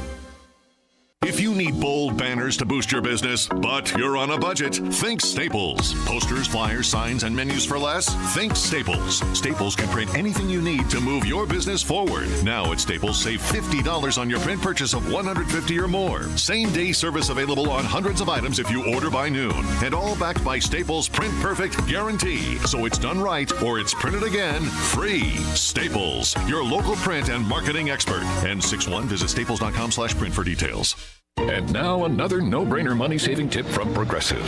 If you need bold banners to boost your business, but you're on a budget, think Staples. Posters, flyers, signs, and menus for less? Think Staples. Staples can print anything you need to move your business forward. Now at Staples, save $50 on your print purchase of $150 or more. Same-day service available on hundreds of items if you order by noon. And all backed by Staples' Print Perfect guarantee. So it's done right or it's printed again free. Staples, your local print and marketing expert. N61, visit staples.com/print for details. And now another no-brainer money-saving tip from Progressive.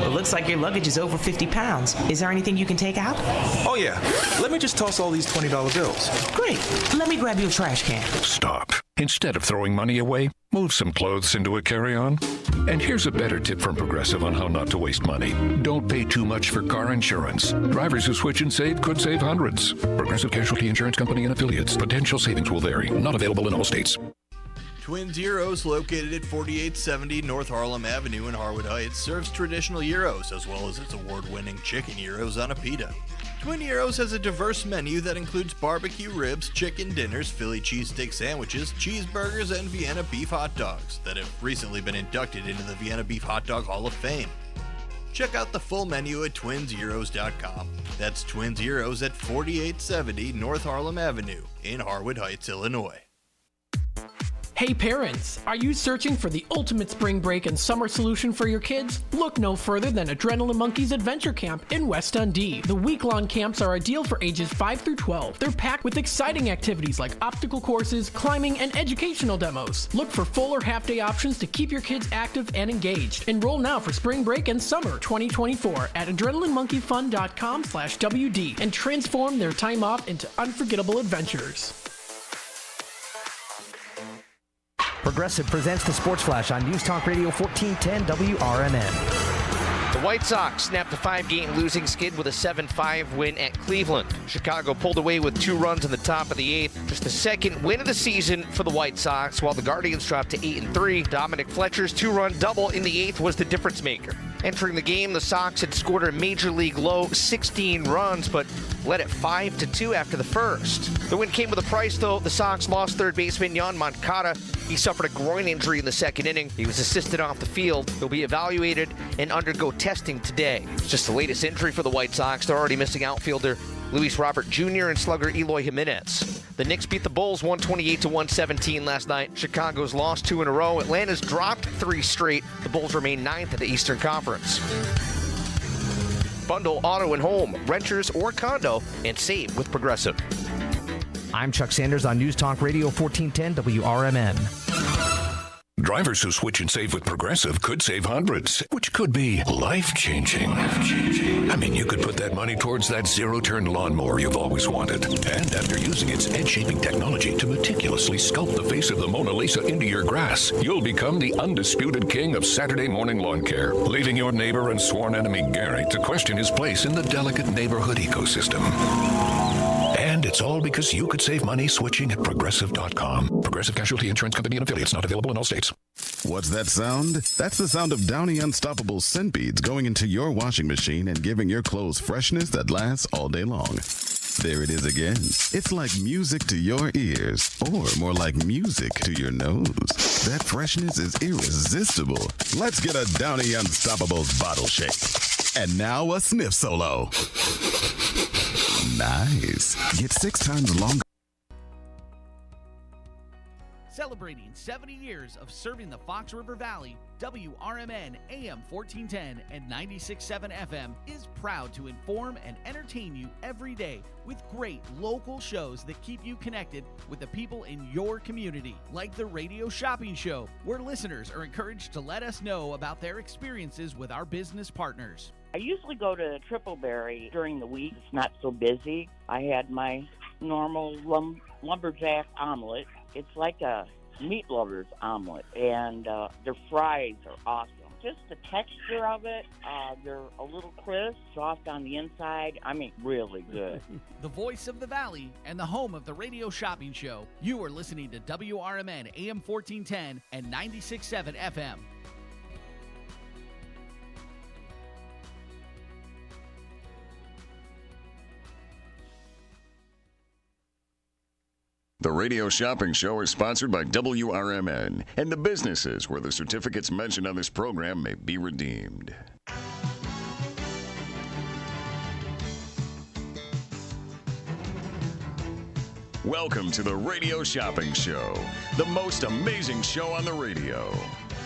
It looks like your luggage is over 50 pounds. Is there anything you can take out? Oh, yeah. Let me just toss all these $20 bills. Great. Let me grab you a trash can. Stop. Instead of throwing money away, move some clothes into a carry-on. And here's a better tip from Progressive on how not to waste money. Don't pay too much for car insurance. Drivers who switch and save could save hundreds. Progressive Casualty Insurance Company and affiliates. Potential savings will vary. Not available in all states. Twin Gyros, located at 4870 North Harlem Avenue in Harwood Heights, serves traditional gyros as well as its award-winning chicken gyros on a pita. Twin Gyros has a diverse menu that includes barbecue ribs, chicken dinners, Philly cheesesteak sandwiches, cheeseburgers, and Vienna beef hot dogs that have recently been inducted into the Vienna Beef Hot Dog Hall of Fame. Check out the full menu at twinsgyros.com. That's Twin Gyros at 4870 North Harlem Avenue in Harwood Heights, Illinois. Hey parents, are you searching for the ultimate spring break and summer solution for your kids? Look no further than Adrenaline Monkeys Adventure Camp in West Dundee. The week-long camps are ideal for ages 5 through 12. They're packed with exciting activities like obstacle courses, climbing, and educational demos. Look for full or half-day options to keep your kids active and engaged. Enroll now for spring break and summer 2024 at adrenalinemonkeyfun.com/WD and transform their time off into unforgettable adventures. Progressive presents the Sports Flash on News Talk Radio 1410 WRMN. The White Sox snapped a 5-game losing skid with a 7-5 win at Cleveland. Chicago pulled away with 2 runs in the top of the 8th. Just the second win of the season for the White Sox, while the Guardians dropped to 8-3. Dominic Fletcher's 2-run double in the 8th was the difference maker. Entering the game, the Sox had scored a major league low 16 runs, but led it 5-2 after the first. The win came with a price, though. The Sox lost third baseman Yoan Moncada. He suffered a groin injury in the second inning. He was assisted off the field. He'll be evaluated and undergo testing today. It's just the latest injury for the White Sox. They're already missing outfielder Luis Robert Jr. and slugger Eloy Jimenez. The Knicks beat the Bulls 128-117 last night. Chicago's lost 2 in a row. Atlanta's dropped 3 straight. The Bulls remain 9th in the Eastern Conference. Bundle auto and home, renters or condo, and save with Progressive. I'm Chuck Sanders on News Talk Radio 1410 WRMN. Drivers who switch and save with Progressive could save hundreds, which could be life-changing. I mean, you could put that money towards that zero-turn lawnmower you've always wanted. And after using its edge-shaping technology to meticulously sculpt the face of the Mona Lisa into your grass, you'll become the undisputed king of Saturday morning lawn care, leaving your neighbor and sworn enemy Gary to question his place in the delicate neighborhood ecosystem. And it's all because you could save money switching at Progressive.com. Progressive Casualty Insurance Company and affiliates, not available in all states. What's that sound? That's the sound of Downy Unstoppable scent beads going into your washing machine and giving your clothes freshness that lasts all day long. There it is again. It's like music to your ears, or more like music to your nose. That freshness is irresistible. Let's get a Downy Unstoppables bottle shake. And now a sniff solo. Nice. Get 6 times longer. Celebrating 70 years of serving the Fox River Valley, WRMN AM 1410 and 96.7 FM is proud to inform and entertain you every day with great local shows that keep you connected with the people in your community, like the Radio Shopping Show, where listeners are encouraged to let us know about their experiences with our business partners. I usually go to Tripleberry during the week. It's not so busy. I had my normal lumberjack omelet. It's like a meat lover's omelet, and their fries are awesome. Just the texture of it, they're a little crisp, soft on the inside. I mean, really good. The voice of the Valley and the home of the Radio Shopping Show. You are listening to WRMN AM 1410 and 96.7 FM. The Radio Shopping Show is sponsored by WRMN and the businesses where the certificates mentioned on this program may be redeemed. Welcome to the Radio Shopping Show, the most amazing show on the radio.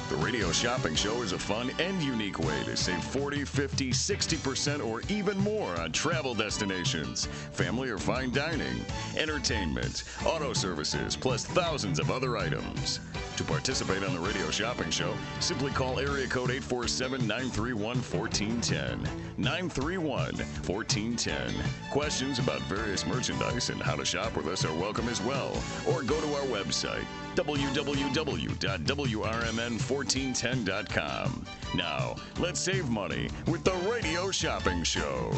The Radio Shopping Show is a fun and unique way to save 40, 50, 60% or even more on travel destinations, family or fine dining, entertainment, auto services, plus thousands of other items. To participate on the Radio Shopping Show, simply call area code 847-931-1410. 931-1410. Questions about various merchandise and how to shop with us are welcome as well. Or go to our website, www.WRMN1410.com. Now, let's save money with the Radio Shopping Show.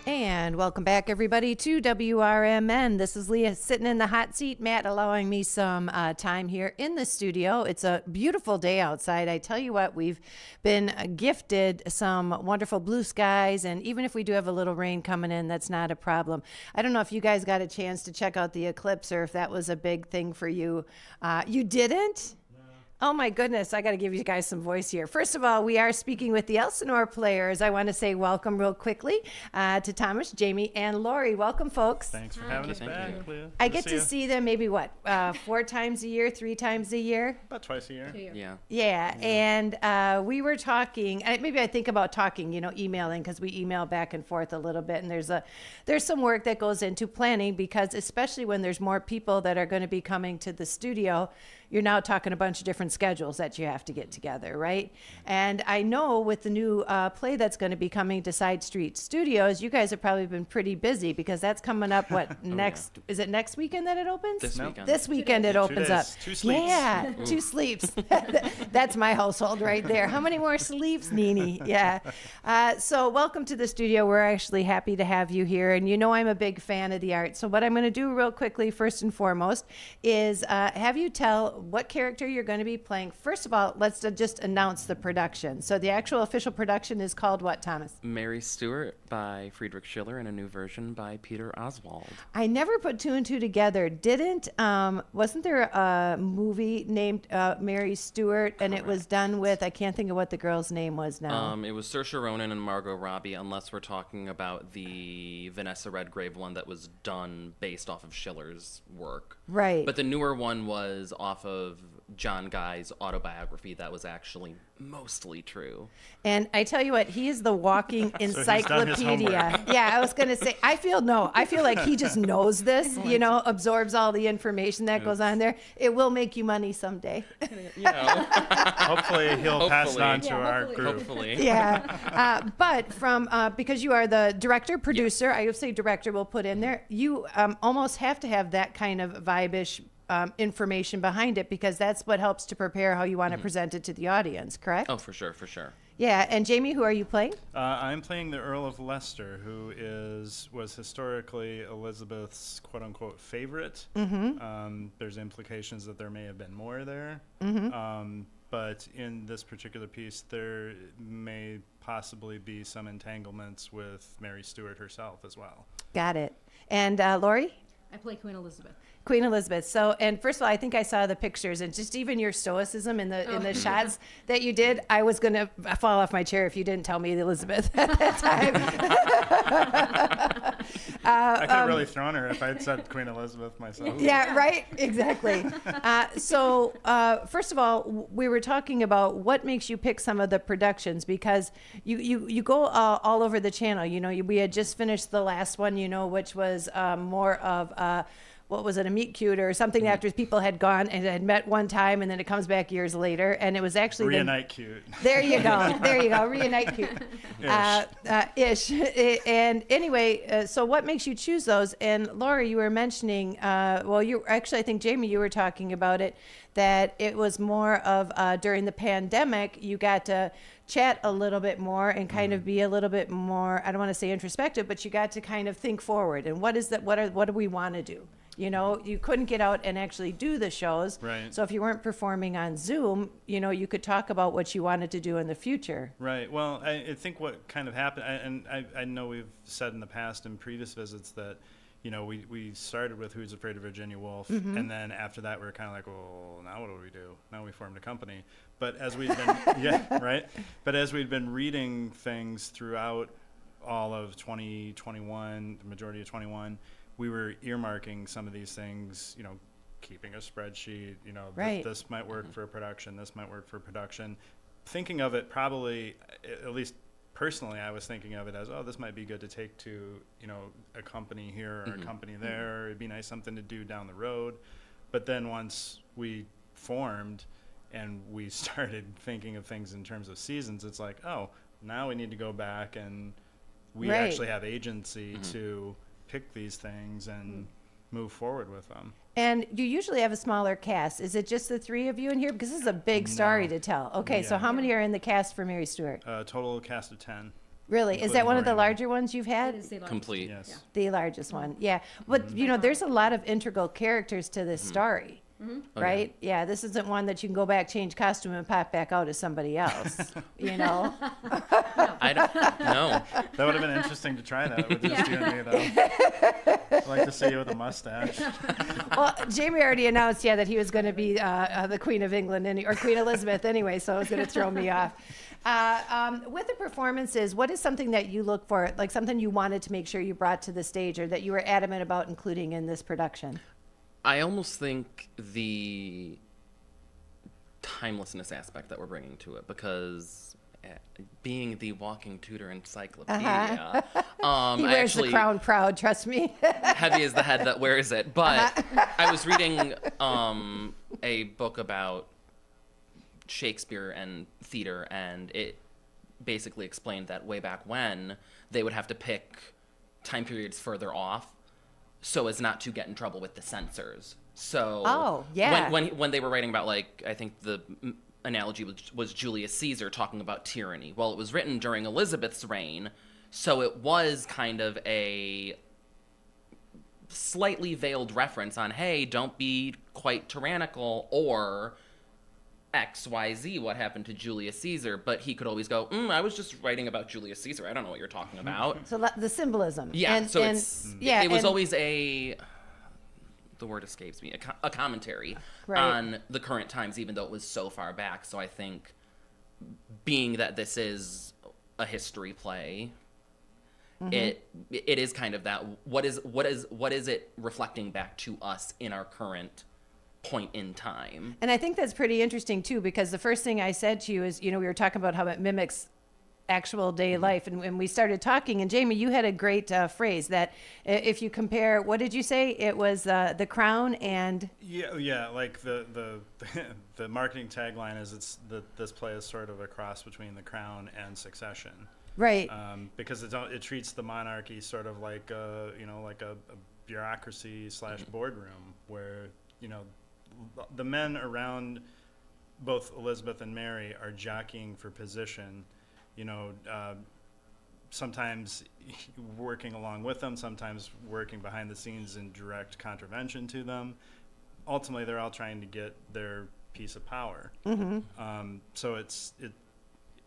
And welcome back, everybody, to WRMN. This is Leah sitting in the hot seat. Matt allowing me some time here in the studio. It's a beautiful day outside. I tell you what, we've been gifted some wonderful blue skies, and even if we do have a little rain coming in, that's not a problem. I don't know if you guys got a chance to check out the eclipse or if that was a big thing for you. You didn't? Oh my goodness, I got to give you guys some voice here. First of all, we are speaking with the Elsinore players. I want to say welcome real quickly to Thomas, Jamie, and Lori. Welcome, folks. Thanks for having us back, Leah. I get to see them maybe, 4 times a year, 3 times a year? About twice a year. Yeah, and we were talking, and maybe I think about talking, emailing, because we email back and forth a little bit, and there's some work that goes into planning, because especially when there's more people that are going to be coming to the studio, you're now talking a bunch of different schedules that you have to get together, right? And I know with the new play that's going to be coming to Side Street Studios, you guys have probably been pretty busy because that's coming up, next, is it next weekend that it opens? This weekend. This weekend it opens up. 2 sleeps. Yeah, 2 sleeps. That's my household right there. How many more sleeps, Nini? Yeah. So welcome to the studio. We're actually happy to have you here. And you know I'm a big fan of the art. So what I'm going to do real quickly, first and foremost, is have you tell what character you're going to be playing. First of all, let's just announce the production. So the actual official production is called what, Thomas? Mary Stuart by Friedrich Schiller and a new version by Peter Oswald. I never put 2 and 2 together. Wasn't there a movie named Mary Stuart, and it was done with, I can't think of what the girl's name was now. It was Saoirse Ronan and Margot Robbie, unless we're talking about the Vanessa Redgrave one that was done based off of Schiller's work. Right. But the newer one was off of John Guy's autobiography that was actually mostly true. And I tell you what, he is the walking encyclopedia. Yeah, I was going to say, I feel like he just knows this, absorbs all the information that goes on there. It will make you money someday. Hopefully he'll pass it on to our group. Hopefully. Yeah. But because you are the director, producer, I would say director we'll put in there, you almost have to have that kind of vibe-ish information behind it, because that's what helps to prepare how you want to present it to the audience, correct? Oh, for sure. Yeah, and Jamie, who are you playing? I'm playing the Earl of Leicester, who was historically Elizabeth's quote-unquote favorite. There's implications that there may have been more there. But in this particular piece, there may possibly be some entanglements with Mary Stuart herself as well. Got it. And Lori? I play Queen Elizabeth. Queen Elizabeth. So, and first of all, I think I saw the pictures, and just even your stoicism in the shots that you did, I was going to fall off my chair if you didn't tell me Elizabeth at that time. I could have really thrown her if I had said Queen Elizabeth myself. Yeah, right? Exactly. So, first of all, we were talking about what makes you pick some of the productions, because you go all over the channel. We had just finished the last one, which was more of what was it, a meet cute or something after people had gone and had met one time, and then it comes back years later, and it was actually Reunite cute. There you go. Reunite cute. Ish. And anyway, so what makes you choose those? And Laura, you were mentioning, I think Jamie, you were talking about it, that it was more of during the pandemic, you got to chat a little bit more and kind of be a little bit more, I don't want to say introspective, but you got to kind of think forward. And what do we want to do? You couldn't get out and actually do the shows. Right. So if you weren't performing on Zoom, you could talk about what you wanted to do in the future. Right. Well, I think what kind of happened, and I know we've said in the past in previous visits that, we started with Who's Afraid of Virginia Woolf, and then after that we were kind of like, well, now what do we do? Now we formed a company. But as we've been, But as we'd been reading things throughout all of 2021, the majority of 21, we were earmarking some of these things, keeping a spreadsheet, this might work for a production, this might work for production. Thinking of it probably, at least personally, I was thinking of it as, this might be good to take to, a company here or a company there. It'd be nice something to do down the road. But then once we formed and we started thinking of things in terms of seasons, it's like, now we need to go back and we actually have agency to pick these things and move forward with them. And you usually have a smaller cast. Is it just the 3 of you in here? Because this is a big story to tell. Okay, so how many are in the cast for Mary Stuart? Total cast of 10. Really? Is that one of the larger ones you've had? It is the largest. Complete. Yes. Yeah. The largest one, yeah. But, there's a lot of integral characters to this story. Right? Yeah, this isn't one that you can go back, change costume, and pop back out as somebody else. I don't know. That would have been interesting to try that with just you and me, though. I'd like to see you with a mustache. Well, Jamie already announced, that he was going to be the Queen of England or Queen Elizabeth anyway, so it was going to throw me off. With the performances, what is something that you look for, like something you wanted to make sure you brought to the stage or that you were adamant about including in this production? I almost think the timelessness aspect that we're bringing to it, because being the walking tutor encyclopedia, he wears the crown proud, trust me. Heavy is the head that wears it. But I was reading a book about Shakespeare and theater, and it basically explained that way back when they would have to pick time periods further off so as not to get in trouble with the censors. So when they were writing about, like, I think the analogy was Julius Caesar talking about tyranny. Well, it was written during Elizabeth's reign, so it was kind of a slightly veiled reference on, hey, don't be quite tyrannical, or XYZ, what happened to Julius Caesar. But he could always go, I was just writing about Julius Caesar. I don't know what you're talking about. So the symbolism. Yeah, it was always the word escapes me, a commentary on the current times, even though it was so far back. So I think, being that this is a history play, it is kind of that, what is it reflecting back to us in our current point in time. And I think that's pretty interesting too, because the first thing I said to you is, we were talking about how it mimics actual day life, and when we started talking, and Jamie, you had a great phrase that if you compare, what did you say? It was the Crown and like the marketing tagline is this play is sort of a cross between The Crown and Succession, right? Because it treats the monarchy sort of like a bureaucracy / boardroom where the men around both Elizabeth and Mary are jockeying for position, sometimes working along with them, sometimes working behind the scenes in direct contravention to them. Ultimately, they're all trying to get their piece of power. So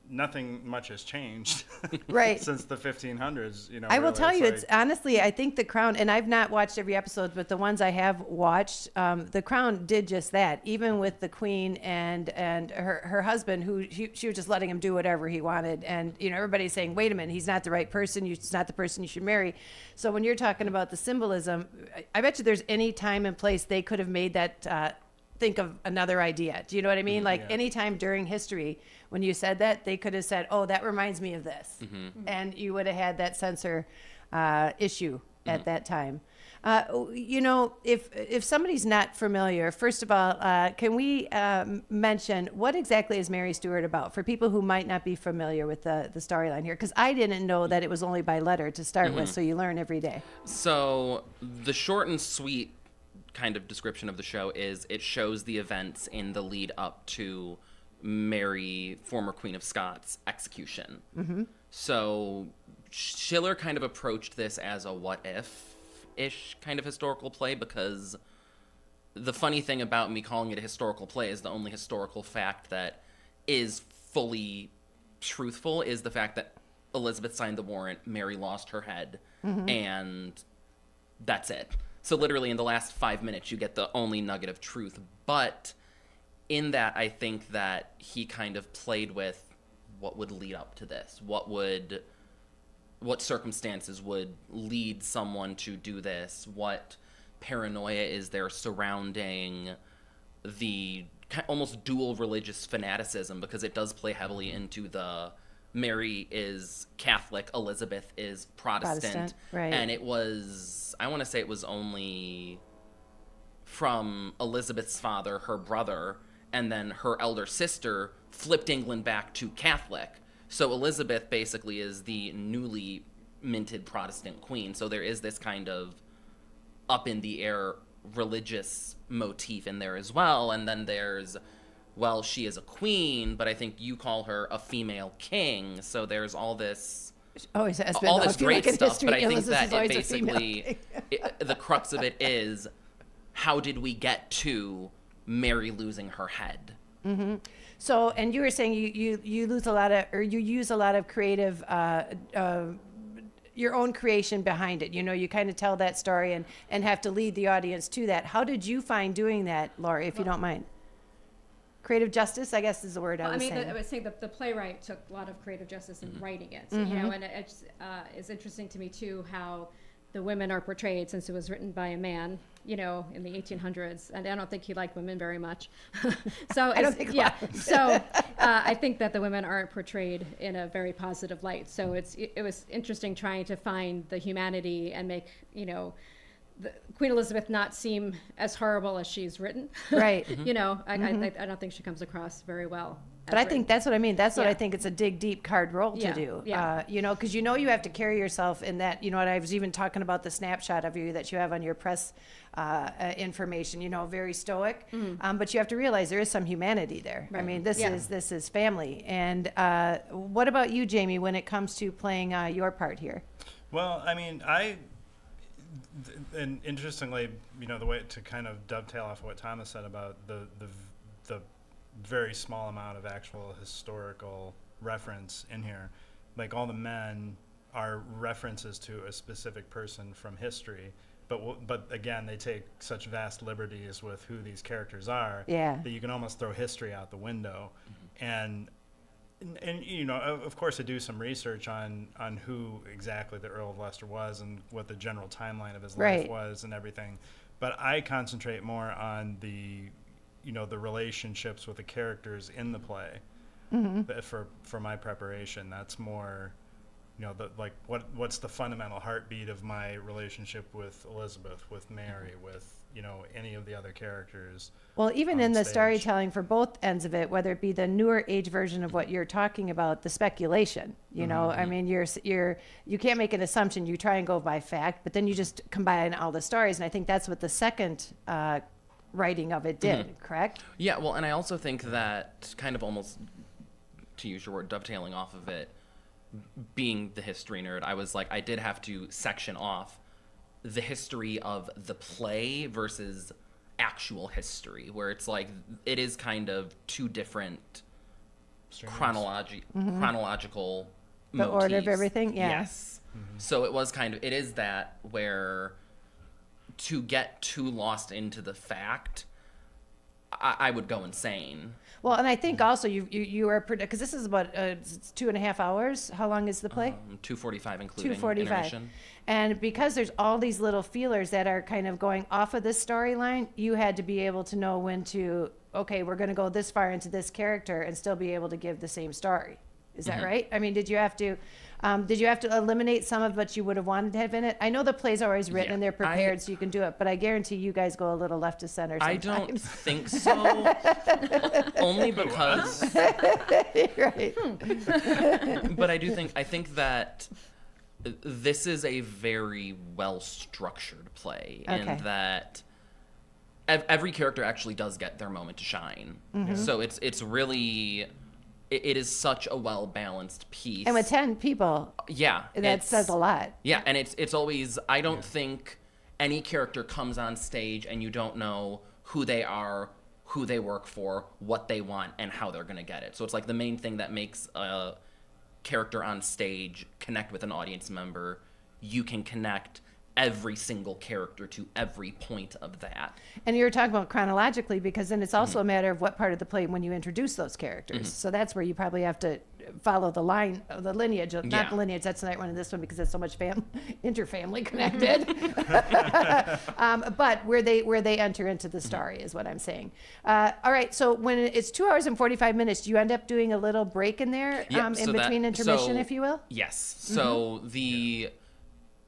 nothing much has changed right since the 1500s. I will tell you, it's honestly, I think The Crown, and I've not watched every episode, but the ones I have watched, The Crown did just that. Even with the Queen and her husband, who she was just letting him do whatever he wanted, and everybody's saying, wait a minute, he's not the right person, he's not the person you should marry. So when you're talking about the symbolism, I bet you there's any time and place they could have made that think of another idea. Do you know what I mean? Like any time during history, when you said that, they could have said, oh, that reminds me of this. And you would have had that censor issue at that time. If somebody's not familiar, first of all, can we mention what exactly is Mary Stuart about for people who might not be familiar with the storyline here? Because I didn't know that it was only by letter to start with, so you learn every day. So the short and sweet kind of description of the show is it shows the events in the lead up to Mary, former Queen of Scots, execution. So Schiller kind of approached this as a what if-ish kind of historical play, because the funny thing about me calling it a historical play is the only historical fact that is fully truthful is the fact that Elizabeth signed the warrant, Mary lost her head, and that's it. So literally in the last 5 minutes, you get the only nugget of truth. But in that, I think that he kind of played with what would lead up to this. What circumstances would lead someone to do this? What paranoia is there surrounding the almost dual religious fanaticism? Because it does play heavily into the Mary is Catholic, Elizabeth is Protestant. Right. And it was, I want to say it was only from Elizabeth's father, her brother, and then her elder sister flipped England back to Catholic. So Elizabeth basically is the newly minted Protestant queen. So there is this kind of up in the air religious motif in there as well. And then there's, well, she is a queen, but I think you call her a female king. So there's all this, all this great stuff. But I think that it basically, the crux of it is, how did we get to Mary losing her head? So, and you were saying you lose a lot of, or you use a lot of creative, your own creation behind it. You kind of tell that story and have to lead the audience to that. How did you find doing that, Laura, if you don't mind? Creative justice, I guess, is the word I was saying. I would say the playwright took a lot of creative justice in writing it. And it's interesting to me too how the women are portrayed, since it was written by a man, in the 1800s, and I don't think he liked women very much. So I don't think I think that the women aren't portrayed in a very positive light. So it was interesting trying to find the humanity and make Queen Elizabeth not seem as horrible as she's written. Right. You know, I don't think she comes across very well. But I think that's what I mean. That's what Yeah. I think it's a dig deep card role to Yeah, do. yeah. You know, because you have to carry yourself in that, what I was even talking about, the snapshot of you that you have on your press information, very stoic. But you have to realize there is some humanity there. I Right. mean, this Yeah. is family. And what about you, Jamie, when it comes to playing your part here? Well, I mean, and interestingly, the way to kind of dovetail off of what Thomas said about the very small amount of actual historical reference in here, like all the men are references to a specific person from history, but again, they take such vast liberties with who these characters are that you can almost throw history out the window. And of course, I do some research on who exactly the Earl of Leicester was and what the general timeline of his life was and everything. But I concentrate more on the relationships with the characters in the play. For my preparation, that's more, what's the fundamental heartbeat of my relationship with Elizabeth, with Mary, with any of the other characters. Well, even on in the stage. storytelling for both ends of it, whether it be the newer age version of what you're talking about, the speculation, I mean, you can't make an assumption. You try and go by fact, but then you just combine all the stories. And I think that's what the second writing of it did, correct? Yeah, well, and I also think that kind of almost, to use your word, dovetailing off of it, being the history nerd, I was like, I did have to section off the history of the play versus actual history, where it's like it is kind of two different chronological The order of motifs. everything, yeah. Yes. So it was kind of, it is that where to get too lost into the fact, I would go insane. Well, and I think also you are, because this is about 2.5 hours. How long is the play? 2:45 including 2:45. intermission. And because there's all these little feelers that are kind of going off of this storyline, you had to be able to know when to, okay, we're going to go this far into this character and still be able to give the same story. Is that right? I mean, did you have to eliminate some of what you would have wanted to have in it? I know the play's always written and they're prepared, so you can do it. But I guarantee you guys go a little left to center sometimes. I don't think so. Only because. Right. But I think that this is a very well-structured play, and that every character actually does get their moment to shine. So it's really. It is such a well-balanced piece. And with 10 people, that says a lot. Yeah, and it's always, I don't think any character comes on stage and you don't know who they are, who they work for, what they want, and how they're going to get it. So it's like the main thing that makes a character on stage connect with an audience member. You can connect every single character to every point of that. And you were talking about chronologically, because then it's also a matter of what part of the play when you introduce those characters. So that's where you probably have to follow the line, the lineage, not the lineage, that's the right one in this one because it's so much interfamily connected. But where they enter into the story is what I'm saying. All right, so when it's 2 hours and 45 minutes, do you end up doing a little break in there in between intermission, if you will? Yes. So the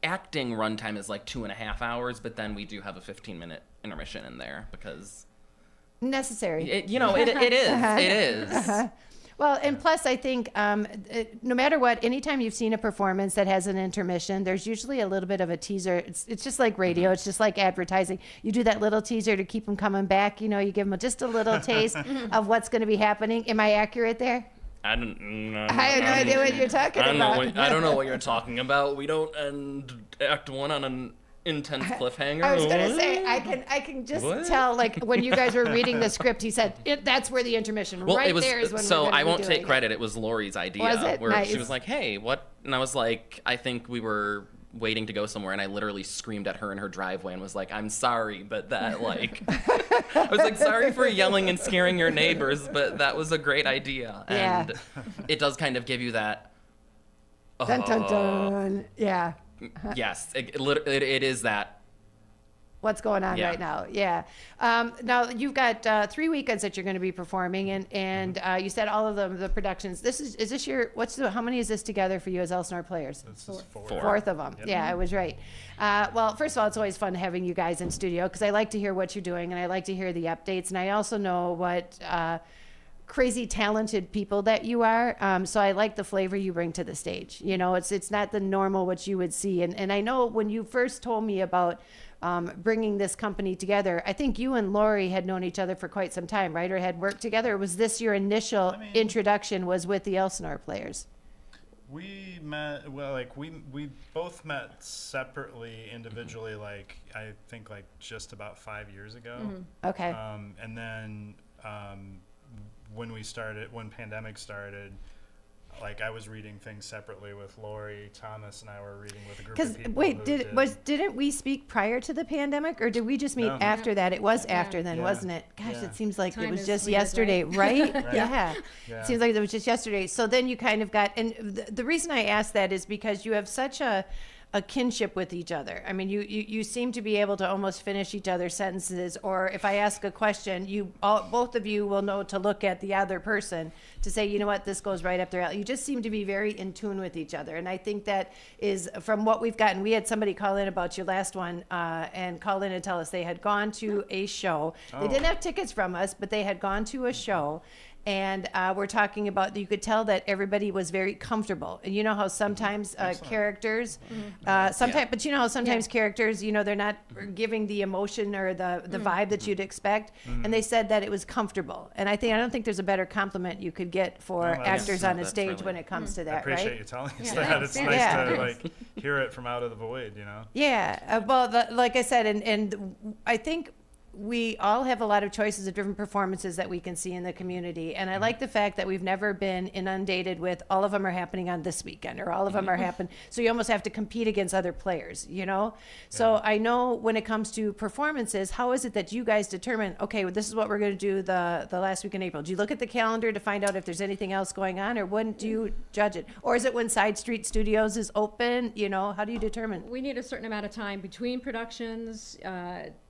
acting runtime is like 2.5 hours, but then we do have a 15-minute intermission in there because necessary. It is. Well, and plus, I think no matter what, anytime you've seen a performance that has an intermission, there's usually a little bit of a teaser. It's just like radio. It's just like advertising. You do that little teaser to keep them coming back. You give them just a little taste of what's going to be happening. Am I accurate there? I don't know. I have no idea what you're talking about. I don't know what you're talking about. We don't end Act 1 on an intense cliffhanger. I was going to say, I can just tell, like, when you guys were reading the script, he said, that's where the intermission, there is when so we're I won't take it. credit. It was Lori's idea. Was it? Where Nice. she was like, hey, what? And I was like, I think we were waiting to go somewhere, and I literally screamed at her in her driveway and was like, I'm sorry, but that, like, I was like, sorry for yelling and scaring your neighbors, but that was a great idea. Yeah. And it does kind of give you that. Dun, dun, dun. Yeah. Yes, it is that. what's going on Yeah. right now. Yeah. Now you've got 3 weekends that you're going to be performing, and you said all of them, the productions. Is this your, how many is this together for you as Elsinore players? This is Fourth of them. Yep. Yeah, I was right. Well, first of all, it's always fun having you guys in studio because I like to hear what you're doing and I like to hear the updates, and I also know what crazy talented people that you are. So I like the flavor you bring to the stage. You know, it's not the normal what you would see. And I know when you first told me about bringing this company together, I think you and Lori had known each other for quite some time, right? Or had worked together. Or was this your initial introduction was with the Elsinore players? We met, we both met separately, individually, I think just about 5 years ago. Mm-hmm. Okay. And then when pandemic started, I was reading things separately with Lori. Thomas and I were reading with a group of people. Wait, didn't we speak prior to the pandemic, or did we just meet after that? It was after then, wasn't it? Gosh, it seems like it was just yesterday, right? Yeah. It seems like it was just yesterday. So then you kind of got, and the reason I asked that is because you have such a kinship with each other. I mean, you seem to be able to almost finish each other's sentences, or if I ask a question, both of you will know to look at the other person to say, you know what, this goes right up their alley. You just seem to be very in tune with each other, and I think that is from what we've gotten. We had somebody call in about your last one and call in and tell us they had gone to a show. They didn't have tickets from us, but they had gone to a show. And we're talking about, you could tell that everybody was very comfortable. And you know how sometimes characters, but you know how sometimes characters, they're not giving the emotion or the vibe that you'd expect. And they said that it was comfortable. And I don't think there's a better compliment you could get for actors on a stage when it comes to that, I appreciate right? you telling us that. It's nice to hear it from out of the void, Yeah. Well, like I said, and I think we all have a lot of choices of different performances that we can see in the community. And I like the fact that we've never been inundated with all of them are happening on this weekend or all of them are happening. So you almost have to compete against other players, So I know when it comes to performances, how is it that you guys determine, okay, well, this is what we're going to do the last week in April? Do you look at the calendar to find out if there's anything else going on, or when do you judge it? Or is it when Side Street Studios is open? How do you determine? We need a certain amount of time between productions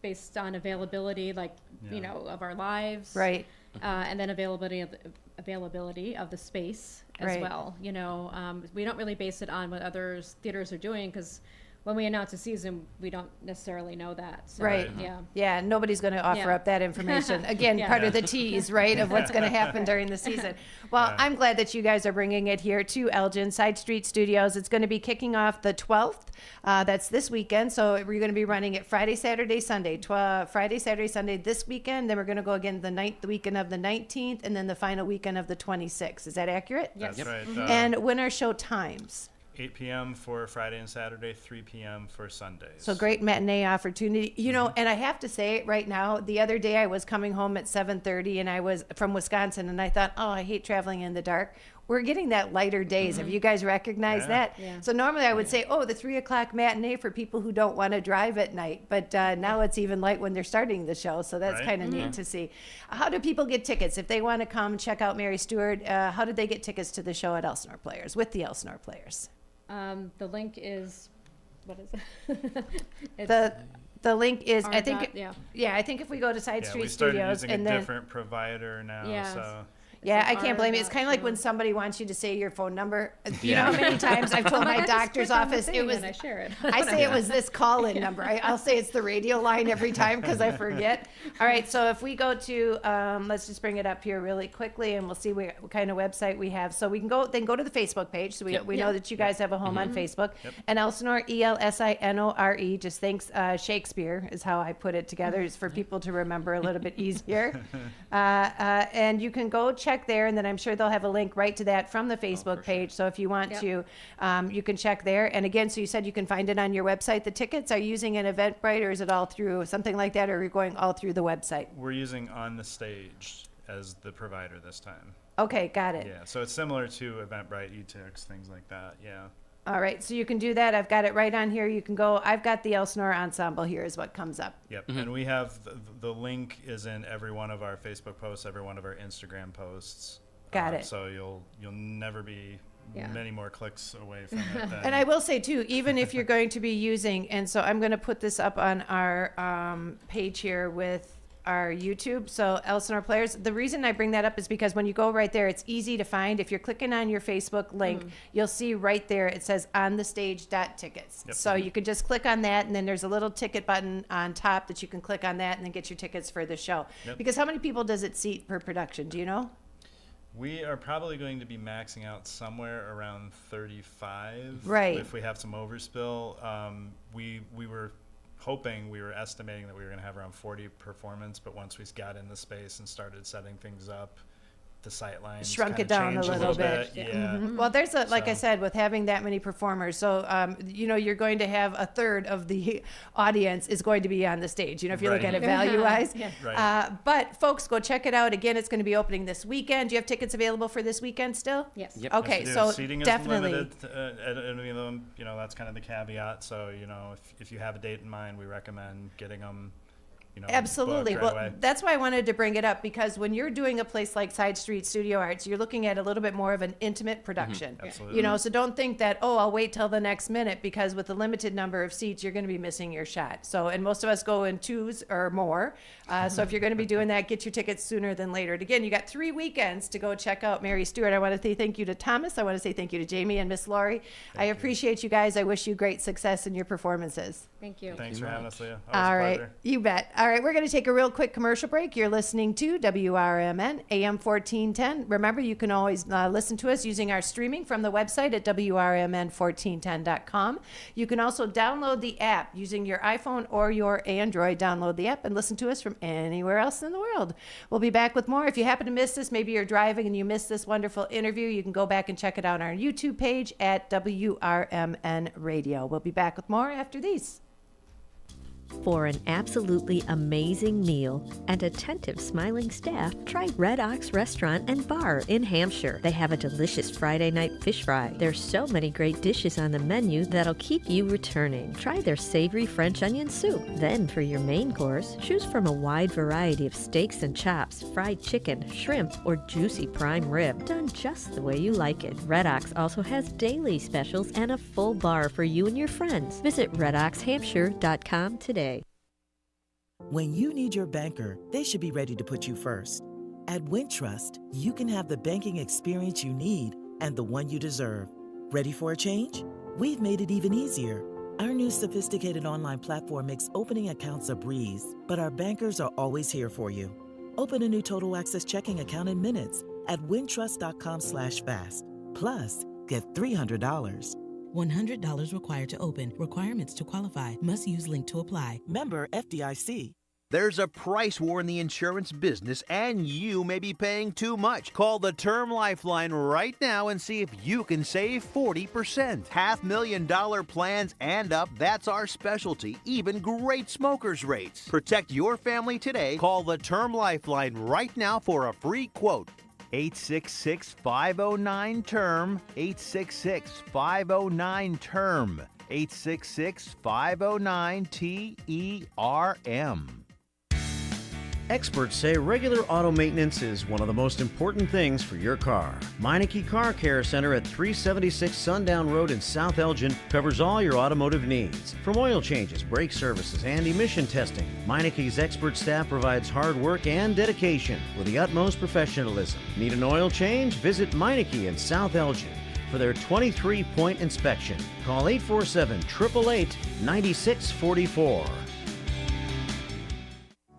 based on availability, of our lives, right? And then availability of the space as well. We don't really base it on what other theaters are doing, because when we announce a season, we don't necessarily know that. So, right. Yeah. Nobody's going to offer up that information. Again, part of the tease, right, of what's going to happen during the season. Well, I'm glad that you guys are bringing it here to Elgin, Side Street Studios. It's going to be kicking off the 12th. That's this weekend. So we're going to be running it Friday, Saturday, Sunday. Friday, Saturday, Sunday this weekend. Then we're going to go again the weekend of the 19th, and then the final weekend of the 26th. Is that accurate? Yes. That's right. Mm-hmm. And when are show times? 8 p.m. for Friday and Saturday, 3 p.m. for Sundays. So great matinee opportunity. And I have to say right now, the other day I was coming home at 7:30 and I was from Wisconsin, and I thought, I hate traveling in the dark. We're getting that lighter days. Have you guys recognized that? Yeah. So normally I would say, the 3 o'clock matinee for people who don't want to drive at night. But now it's even light when they're starting the show. So that's kind of neat to see. How do people get tickets? If they want to come check out Mary Stewart, how did they get tickets to the show at Elsinore Players, with the Elsinore Players? The link is, what is it? The link is, I think, I think if we go to Side Street we started Studios using a different provider now, so. Yeah, I can't blame you. It's kind of like when somebody wants you to say your phone number. You know how many times I've told my doctor's office it was. I share it. I say it was this call-in number. I'll say it's the radio line every time because I forget. All right, so if we go to, let's just bring it up here really quickly, and we'll see what kind of website we have. So we can go to the Facebook page. So we know that you guys have a home on Facebook. And Elsinore, Elsinore, just thanks Shakespeare is how I put it together. It's for people to remember a little bit easier. And you can go check there, and then I'm sure they'll have a link right to that from the Facebook page. So if you want to, you can check there. And again, so you said you can find it on your website. The tickets, are you using an Eventbrite, or is it all through something like that, or are you going all through the website? We're using On the Stage as the provider this time. Okay, got it. Yeah, so it's similar to Eventbrite, eTix, things like that. Yeah. All right, so you can do that. I've got it right on here. You can go. I've got the Elsinore Ensemble here is what comes up. Yep, and we have the link is in every one of our Facebook posts, every one of our Instagram posts. Got it. So you'll never be many more clicks away from it. And I will say too, even if you're going to be using, and so I'm going to put this up on our page here with our YouTube. So Elsinore Players, the reason I bring that up is because when you go right there, it's easy to find. If you're clicking on your Facebook link, you'll see right there, it says onthestage.tickets. Yep. So you can just click on that, and then there's a little ticket button on top that you can click on that and then get your tickets for the show. Yep. Because how many people does it seat per production? Do you know? We are probably going to be maxing out somewhere around 35. Right. If we have some overspill. We were estimating that we were going to have around 40 performance, but once we got in the space and started setting things up, the sight lines shrunk it down a little bit. Yeah. Mm-hmm. Well, there's like I said, with having that many performers, so you're going to have a third of the audience is going to be on the stage. If you look at it value-wise. Right. But folks, go check it out. Again, it's going to be opening this weekend. Do you have tickets available for this weekend still? Yes. Yep. Okay, Yes, so seating definitely. is limited at any of them. That's kind of the caveat. So if you have a date in mind, we recommend getting them. Absolutely. booked right Well, away. that's why I wanted to bring it up, because when you're doing a place like Side Street Studio Arts, you're looking at a little bit more of an intimate production. Absolutely. So don't think that, I'll wait till the next minute, because with the limited number of seats, you're going to be missing your shot. So, and most of us go in twos or more. So if you're going to be doing that, get your tickets sooner than later. And again, you got 3 weekends to go check out Mary Stewart. I want to say thank you to Thomas. I want to say thank you to Jamie and Miss Laurie. I appreciate you guys. I wish you great success in your performances. Thank you. Thanks for having us, Leah. All right. You bet. All right. We're going to take a real quick commercial break. You're listening to WRMN AM 1410. Remember, you can always listen to us using our streaming from the website at WRMN1410.com. You can also download the app using your iPhone or your Android. Download the app and listen to us from anywhere else in the world. We'll be back with more. If you happen to miss this, maybe you're driving and you missed this wonderful interview, you can go back and check it out on our YouTube page at WRMN Radio. We'll be back with more after these. For an absolutely amazing meal and attentive, smiling staff, try Red Ox Restaurant and Bar in Hampshire. They have a delicious Friday night fish fry. There's so many great dishes on the menu that'll keep you returning. Try their savory French onion soup. Then for your main course, choose from a wide variety of steaks and chops, fried chicken, shrimp, or juicy prime rib, done just the way you like it. Red Ox also has daily specials and a full bar for you and your friends. Visit redoxhampshire.com today. When you need your banker, they should be ready to put you first. At Wintrust, you can have the banking experience you need and the one you deserve. Ready for a change? We've made it even easier. Our new sophisticated online platform makes opening accounts a breeze, but our bankers are always here for you. Open a new Total Access checking account in minutes at wintrust.com/fast. Plus, get $300. $100 required to open. Requirements to qualify. Must use link to apply. Member FDIC. There's a price war in the insurance business, and you may be paying too much. Call the Term Lifeline right now and see if you can save 40%. $500,000 plans and up, that's our specialty. Even great smokers' rates. Protect your family today. Call the Term Lifeline right now for a free quote. 866-509-TERM, 866-509-TERM, 866-509-TERM. Experts say regular auto maintenance is one of the most important things for your car. Meineke Car Care Center at 376 Sundown Road in South Elgin covers all your automotive needs. From oil changes, brake services, and emission testing, Meineke's expert staff provides hard work and dedication with the utmost professionalism. Need an oil change? Visit Meineke in South Elgin for their 23-point inspection. Call 847-888-9644.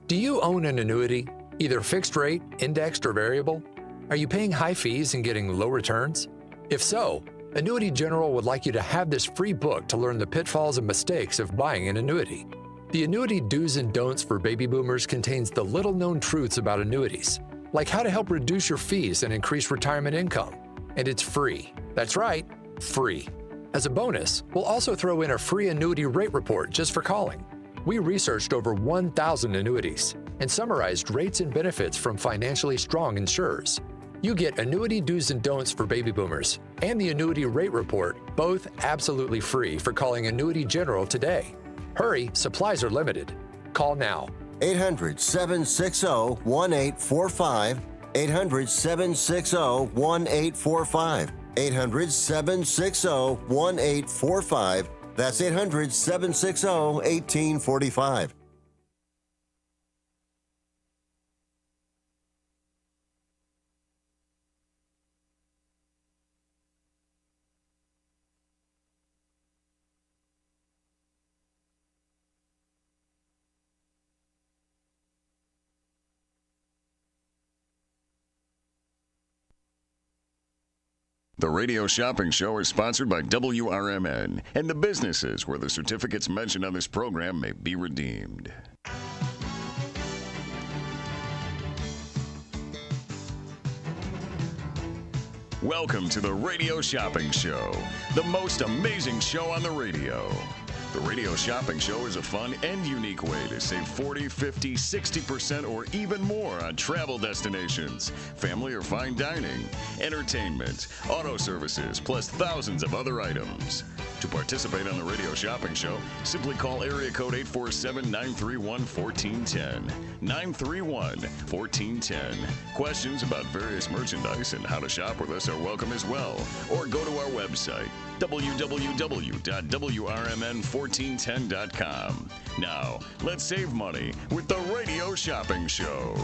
Do you own an annuity, either fixed rate, indexed, or variable? Are you paying high fees and getting low returns? If so, Annuity General would like you to have this free book to learn the pitfalls and mistakes of buying an annuity. The Annuity Do's and Don'ts for Baby Boomers contains the little-known truths about annuities, like how to help reduce your fees and increase retirement income. And it's free. That's right, free. As a bonus, we'll also throw in a free annuity rate report just for calling. We researched over 1,000 annuities and summarized rates and benefits from financially strong insurers. You get Annuity Do's and Don'ts for Baby Boomers and the Annuity Rate Report, both absolutely free for calling Annuity General today. Hurry, supplies are limited. Call now. 800-760-1845. 800-760-1845. 800-760-1845. That's 800-760-1845. The Radio Shopping Show is sponsored by WRMN and the businesses where the certificates mentioned on this program may be redeemed. Welcome to the Radio Shopping Show, the most amazing show on the radio. The Radio Shopping Show is a fun and unique way to save 40, 50, 60%, or even more on travel destinations, family or fine dining, entertainment, auto services, plus thousands of other items. To participate on the Radio Shopping Show, simply call area code 847-931-1410. 931-1410. Questions about various merchandise and how to shop with us are welcome as well. Or go to our website, www.wrmn1410.com. Now, let's save money with the Radio Shopping Show.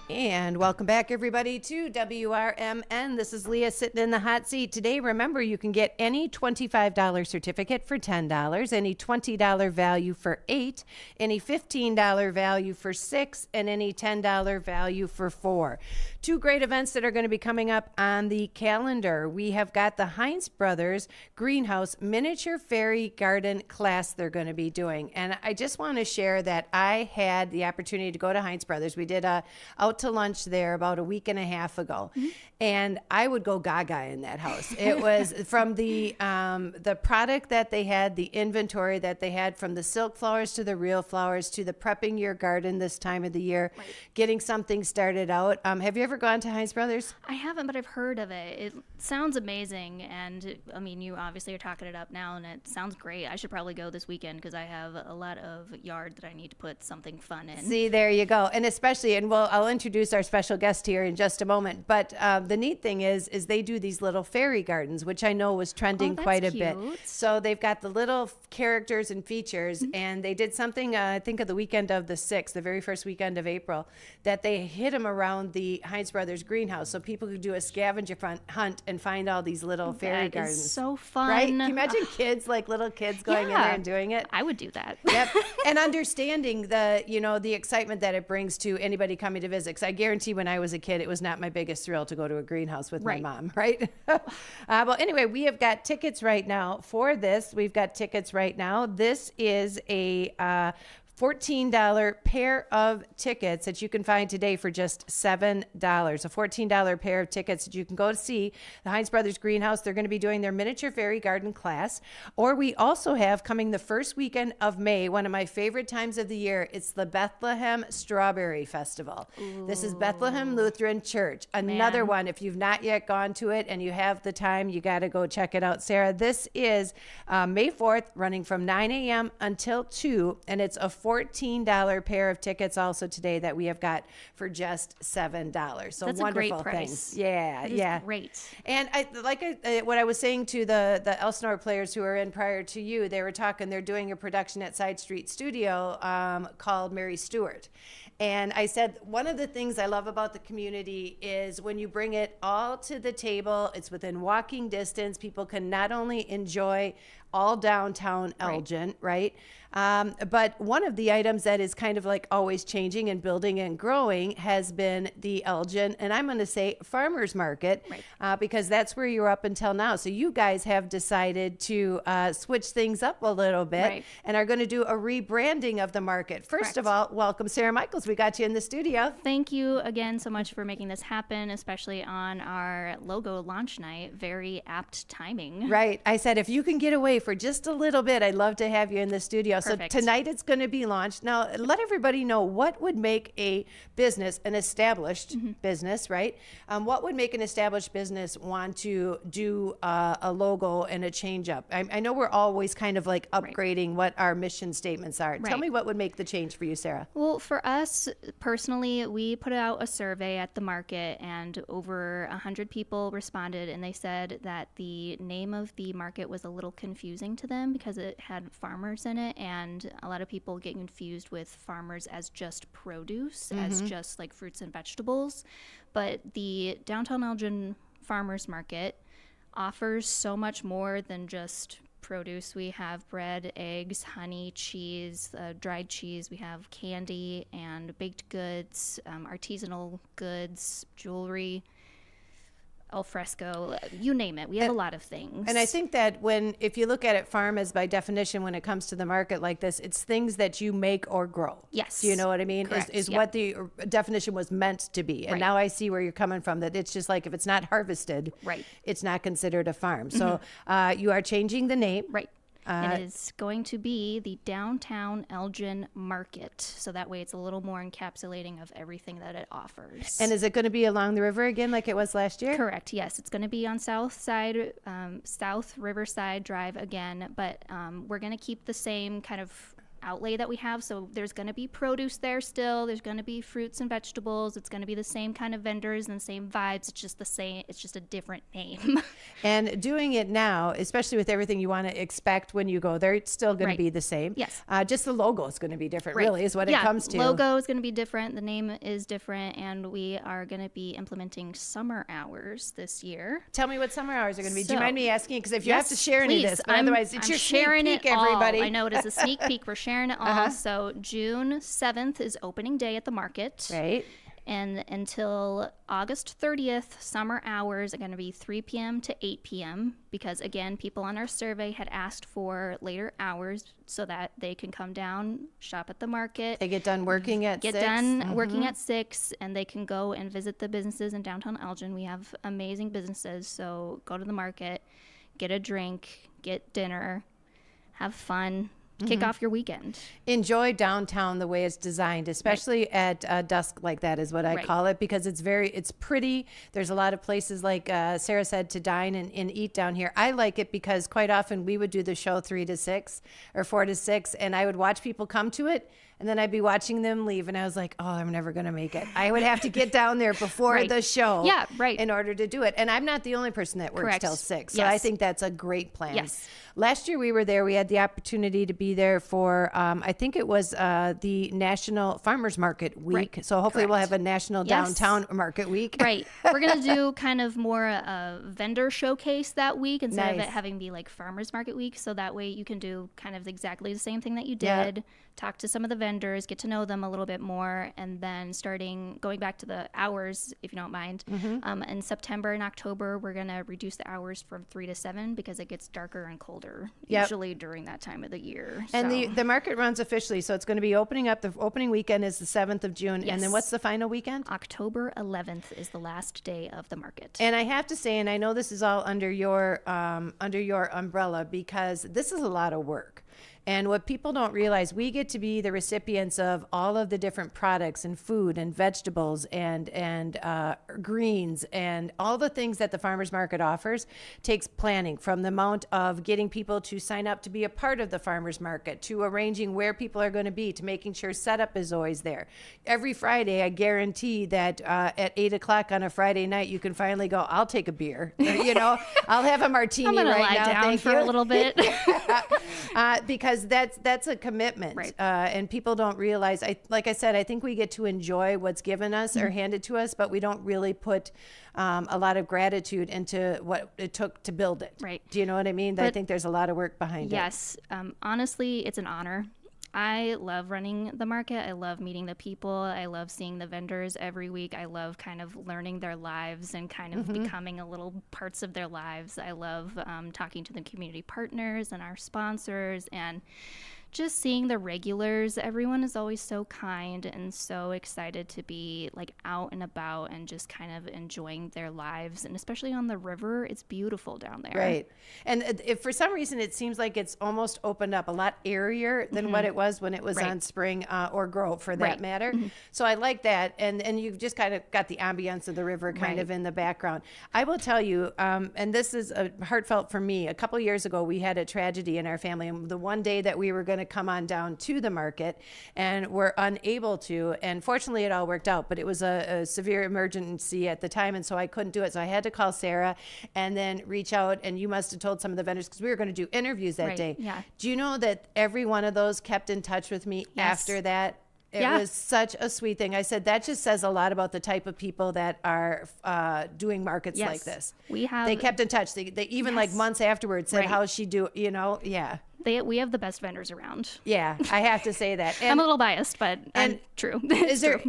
And welcome back, everybody, to WRMN. This is Leah sitting in the hot seat. Today, remember, you can get any $25 certificate for $10, any $20 value for $8, any $15 value for $6, and any $10 value for $4. Two great events that are going to be coming up on the calendar. We have got the Heinz Brothers Greenhouse Miniature Fairy Garden class they're going to be doing. And I just want to share that I had the opportunity to go to Heinz Brothers. We did a out to lunch there about a week and a half ago. Mm-hmm. And I would go gaga in that house. It was from the product that they had, the inventory that they had, from the silk flowers to the real flowers to the prepping your garden this time of the year, right, getting something started out. Have you ever gone to Heinz Brothers? I haven't, but I've heard of it. It sounds amazing. And I mean, you obviously are talking it up now, and it sounds great. I should probably go this weekend because I have a lot of yard that I need to put something fun in. See, there you go. And especially, and I'll introduce our special guest here in just a moment. But the neat thing is they do these little fairy gardens, which I know was trending quite a bit. So they've got the little characters and features, mm-hmm, and they did something, I think of the weekend of the 6th, the very first weekend of April, that they hid them around the Heinz Brothers greenhouse so people could do a scavenger hunt and find all these little fairy gardens. Is so fun. Right? Can you imagine kids, like little kids going in there and doing it? I would do that. Yep. And understanding the excitement that it brings to anybody coming to visit. 'Cause I guarantee when I was a kid, it was not my biggest thrill to go to a greenhouse with my mom, right? Well, anyway, we have got tickets right now for this. We've got tickets right now. This is a $14 pair of tickets that you can find today for just $7. A $14 pair of tickets that you can go to see the Heinz Brothers Greenhouse. They're going to be doing their miniature fairy garden class. Or we also have coming the first weekend of May, one of my favorite times of the year, it's the Bethlehem Strawberry Festival. Ooh. This is Bethlehem Lutheran Church. Another one, if you've not yet gone to it and you have the time, you got to go check it out, Sarah. This is May 4th, running from 9 a.m. until 2, and it's a $14 pair of tickets also today that we have got for just $7. So that's wonderful a great price. Things. Yeah, that yeah. Is great. And what I was saying to the Elsinore players who were in prior to you, they were talking, they're doing a production at Side Street Studio called Mary Stewart. And I said, one of the things I love about the community is when you bring it all to the table, it's within walking distance. People can not only enjoy all downtown Elgin, right? But one of the items that is kind of like always changing and building and growing has been the Elgin, and I'm going to say farmers market, because that's where you're up until now. So you guys have decided to switch things up a little bit and are going to do a rebranding of the market. First of all, welcome, Sarah Michaels. We got you in the studio. Thank you again so much for making this happen, especially on our logo launch night. Very apt timing. Right. I said, if you can get away away for just a little bit, I'd love to have you in the studio. Perfect. So tonight it's going to be launched. Now, let everybody know what would make a business, an established business, right? What would make an established business want to do a logo and a change up? I know we're always kind of like upgrading what our mission statements are. Tell Right. me what would make the change for you, Sarah. Well, for us personally, we put out a survey at the market, and over 100 people responded, and they said that the name of the market was a little confusing to them because it had farmers in it, and a lot of people get confused with farmers as just produce, as just like fruits and vegetables. But the Downtown Elgin Farmers Market offers so much more than just produce. We have bread, eggs, honey, cheese, dried cheese. We have candy and baked goods, artisanal goods, jewelry, al fresco, you name it. We have a lot of things. And I think that if you look at it, farm is by definition, when it comes to the market like this, it's things that you make or grow. Yes. Do you know what I mean? Correct. Is Yeah. what the definition was meant to be. And Right. now I see where you're coming from, that it's just like if it's not harvested, Right. it's not considered a farm. So you are changing the name. Right. It is going to be the Downtown Elgin Market. So that way it's a little more encapsulating of everything that it offers. And is it going to be along the river again like it was last year? Correct. Yes, it's going to be on South Riverside Drive again, but we're going to keep the same kind of outlay that we have. So there's going to be produce there still. There's going to be fruits and vegetables. It's going to be the same kind of vendors and the same vibes. It's just the same. It's just a different name. And doing it now, especially with everything you want to expect when you go there, it's still going Right. to be the same. Yes. Just the logo is going to be different, Right. really, is what Yeah, it comes to. Logo is going to be different. The name is different, and we are going to be implementing summer hours this year. Tell me what summer hours are going to be. Do you So- mind me asking? Because if you have to Yes, share any of please. this, but otherwise it's I'm your sneak sharing peek, it all. everybody. I know it is a sneak peek. We're sharing it all. Uh-huh. So June 7th is opening day at the market. Right. And until August 30th, summer hours are going to be 3 p.m. to 8 p.m. because, again, people on our survey had asked for later hours so that they can come down, shop at the market. They get done working at 6. Working at 6, and they can go and visit the businesses in downtown Elgin. We have amazing businesses, so go to the market, get a drink, get dinner, have fun. Kick off your weekend. Enjoy downtown the way it's designed, especially at dusk like that is what I Right. call it, because it's pretty. There's a lot of places, like Sarah said, to dine and eat down here. I like it because quite often we would do the show 3 to 6 or 4 to 6, and I would watch people come to it, and then I'd be watching them leave, and I was like, oh, I'm never going to make it. I would have to get down there before Right. the show Yeah, right. in order to do it. And I'm not the only person that works Correct. till 6, so Yes. I think that's a great plan. Yes. Last year we were there. We had the opportunity to be there for, I think it was the National Farmers Market Week. Right. So hopefully we'll Correct. have a National Yes. Downtown Market Week. Right. We're going to do kind of more a vendor showcase that week instead of Nice. it having be like farmers market week. So that way you can do kind of exactly the same thing that you Yeah. did. Talk to some of the vendors, get to know them a little bit more, and then going back to the hours, if you don't mind. In September and October, we're going to reduce the hours from 3 to 7 because it gets darker and colder Yep. usually during that time of the year. And So- the market runs officially, so it's going to be opening up. The opening weekend is the 7th of June. And then Yes. what's the final weekend? October 11th is the last day of the market. And I have to say, and I know this is all under your umbrella, because this is a lot of work. And what people don't realize, we get to be the recipients of all of the different products and food and vegetables and greens and all the things that the farmers market offers. Takes planning, from the amount of getting people to sign up to be a part of the farmers market, to arranging where people are going to be, to making sure setup is always there. Every Friday, I guarantee that at 8 o'clock on a Friday night, you can finally go, I'll take a beer. I'll have a martini I'm gonna right lie now. down Thank for you. a little bit. Because that's a commitment, Right. And people don't realize. Like I said, I think we get to enjoy what's given us Mm-hmm. or handed to us, but we don't really put a lot of gratitude into what it took to build it. Right. Do you know what I mean? I But- think there's a lot of work behind it. Yes. Honestly, it's an honor. I love running the market. I love meeting the people. I love seeing the vendors every week. I love kind of learning their lives and kind of becoming a little parts of their lives. I love talking to the community partners and our sponsors and just seeing the regulars. Everyone is always so kind and so excited to be like out and about and just kind of enjoying their lives. And especially on the river, it's beautiful down there. Right. And if for some reason it seems like it's almost opened up a lot airier than what it was when it was on Spring or Grove for that matter. So I like that. And you've just kind of got the ambience of the river kind of in the background. I will tell you, and this is heartfelt for me, a couple years ago we had a tragedy in our family. And the one day that we were going to come on down to the market and were unable to, and fortunately it all worked out, but it was a severe emergency at the time, and so I couldn't do it. So I had to call Sarah and then reach out, and you must have told some of the vendors because we were going to do interviews that day. Yeah. Do you know that every one of those kept in touch with me after that? It was such a sweet thing. I said, that just says a lot about the type of people that are doing markets like this. They kept in touch. They even like months afterwards said, how's she do? You know, we have the best vendors around. Yeah, I have to say that. And, I'm a little biased, but true. Is there?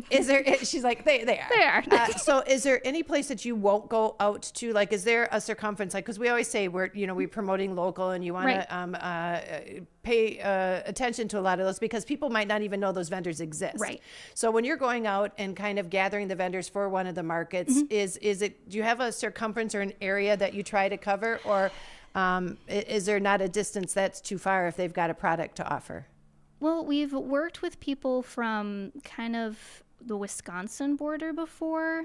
She's like, they are. They are. So is there any place that you won't go out to? Like, is there a circumference? Like, because we always say we're promoting local, and you want to pay attention to a lot of those because people might not even know those vendors exist. Right. So when you're going out and kind of gathering the vendors for one of the markets, is it? Do you have a circumference or an area that you try to cover, or is there not a distance that's too far if they've got a product to offer? Well, we've worked with people from kind of the Wisconsin border before.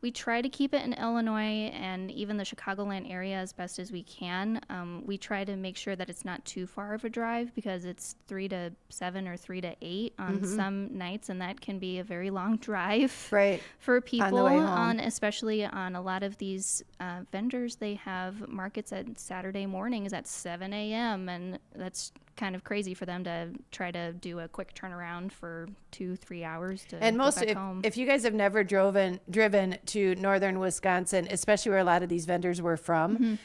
We try to keep it in Illinois and even the Chicagoland area as best as we can. We try to make sure that it's not too far of a drive because it's 3 to 7 or 3 to 8 on some nights, and that can be a very long drive for people. On the way home. Especially on a lot of these vendors, they have markets at Saturday mornings at 7 a.m. and that's kind of crazy for them to try to do a quick turnaround for 2-3 hours to and go back home. If you guys have never driven to northern Wisconsin, especially where a lot of these vendors were from,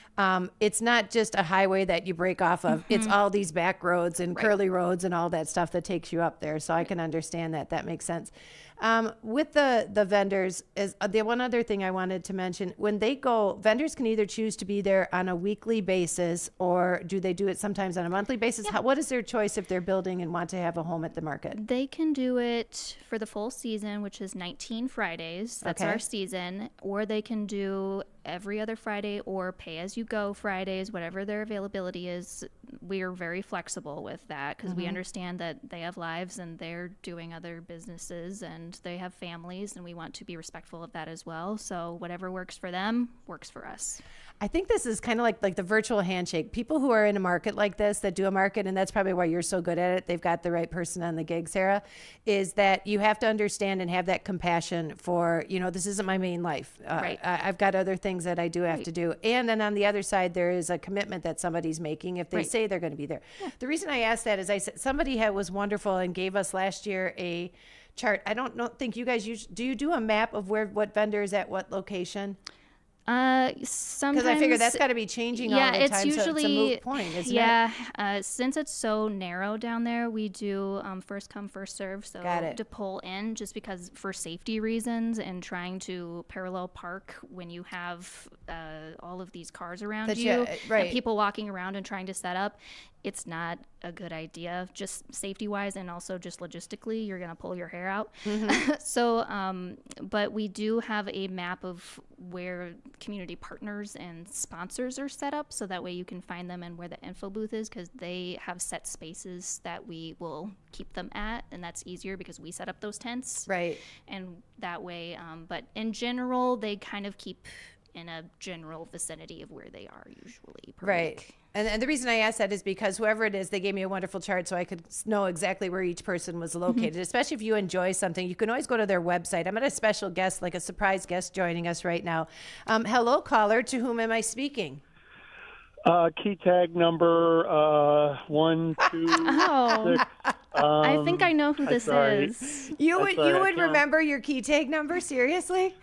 it's not just a highway that you break off of. It's all these back roads and curly roads and all that stuff that takes you up there. So I can understand that. That makes sense. With the vendors, is the one other thing I wanted to mention. When they go, vendors can either choose to be there on a weekly basis, or do they do it sometimes on a monthly basis? What is their choice if they're building and want to have a home at the market? They can do it for the full season, which is 19 Fridays. That's our season. Or they can do every other Friday or pay-as-you-go Fridays, whatever their availability is. We are very flexible with that because we understand that they have lives and they're doing other businesses and they have families, and we want to be respectful of that as well. So whatever works for them works for us. I think this is kind of like the virtual handshake. People who are in a market like this that do a market, and that's probably why you're so good at it, they've got the right person on the gig, Sarah, is that you have to understand and have that compassion for, this isn't my main life. I've got other things that I do have to do. And then on the other side, there is a commitment that somebody's making if they say they're going to be there. Yeah. The reason I asked that is somebody was wonderful and gave us last year a chart. I don't think you guys do you do a map of what vendor is at what location? Sometimes, because I figure that's got to be changing all the time. It's usually, so it's a moot point, isn't it? Since it's so narrow down there, we do first come, first serve. So to pull in, just because for safety reasons and trying to parallel park when you have all of these cars around you and people walking around and trying to set up. It's not a good idea, just safety-wise and also just logistically. You're going to pull your hair out. So, but we do have a map of where community partners and sponsors are set up, so that way you can find them and where the info booth is, because they have set spaces that we will keep them at, and that's easier because we set up those tents. Right. And that way, but in general, they kind of keep in a general vicinity of where they are usually per week. And the reason I asked that is because whoever it is, they gave me a wonderful chart so I could know exactly where each person was located. Especially if you enjoy something, you can always go to their website. I'm at a special guest, like a surprise guest joining us right now. Hello, caller. To whom am I speaking? Key tag number 126. I think I know who this is. You would remember your key tag number? Seriously?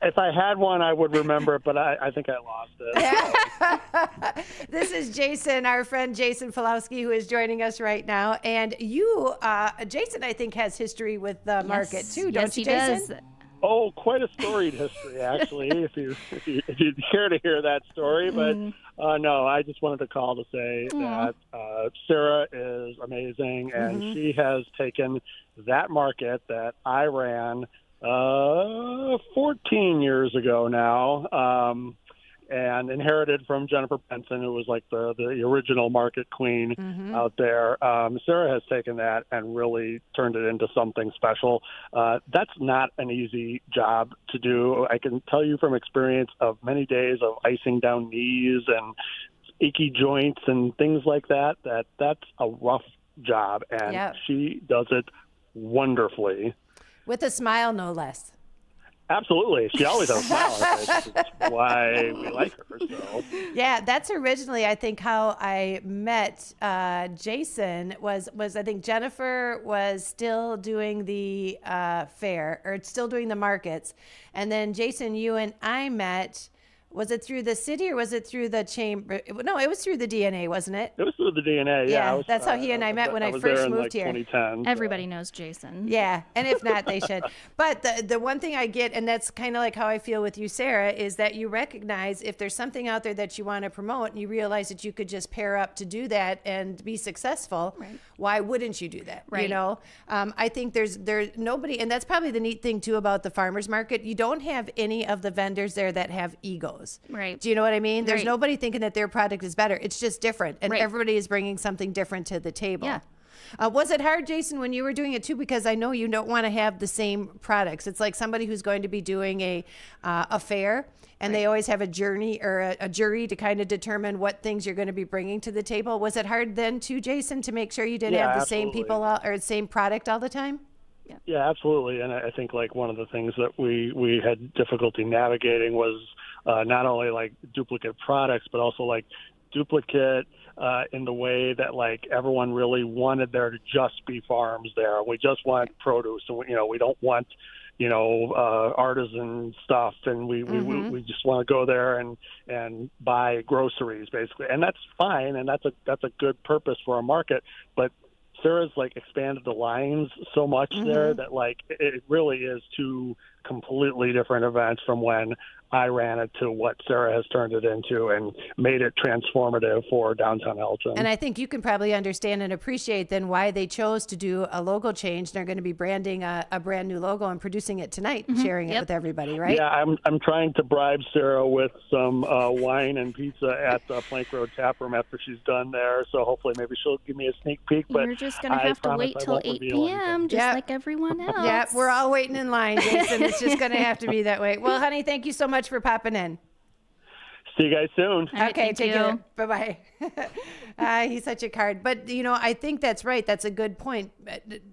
If I had one, I would remember it, but I think I lost it. This is Jason, our friend Jason Falowski, who is joining us right now. And you, Jason, I think has history with the market too, don't you, Jason? Does. Oh, quite a storied history, actually, if you care to hear that story. But no, I just wanted to call to say that Sarah is amazing, and she has taken that market that I ran 14 years ago now, and inherited from Jennifer Benson, who was like the original market queen out there. Sarah has taken that and really turned it into something special. That's not an easy job to do. I can tell you from experience of many days of icing down knees and achy joints and things like that, that's a rough job, and she does it wonderfully. With a smile, no less. Absolutely. She always has a smile. That's why we like her. So. Yeah, that's originally, I think, how I met Jason was I think Jennifer was still doing the fair, or still doing the markets. And then Jason, you and I met. Was it through the city or was it through the chamber? No, it was through the DNA, wasn't it? It was through the DNA, yeah. That's how he and I met when I first moved here. 2010. Everybody knows Jason. Yeah, and if not, they should. But the one thing I get, and that's kind of like how I feel with you, Sarah, is that you recognize if there's something out there that you want to promote and you realize that you could just pair up to do that and be successful, why wouldn't you do that? Right. You know, I think there's nobody, and that's probably the neat thing too about the farmers market. You don't have any of the vendors there that have egos. Right. Do you know what I mean? There's Right. nobody thinking that their product is better. It's just different. And Right. everybody is bringing something different to the table. Yeah. Was it hard, Jason, when you were doing it too? Because I know you don't want to have the same products. It's like somebody who's going to be doing a fair, and they always have a journey or a jury to kind of determine what things you're going to be bringing to the table. Was it hard then too, Jason, to make sure you didn't have the same people or the same product all the time? Yeah, absolutely. And I think like one of the things that we had difficulty navigating was not only like duplicate products, but also like duplicate in the way that like everyone really wanted there to just be farms there. We just want produce, and we don't want artisan stuff, and we just want to go there and buy groceries basically, and that's fine, and that's a good purpose for a market, but Sarah's like expanded the lines so much there that like it really is two completely different events from when I ran it to what Sarah has turned it into and made it transformative for downtown Elgin. And I think you can probably understand and appreciate then why they chose to do a logo change. They're going to be branding a brand new logo and producing it tonight, sharing it with everybody, right? Yeah, I'm trying to bribe Sarah with some wine and pizza at the Plank Road Tap Room after she's done there. So hopefully maybe she'll give me a sneak peek. But you're just going to have to wait till 8 p.m. just like everyone else. Yeah, we're all waiting in line, Jason. It's just going to have to be that way. Well, honey, thank you so much for popping in. See you guys soon. Okay, take care. Bye-bye. He's such a card. But, I think that's right. That's a good point.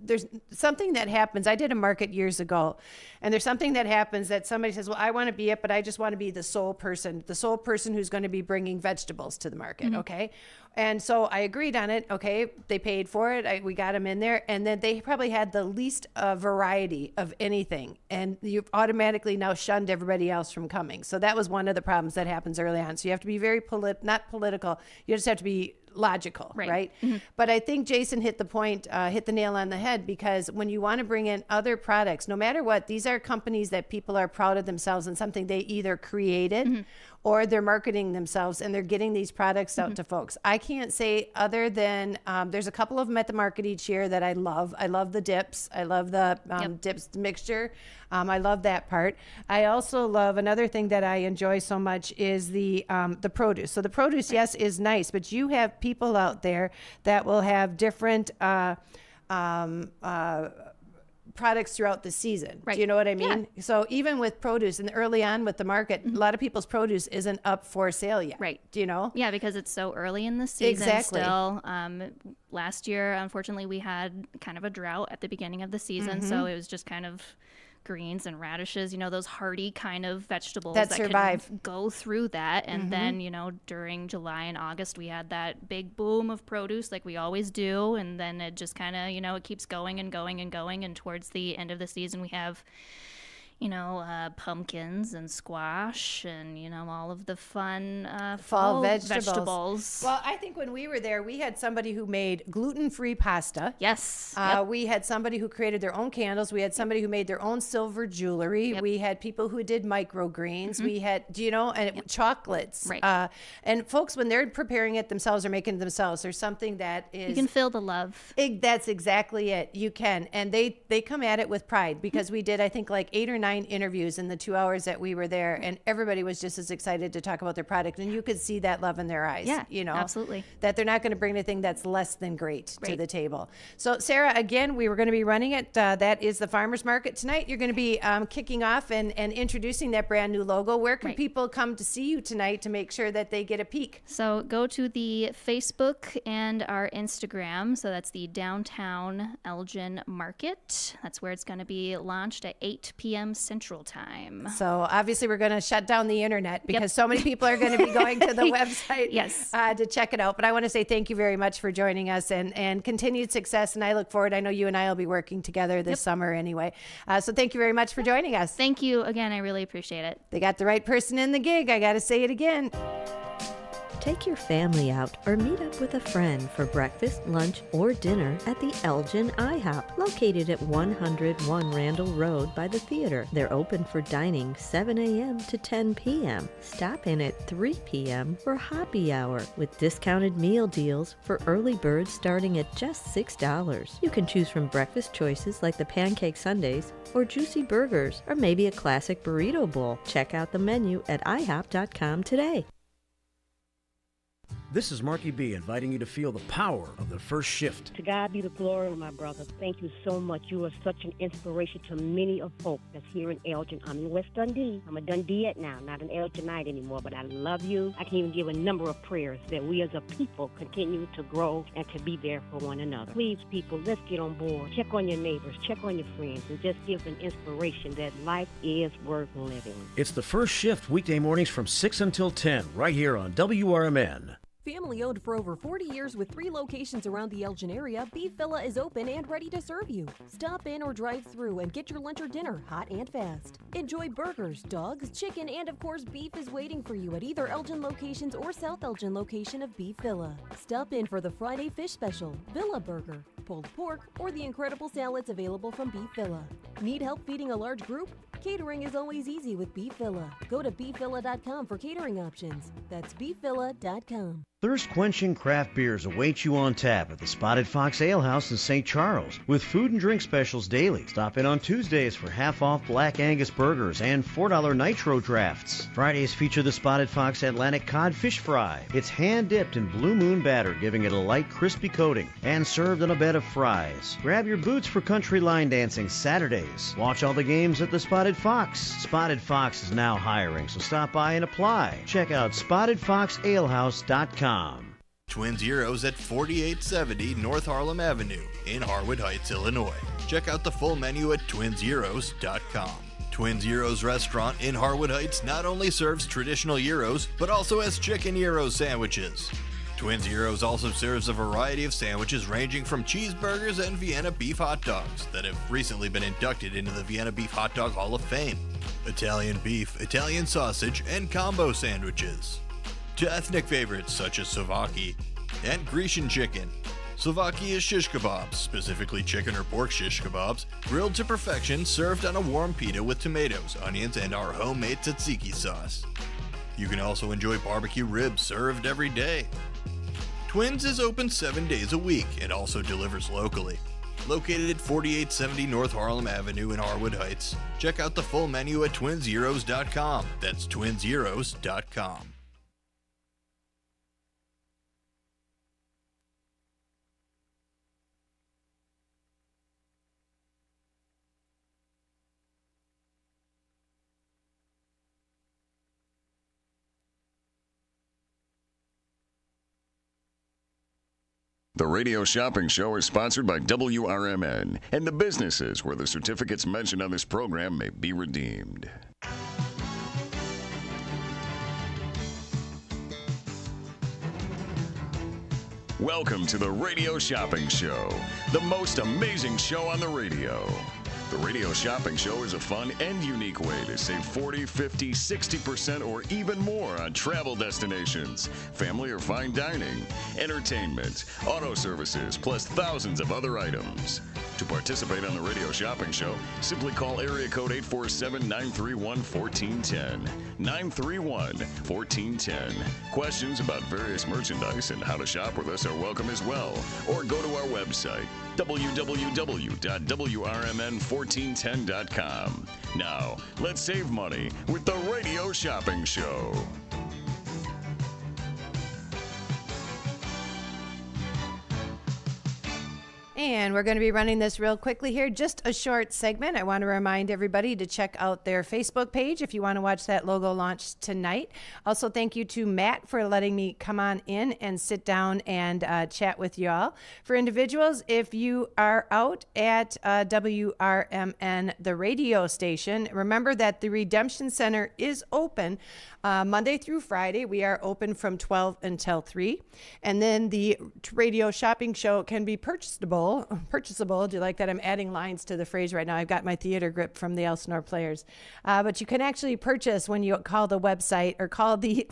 There's something that happens. I did a market years ago, and there's something that happens that somebody says, well, I want to be it, but I just want to be the sole person who's going to be bringing vegetables to the market, okay? And so I agreed on it. Okay, they paid for it. We got them in there, and then they probably had the least variety of anything, and you've automatically now shunned everybody else from coming. So that was one of the problems that happens early on. So you have to be very not political. You just have to be logical, right? But I think Jason hit the nail on the head, because when you want to bring in other products, no matter what, these are companies that people are proud of themselves and something they either created or they're marketing themselves, and they're getting these products out to folks. I can't say other than there's a couple of them at the market each year that I love. I love the dips. I love the dips mixture. I love that part. I also love another thing that I enjoy so much is the produce. So the produce, yes, is nice, but you have people out there that will have different products throughout the season. Right. Do you know what I mean? Yeah. So even with produce and early on with the market, a lot of people's produce isn't up for sale yet. Right. Do you know? Yeah, because it's so early in the season still. Last year, unfortunately, we had kind of a drought at the beginning of the season, so it was just kind of greens and radishes, those hardy kind of vegetables that survive, can go through that. And then, during July and August, we had that big boom of produce like we always do. And then it just kind of, it keeps going and going and going. And towards the end of the season, we have, pumpkins and squash and, all of the fun fall vegetables. Well, I think when we were there, we had somebody who made gluten-free pasta. Yes. We had somebody who created their own candles. We had somebody who made their own silver jewelry. Yep. We had people who did microgreens. We had, and chocolates. Right. And folks, when they're preparing it themselves or making it themselves, there's something that is... You can feel the love. That's exactly it. You can. And they come at it with pride because we did, I think, like 8 or 9 interviews in the 2 hours that we were there, and everybody was just as excited to talk about their product, and you could see that love in their eyes. Absolutely. That they're not going to bring anything that's less than great to the table. So Sarah, again, we were going to be running it. That is the Farmers Market tonight. You're going to be kicking off and introducing that brand new logo. Where can people come to see you tonight to make sure that they get a peek? So go to the Facebook and our Instagram. So that's the Downtown Elgin Market. That's where it's going to be launched at 8 p.m. Central Time. So obviously we're going to shut down the internet because so many people are going to be going to the website to check it out. But I want to say thank you very much for joining us and continued success. And I look forward. I know you and I will be working together this summer anyway. So thank you very much for joining us. Thank you again. I really appreciate it. They got the right person in the gig. I got to say it again. Take your family out or meet up with a friend for breakfast, lunch, or dinner at the Elgin IHOP, located at 101 Randall Road by the theater. They're open for dining 7 a.m. to 10 p.m. Stop in at 3 p.m. for happy hour with discounted meal deals for early birds starting at just $6. You can choose from breakfast choices like the pancake sundaes or juicy burgers or maybe a classic burrito bowl. Check out the menu at ihop.com today. This is Marky B inviting you to feel the power of the first shift. To God be the glory, my brother. Thank you so much. You are such an inspiration to many of folk that's here in Elgin. I'm in West Dundee. I'm a Dundeeite now, not an Elginite anymore, but I love you. I can even give a number of prayers that we as a people continue to grow and to be there for one another. Please, people, let's get on board. Check on your neighbors, check on your friends, and just give an inspiration that life is worth living. It's the first shift weekday mornings from 6 until 10 right here on WRMN. Family owned for over 40 years with 3 locations around the Elgin area, Beef Villa is open and ready to serve you. Stop in or drive through and get your lunch or dinner hot and fast. Enjoy burgers, dogs, chicken, and of course beef is waiting for you at either Elgin locations or South Elgin location of Beef Villa. Stop in for the Friday fish special, Villa Burger, pulled pork, or the incredible salads available from Beef Villa. Need help feeding a large group? Catering is always easy with Beef Villa. Go to beefvilla.com for catering options. That's beefvilla.com. Thirst-quenching craft beers await you on tap at the Spotted Fox Ale House in St. Charles with food and drink specials daily. Stop in on Tuesdays for half-off Black Angus burgers and $4 nitro drafts. Fridays feature the Spotted Fox Atlantic Cod Fish Fry. It's hand-dipped in Blue Moon batter, giving it a light, crispy coating, and served on a bed of fries. Grab your boots for country line dancing Saturdays. Watch all the games at the Spotted Fox. Spotted Fox is now hiring, so stop by and apply. Check out SpottedFoxAlehouse.com. Twin Zeros at 4870 North Harlem Avenue in Harwood Heights, Illinois. Check out the full menu at twinzeros.com. Twin Zeros Restaurant in Harwood Heights not only serves traditional gyros, but also has chicken gyro sandwiches. Twin Zeros also serves a variety of sandwiches ranging from cheeseburgers and Vienna beef hot dogs that have recently been inducted into the Vienna Beef Hot Dog Hall of Fame, Italian beef, Italian sausage, and combo sandwiches. To ethnic favorites such as Slovakia and Grecian chicken. Slovakia is shish kebabs, specifically chicken or pork shish kebabs, grilled to perfection, served on a warm pita with tomatoes, onions, and our homemade tzatziki sauce. You can also enjoy barbecue ribs served every day. Twins is open 7 days a week and also delivers locally. Located at 4870 North Harlem Avenue in Harwood Heights. Check out the full menu at twinzeros.com. That's twinzeros.com. The Radio Shopping Show is sponsored by WRMN and the businesses where the certificates mentioned on this program may be redeemed. Welcome to the Radio Shopping Show, the most amazing show on the radio. The Radio Shopping Show is a fun and unique way to save 40, 50, 60%, or even more on travel destinations, family or fine dining, entertainment, auto services, plus thousands of other items. To participate on the Radio Shopping Show, simply call area code 847-931-1410. 931-1410. Questions about various merchandise and how to shop with us are welcome as well. Or go to our website, www.wrmn1410.com. Now, let's save money with the Radio Shopping Show. And we're going to be running this real quickly here, just a short segment. I want to remind everybody to check out their Facebook page if you want to watch that logo launch tonight. Also, thank you to Matt for letting me come on in and sit down and chat with you all. For individuals, if you are out at WRMN, the radio station, remember that the Redemption Center is open Monday through Friday. We are open from 12 until 3. And then the Radio Shopping Show can be purchasable. Do you like that? I'm adding lines to the phrase right now. I've got my theater grip from the Elsinore Players. But you can actually purchase when you call the website or call the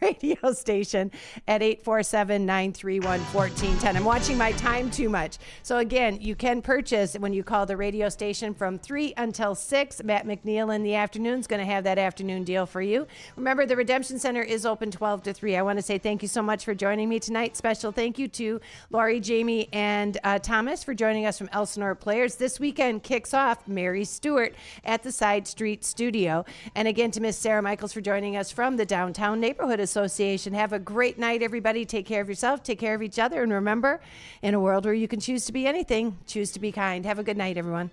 radio station at 847-931-1410. I'm watching my time too much. So again, you can purchase when you call the radio station from 3 until 6. Matt McNeil in the afternoon is going to have that afternoon deal for you. Remember, the Redemption Center is open 12 to 3. I want to say thank you so much for joining me tonight. Special thank you to Lori, Jamie, and Thomas for joining us from Elsinore Players. This weekend kicks off Mary Stewart at the Side Street Studio. And again, to Miss Sarah Michaels for joining us from the Downtown Neighborhood Association. Have a great night, everybody. Take care of yourself, take care of each other. And remember, in a world where you can choose to be anything, choose to be kind. Have a good night, everyone.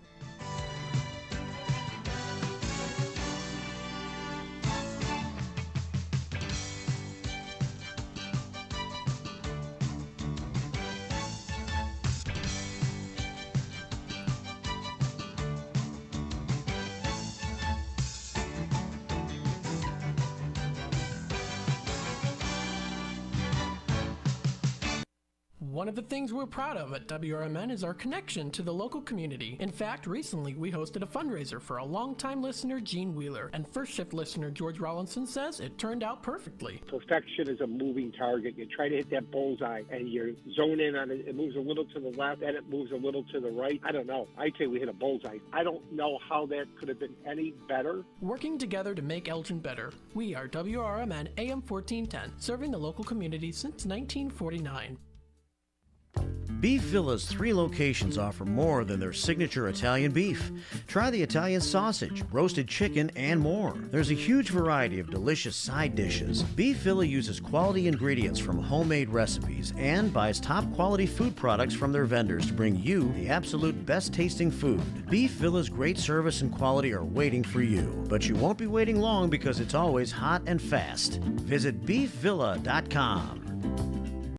One of the things we're proud of at WRMN is our connection to the local community. In fact, recently we hosted a fundraiser for a longtime listener, Gene Wheeler, and first shift listener George Rollinson says it turned out perfectly. Perfection is a moving target. You try to hit that bullseye and you zone in on it. It moves a little to the left, then it moves a little to the right. I don't know. I'd say we hit a bullseye. I don't know how that could have been any better. Working together to make Elgin better. We are WRMN AM 1410, serving the local community since 1949. Beef Villa's 3 locations offer more than their signature Italian beef. Try the Italian sausage, roasted chicken, and more. There's a huge variety of delicious side dishes. Beef Villa uses quality ingredients from homemade recipes and buys top quality food products from their vendors to bring you the absolute best tasting food. Beef Villa's great service and quality are waiting for you, but you won't be waiting long because it's always hot and fast. Visit beefvilla.com.